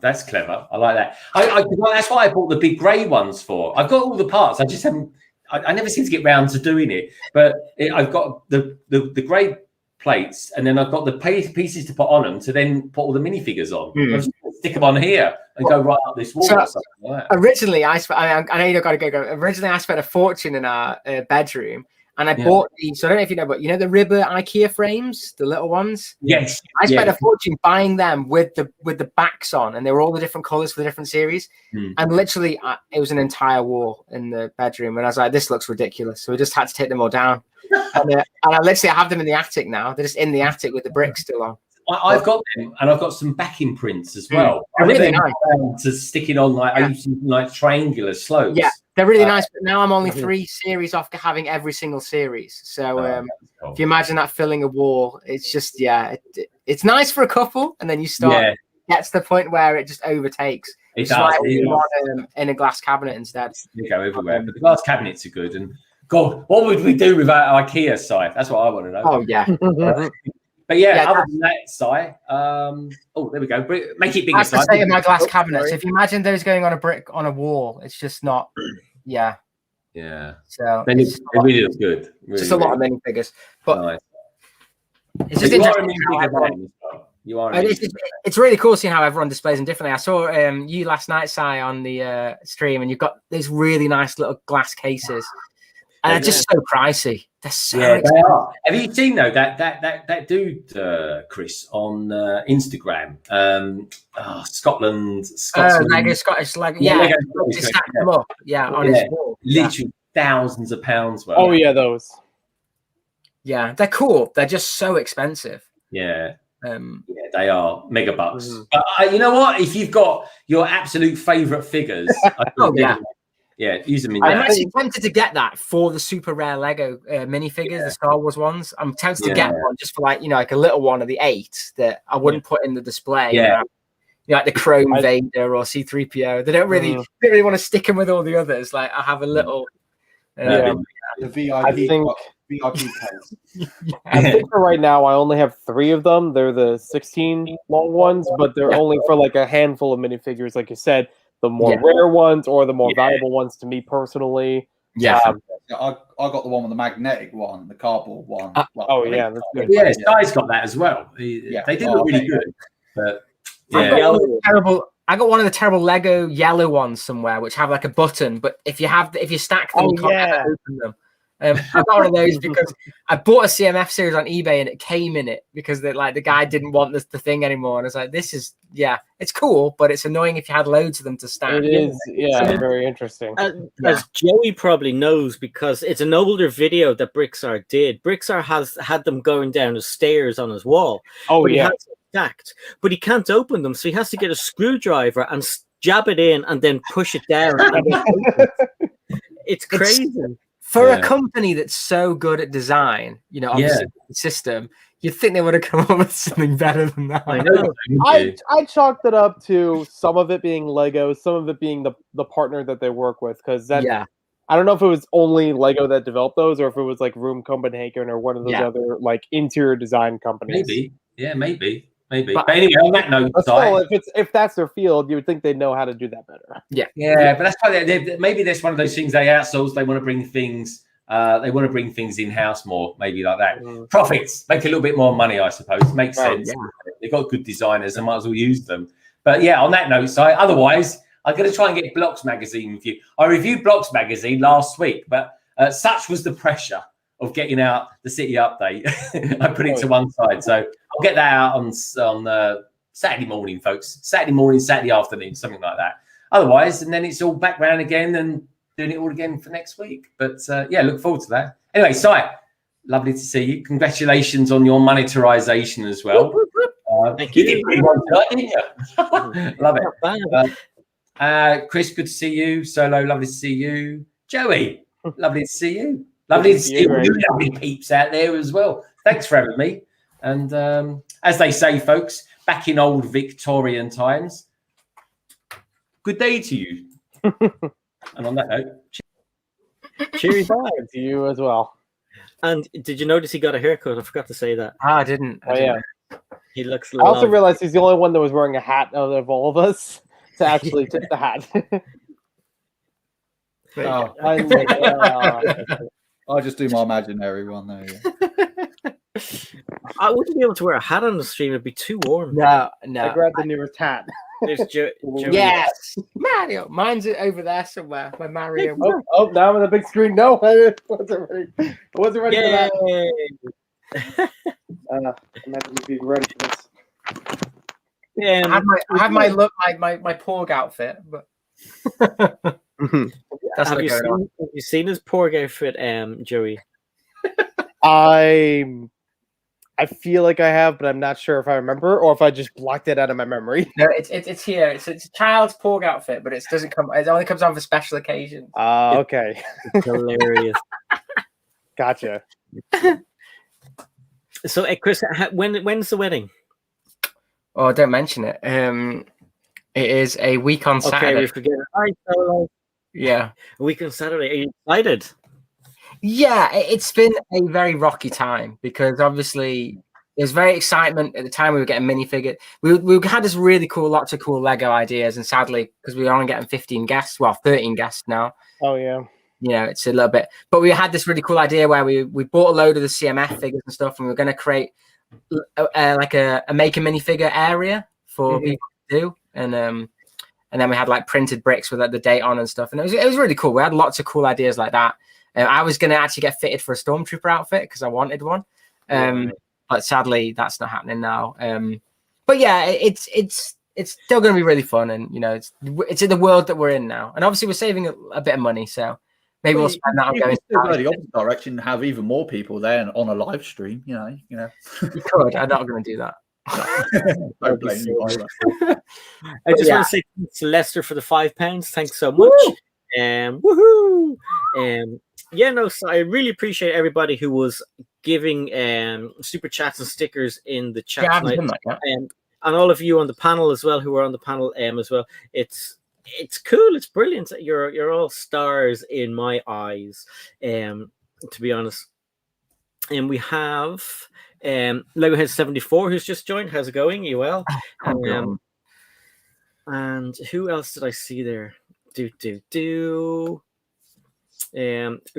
That's clever. I like that. That's why I bought the big grey ones for. I've got all the parts. I just haven't. I never seem to get round to doing it. But I've got the grey plates, and then I've got the pieces to put on them to then put all the minifigures on. Stick them on here and go right up this wall. So, or something like that. Originally, I know you don't got to go. Originally, I spent a fortune in our bedroom, and I bought these. So I don't know if you know, but you know the Ribber IKEA frames, the little ones. Yes, I spent a fortune buying them with the backs on, and they were all the different colors for the different series. And literally, it was an entire wall in the bedroom, and I was like, "This looks ridiculous." So we just had to take them all down. And I have them in the attic now. They're just in the attic with the bricks still on. I've got them, and I've got some backing prints as well. They're really nice. To stick it on, I used to like triangular slopes. Yeah, they're really nice. But now I'm only 3 series off having every single series. So if you imagine that filling a wall, it's just it's nice for a couple, and then you start gets to the point where it just overtakes. It does. In a glass cabinet instead. You go everywhere, but the glass cabinets are good. And God, what would we do without IKEA, Si? That's what I want to know. Oh yeah. But other than that, Si, there we go. Make it bigger. That's the state of my glass cabinets. If you imagine those going on a brick on a wall, it's just not. Yeah. So then it really looks good. Really, just a lot of minifigures, but nice. It's just interesting. It's really cool seeing how everyone displays them differently. I saw you last night, Si, on the stream, and you've got these really nice little glass cases. And they're just so pricey. They're so expensive. They are. Have you seen though that dude, Chris, on Instagram? Scotland. Lego Scottish Lego. Yeah, to stack them up. Yeah, on his wall. Literally thousands of pounds worth. Oh yeah, those. Yeah, they're cool. They're just so expensive. Yeah. They are mega bucks. But you know what? If you've got your absolute favorite figures, use them in there. I'm actually tempted to get that for the super rare Lego minifigures, the Star Wars ones. I'm tempted to get one just for like a little one of the 8 that I wouldn't put in the display. Yeah. Like the Chrome Vader or C-3PO. They don't really want to stick them with all the others. Like I have a little the VIP case. I think for right now I only have 3 of them. They're the 16 long ones, but they're only for like a handful of minifigures, like you said. The more rare ones or the more valuable ones to me personally. I got the one with the magnetic one, the cardboard one. That's good. Yeah, Sky's got that as well. They do look really good. But I got one of the terrible Lego yellow ones somewhere, which have like a button. But if you stack them, you can't ever open them. I got one of those because I bought a CMF series on eBay and it came in it because the guy didn't want the thing anymore. And I was like, this is it's cool, but it's annoying if you had loads of them to stack. It is, very interesting. As Joey probably knows, because it's an older video that Brixar did. Brixar has had them going down the stairs on his wall. He has them stacked, but he can't open them, so he has to get a screwdriver and jab it in and then push it down. It's crazy. For a company that's so good at design, you know, obviously the system, you'd think they would have come up with something better than that. I know. I chalked it up to some of it being Lego, some of it being the partner that they work with, because that I don't know if it was only Lego that developed those, or if it was like Room Copenhagen or one of those other like interior design companies. Maybe. But anyway, on that note, still, if that's their field, you would think they'd know how to do that better. Yeah, but that's probably maybe that's one of those things they outsource. They want to bring things. They want to bring things in house more, maybe like that. Profits, make a little bit more money, I suppose. Makes sense. Yeah. They've got good designers, they might as well use them. But yeah, on that note, otherwise, I'm going to try and get Blocks magazine with you. I reviewed Blocks magazine last week, but such was the pressure of getting out the city update. I put it to one side. So I'll get that out on Saturday morning, folks. Saturday morning, Saturday afternoon, something like that. Otherwise, and then it's all back round again and doing it all again for next week. But yeah, look forward to that. Anyway, Si, lovely to see you. Congratulations on your monetization as well. Thank you. You did pretty well tonight, didn't you? Love it. Chris, good to see you. Solo, lovely to see you. Joey, lovely to see you. Lovely to see you lovely peeps out there as well. Thanks for having me. And as they say, folks, back in old Victorian times, good day to you. And on that note, cheers to you as well. And did you notice he got a haircut? I forgot to say that. I didn't. He looks. I also realized he's the only one that was wearing a hat out of all of us to actually tip the hat. I'll just do my imaginary one there. Yeah. I wouldn't be able to wear a hat on the stream. It'd be too warm. No. I grabbed the nearest hat. There's yes, Mario. Mine's over there somewhere. My Mario. Oh, now I'm on the big screen. No, I wasn't ready. I wasn't ready for that. I'm not going to be ready for this. Yeah, I have my look, my Porg outfit, but. Have you seen his Porg outfit, Joey? I feel like I have, but I'm not sure if I remember or if I just blocked it out of my memory. No, it's here. It's a child's Porg outfit, but it doesn't come. It only comes on for special occasions. Okay. It's hilarious. Gotcha. So, Chris, when's the wedding? Oh, don't mention it. It is a week on Saturday. Okay, we forget it. All right, so, yeah, a week on Saturday. Are you excited? Yeah, it's been a very rocky time because obviously there's very excitement at the time we were getting minifigure. We had this really lots of cool Lego ideas, and sadly, because we were only getting 15 guests, well, 13 guests now. Oh yeah. You know, it's a little bit, but we had this really cool idea where we bought a load of the CMF figures and stuff, and we were going to create like a make a minifigure area for people to do, and then we had like printed bricks with like the date on and stuff, and it was really cool. We had lots of cool ideas like that. I was going to actually get fitted for a Stormtrooper outfit because I wanted one, but sadly that's not happening now. But yeah, it's still going to be really fun, and you know, it's in the world that we're in now, and obviously we're saving a bit of money, so maybe we'll spend that on going go the opposite direction, have even more people there on a live stream. You know. You could. I'm not going to do that. I blame you either. I just want to say thanks to Lester for the £5. Thanks so much. Woohoo! So I really appreciate everybody who was giving super chats and stickers in the chat tonight, and all of you on the panel as well who were on the panel as well. It's cool. It's brilliant. You're all stars in my eyes, to be honest. And we have Legohead 74 who's just joined. How's it going? You well? And who else did I see there?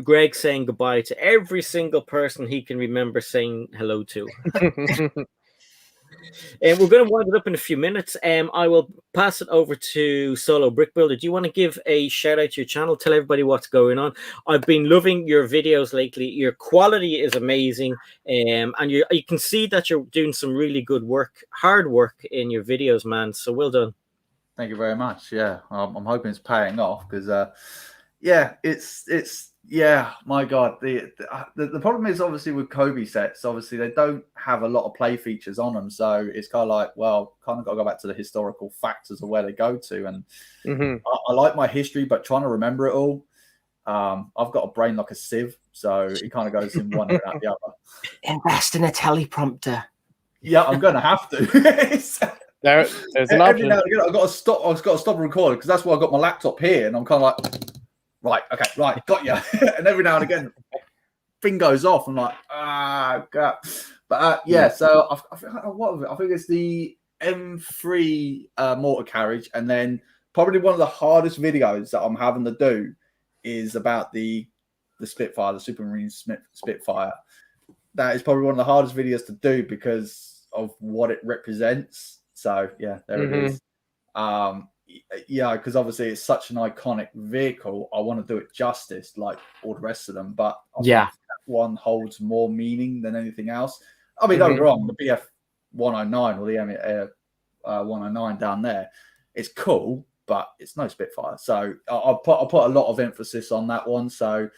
Greg saying goodbye to every single person he can remember saying hello to. And we're going to wind it up in a few minutes. I will pass it over to Solo Brick Builder. Do you want to give a shout out to your channel? Tell everybody what's going on. I've been loving your videos lately. Your quality is amazing, and you can see that you're doing some really good work, hard work in your videos, man. So well done. Thank you very much. Yeah, I'm hoping it's paying off because, my God. The problem is obviously with Kobe sets, obviously they don't have a lot of play features on them. So it's kind of like, well, kind of got to go back to the historical factors of where they go to. And I like my history, but trying to remember it all, I've got a brain like a sieve, so it kind of goes in one and out the other. Invest in a teleprompter. Yeah, I'm going to have to. There's an Every option. now and again, I've got to stop recording because that's why I've got my laptop here, and I'm kind of like, right, got you. And every now and again, thing goes off. I'm like, God. But so I think it's the M3 mortar carriage, and then probably one of the hardest videos that I'm having to do is about the Spitfire, the Supermarine Spitfire. That is probably one of the hardest videos to do because of what it represents. So yeah, there it is. Because obviously it's such an iconic vehicle. I want to do it justice, like all the rest of them. But I think that one holds more meaning than anything else. I mean, don't get me wrong, the BF 109 or the M 109 down there, it's cool, but it's no Spitfire. So I'll put a lot of emphasis on that one. So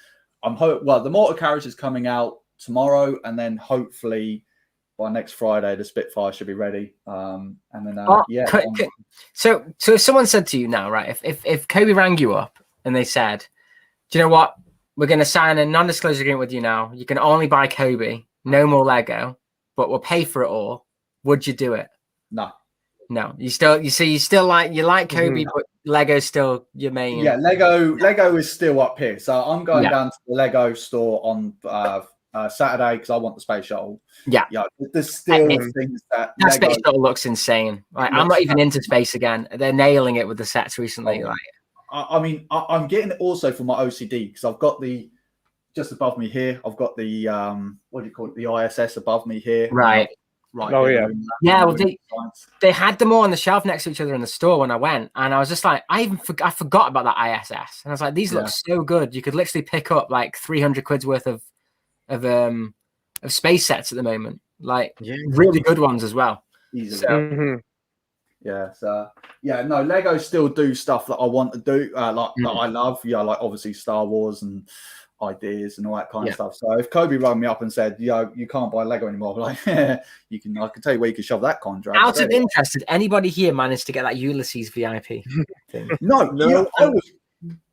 the mortar carriage is coming out tomorrow, and then hopefully by next Friday the Spitfire should be ready. And then So if someone said to you now, right, if Kobe rang you up and they said, do you know what, we're going to sign a non-disclosure agreement with you now, you can only buy Kobe, no more Lego, but we'll pay for it all, would you do it? No, you still like Kobe, but Lego's still your main. Yeah, Lego is still up here. So I'm going down to the Lego store on Saturday because I want the space shuttle. Yeah, there's still things that space shuttle looks insane. Like, I'm not even into space again. They're nailing it with the sets recently. I mean, I'm getting it also for my OCD because I've got just above me here. I've got the what do you call it? The ISS above me here. Right. Oh yeah. Well, they had them all on the shelf next to each other in the store when I went, and I was just like, I forgot about that ISS, and I was like, these look so good. You could literally pick up like 300 quid's worth of space sets at the moment, like really good ones as well. No, Lego still do stuff that I want to do, that I love. Yeah, like obviously Star Wars and ideas and all that kind of stuff. So if Kobe rang me up and said, you can't buy Lego anymore, I'm like, I can tell you where you can shove that contract. Out of interest, did anybody here manage to get that Ulysses VIP thing? No. I was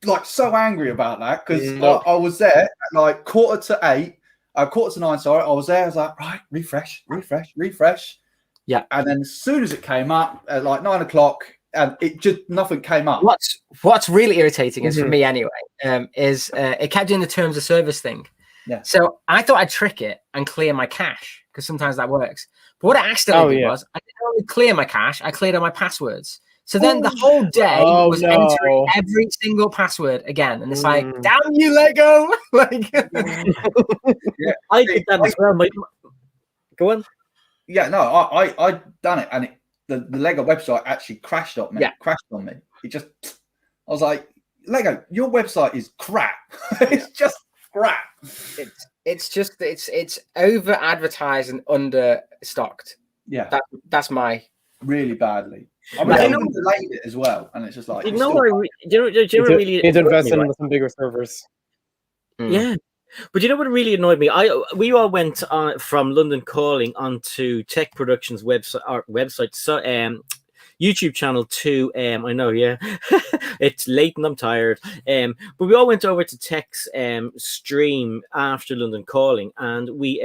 like so angry about that because I was there at like 7:45, 9. Sorry, I was there. I was like, right, refresh. Yeah, and then as soon as it came up at like 9 o'clock, and it just nothing came up. What's really irritating is for me anyway, is it kept doing the terms of service thing. Yeah. So I thought I'd trick it and clear my cache because sometimes that works. But what I accidentally did was I didn't only clear my cache, I cleared all my passwords. So then the whole day was entering every single password again, and it's like, damn you, Lego! Like, I did that as well. Go on. Yeah, no, I done it, and the Lego website actually crashed on me. It just, I was like, Lego, your website is crap. It's just crap. It's over advertised and under stocked. Yeah, that's my really badly. I mean, they delayed it as well, and it's just like do you really need to invest in some bigger servers. Yeah. But you know what really annoyed me? We all went from London Calling onto Tech Productions website, so YouTube channel to I know, it's late and I'm tired. But we all went over to Tech's stream after London Calling, and we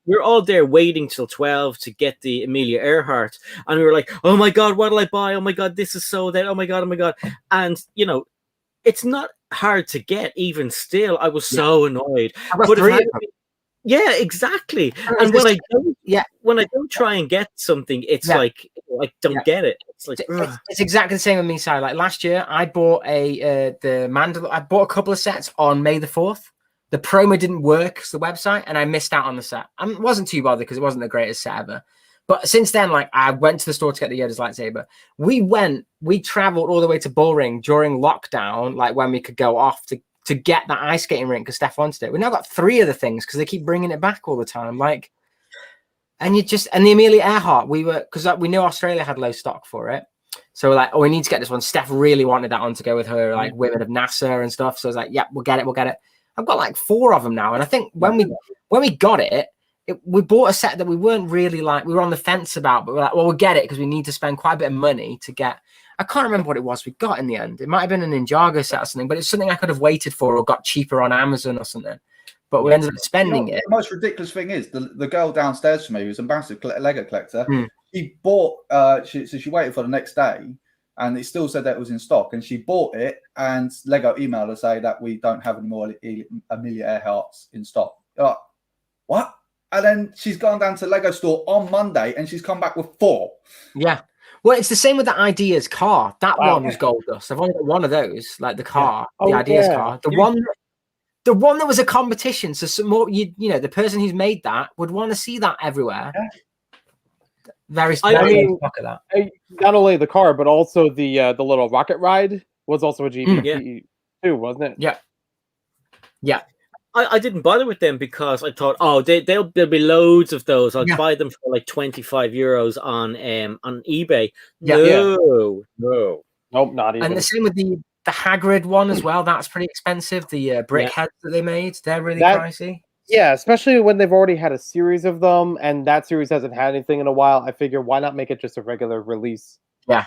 were all there waiting till 12 to get the Amelia Earhart, and we were like, oh my god, what'll I buy? Oh my god, this is so dead. Oh my god. And it's not hard to get even still. I was so annoyed. But exactly. And when I don't try and get something, it's like I don't get it. It's like it's exactly the same with me. Sorry, like last year I bought I bought a couple of sets on May the 4th. The promo didn't work because the website, and I missed out on the set. I wasn't too bothered because it wasn't the greatest set ever. But since then, like, I went to the store to get the Yoda's lightsaber. We traveled all the way to Bullring during lockdown, like when we could go off to get that ice skating rink because Steph wanted it. We now got 3 of the things because they keep bringing it back all the time. Like, and the Amelia Earhart, because we knew Australia had low stock for it. So we're like, we need to get this one. Steph really wanted that one to go with her, like, women of NASA and stuff. So I was like, yeah, we'll get it. I've got like 4 of them now. And I think when we got it, we bought a set that we weren't really like, we were on the fence about, but we're like, well, we'll get it because we need to spend quite a bit of money to get. I can't remember what it was we got in the end. It might have been a Ninjago set or something, but it's something I could have waited for or got cheaper on Amazon or something. But we ended up spending it. The most ridiculous thing is the girl downstairs from me, who's a massive Lego collector, she bought. So she waited for the next day, and it still said that it was in stock, and she bought it. And Lego emailed her say that we don't have any more Amelia Earharts in stock. Like, what? And then she's gone down to the Lego store on Monday, and she's come back with 4. Yeah. Well, it's the same with the Ideas car. That one was gold dust. I've only got one of those, like the car, the Ideas car. The one that was a competition. So some more, you know, the person who's made that would want to see that everywhere. Yeah. Very look at that. Not only the car, but also the little rocket ride was also a GP too, wasn't it? Yeah. Yeah. I didn't bother with them because I thought, there'll be loads of those. I'll buy them for like €25 on eBay. No, nope, not even. And the same with the Hagrid one as well. That's pretty expensive. The brick heads that they made, they're really pricey. Yeah, especially when they've already had a series of them, and that series hasn't had anything in a while. I figure why not make it just a regular release? Yeah.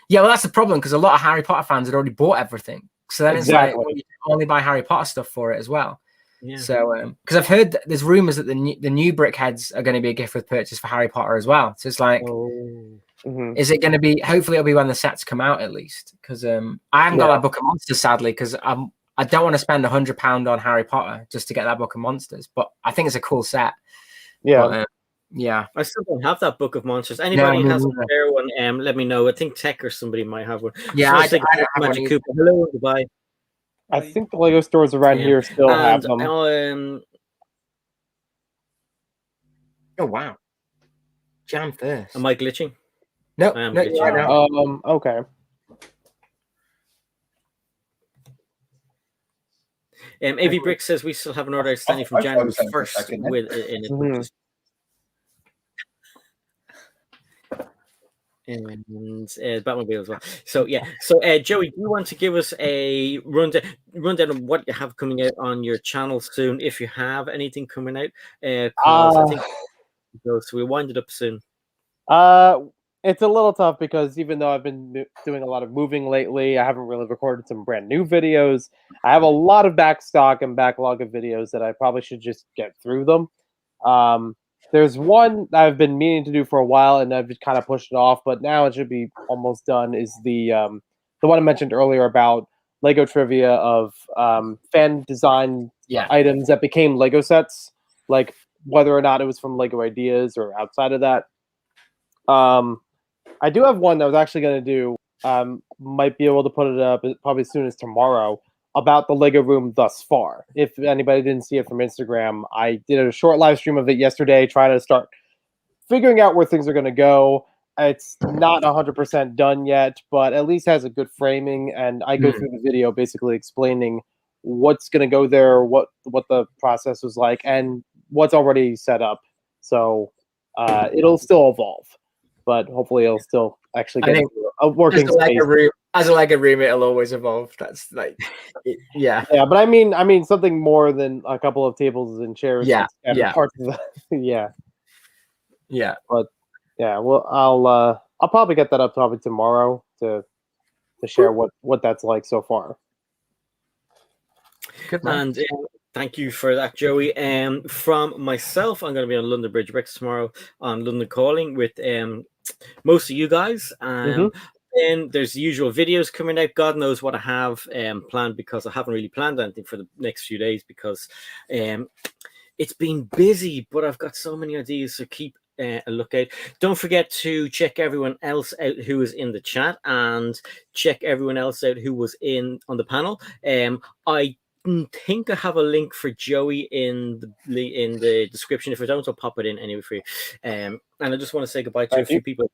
Yeah, well, that's the problem because a lot of Harry Potter fans had already bought everything. So then it's like you can only buy Harry Potter stuff for it as well. Yeah. So because I've heard that there's rumors that the new brick heads are going to be a gift with purchase for Harry Potter as well. So it's like, is it going to be? Hopefully, it'll be when the sets come out at least. Because I haven't got that Book of Monsters sadly because I don't want to spend £100 on Harry Potter just to get that Book of Monsters. But I think it's a cool set. Yeah. But, yeah, I still don't have that Book of Monsters. Anybody has a spare one? Let me know. I think Tech or somebody might have one. Yeah, I don't have Magic Cooper. Hello, goodbye. I think the Lego stores around here still have them. Oh wow, jam first. Am I glitching? No, I am no. glitching. Right okay. AV Brick says we still have an order outstanding from January 1st with in it. And Batmobile as well. So yeah. So Joey, do you want to give us a rundown of what you have coming out on your channel soon, if you have anything coming out? I think so we wind it up soon. It's a little tough because even though I've been doing a lot of moving lately, I haven't really recorded some brand new videos. I have a lot of backstock and backlog of videos that I probably should just get through them. There's one that I've been meaning to do for a while, and I've just kind of pushed it off, but now it should be almost done. Is the one I mentioned earlier about Lego trivia of fan design items that became Lego sets, like whether or not it was from Lego Ideas or outside of that. I do have one that I was actually going to do. Might be able to put it up probably as soon as tomorrow. About the Lego room thus far. If anybody didn't see it from Instagram, I did a short live stream of it yesterday, trying to start figuring out where things are going to go. It's not 100% done yet, but at least has a good framing, and I go through the video basically explaining what's going to go there, what the process was like, and what's already set up. So it'll still evolve, but hopefully it'll still actually get a working space. As a Lego room, it'll always evolve. That's like, yeah. But I mean something more than a couple of tables and chairs. Yeah, parts of the, yeah. But yeah, well, I'll probably get that up probably tomorrow to share what that's like so far. Good man. And thank you for that, Joey. From myself, I'm going to be on London Bridge Bricks tomorrow on London Calling with most of you guys. And there's the usual videos coming out. God knows what I have planned, because I haven't really planned anything for the next few days because it's been busy, but I've got so many ideas, so keep a lookout. Don't forget to check everyone else out who is in the chat, and check everyone else out who was on the panel. I think I have a link for Joey in the description. If I don't, I'll pop it in anyway for you. And I just want to say goodbye to a few people.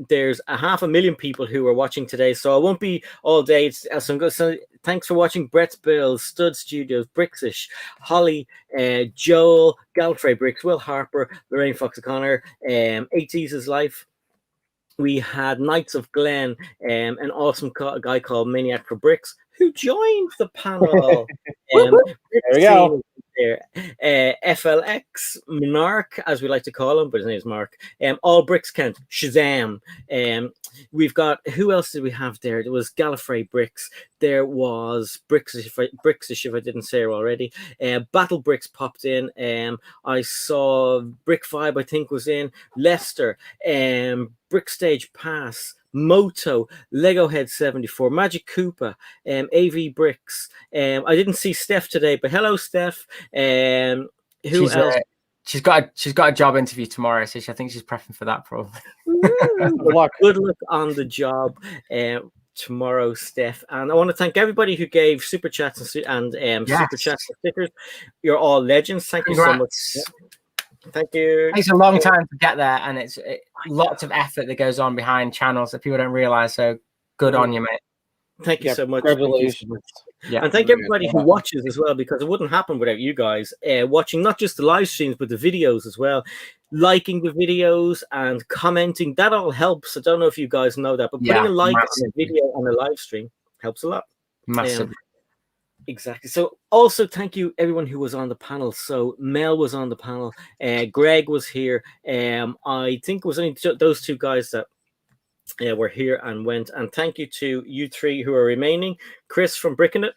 There's 500,000 people who are watching today, so I won't be all day. So thanks for watching. Brett's Bills, Stud Studios, Brixish, Holly, Joel, Galfrey Bricks, Will Harper, Lorraine Fox O'Connor, AT's Life. We had Knights of Glen, an awesome guy called Maniac for Bricks, who joined the panel. There we go. there. FLX Monarch, as we like to call him, but his name is Mark. All bricks count. Shazam. We've got, who else did we have there? There was Gallifrey Bricks. There was Bricks-ish, if I didn't say it already. Battle Bricks popped in. I saw Brick 5, I think, was in. Lester. Brick Stage Pass. Moto, Lego Head 74, Magic Koopa, AV Bricks. I didn't see Steph today, but hello, Steph. Who else? She's got a job interview tomorrow, so I think she's prepping for that probably. Good luck on the job tomorrow, Steph. And I want to thank everybody who gave super chats and super chats and stickers. You're all legends. Thank you so much. Thank you. It takes a long time to get there, and it's lots of effort that goes on behind channels that people don't realize. So good on you, mate. Thank you so much. Congratulations. Yeah. And thank everybody who watches as well, because it wouldn't happen without you guys watching not just the live streams, but the videos as well. Liking the videos and commenting, that all helps. I don't know if you guys know that, but putting a like on a video on a live stream helps a lot. Massive. Exactly. So also thank you everyone who was on the panel. So Mel was on the panel, Greg was here. I think it was only those two guys that were here and went. And thank you to you three who are remaining. Chris from Bricking It.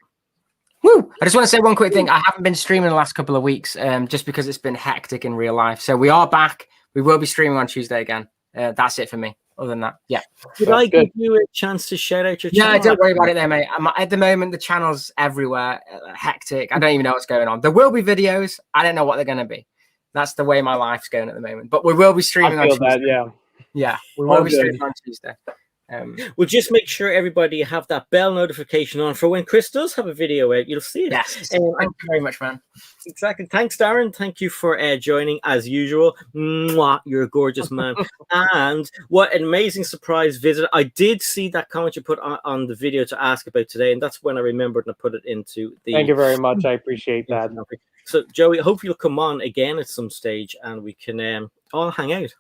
Woo! I just want to say one quick thing. I haven't been streaming the last couple of weeks just because it's been hectic in real life. So we are back. We will be streaming on Tuesday again. That's it for me. Other than that, yeah. Did I give you a chance to shout out your channel? Yeah, don't worry about it there, mate. At the moment, the channel's everywhere. Hectic. I don't even know what's going on. There will be videos. I don't know what they're going to be. That's the way my life's going at the moment. But we will be streaming on Tuesday. Yeah, we will be streaming on Tuesday. We'll just make sure everybody have that bell notification on for when Chris does have a video out. You'll see it. Yes. Thank you very much, man. Exactly. Thanks, Darren. Thank you for joining as usual. Mwah, you're a gorgeous man. And what an amazing surprise visit. I did see that comment you put on the video to ask about today, and that's when I remembered and I put it into the... Thank you very much. I appreciate that. So, Joey, I hope you'll come on again at some stage and we can all hang out.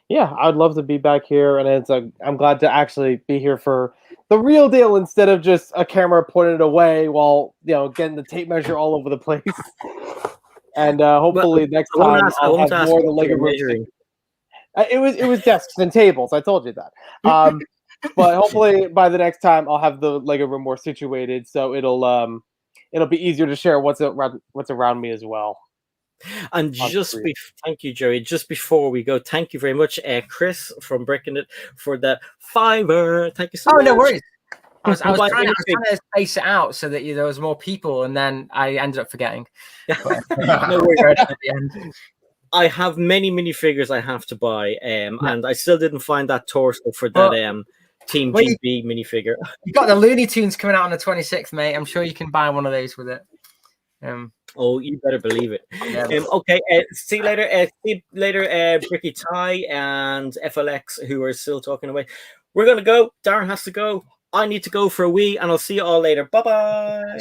Yeah, I'd love to be back here, and I'm glad to actually be here for the real deal instead of just a camera pointed away while getting the tape measure all over the place. And hopefully next time I'll have more of the Lego measuring. It was desks and tables. I told you that. But hopefully by the next time I'll have the Lego room more situated, so it'll be easier to share what's around me as well. And thank you, Joey. Just before we go, thank you very much, Chris from Bricking It, for the $5. Thank you so much. Oh, no worries. I was trying to space it out so that there was more people, and then I ended up forgetting. No worries. At the end. I have many minifigures I have to buy, and I still didn't find that torso for that Team GB minifigure. You got the Looney Tunes coming out on the 26th, mate. I'm sure you can buy one of those with it. Oh, you better believe it. Yeah. Okay, see you later. See you later, Bricky Ty and FLX, who are still talking away. We're going to go. Darren has to go. I need to go for a wee, and I'll see you all later. Bye-bye.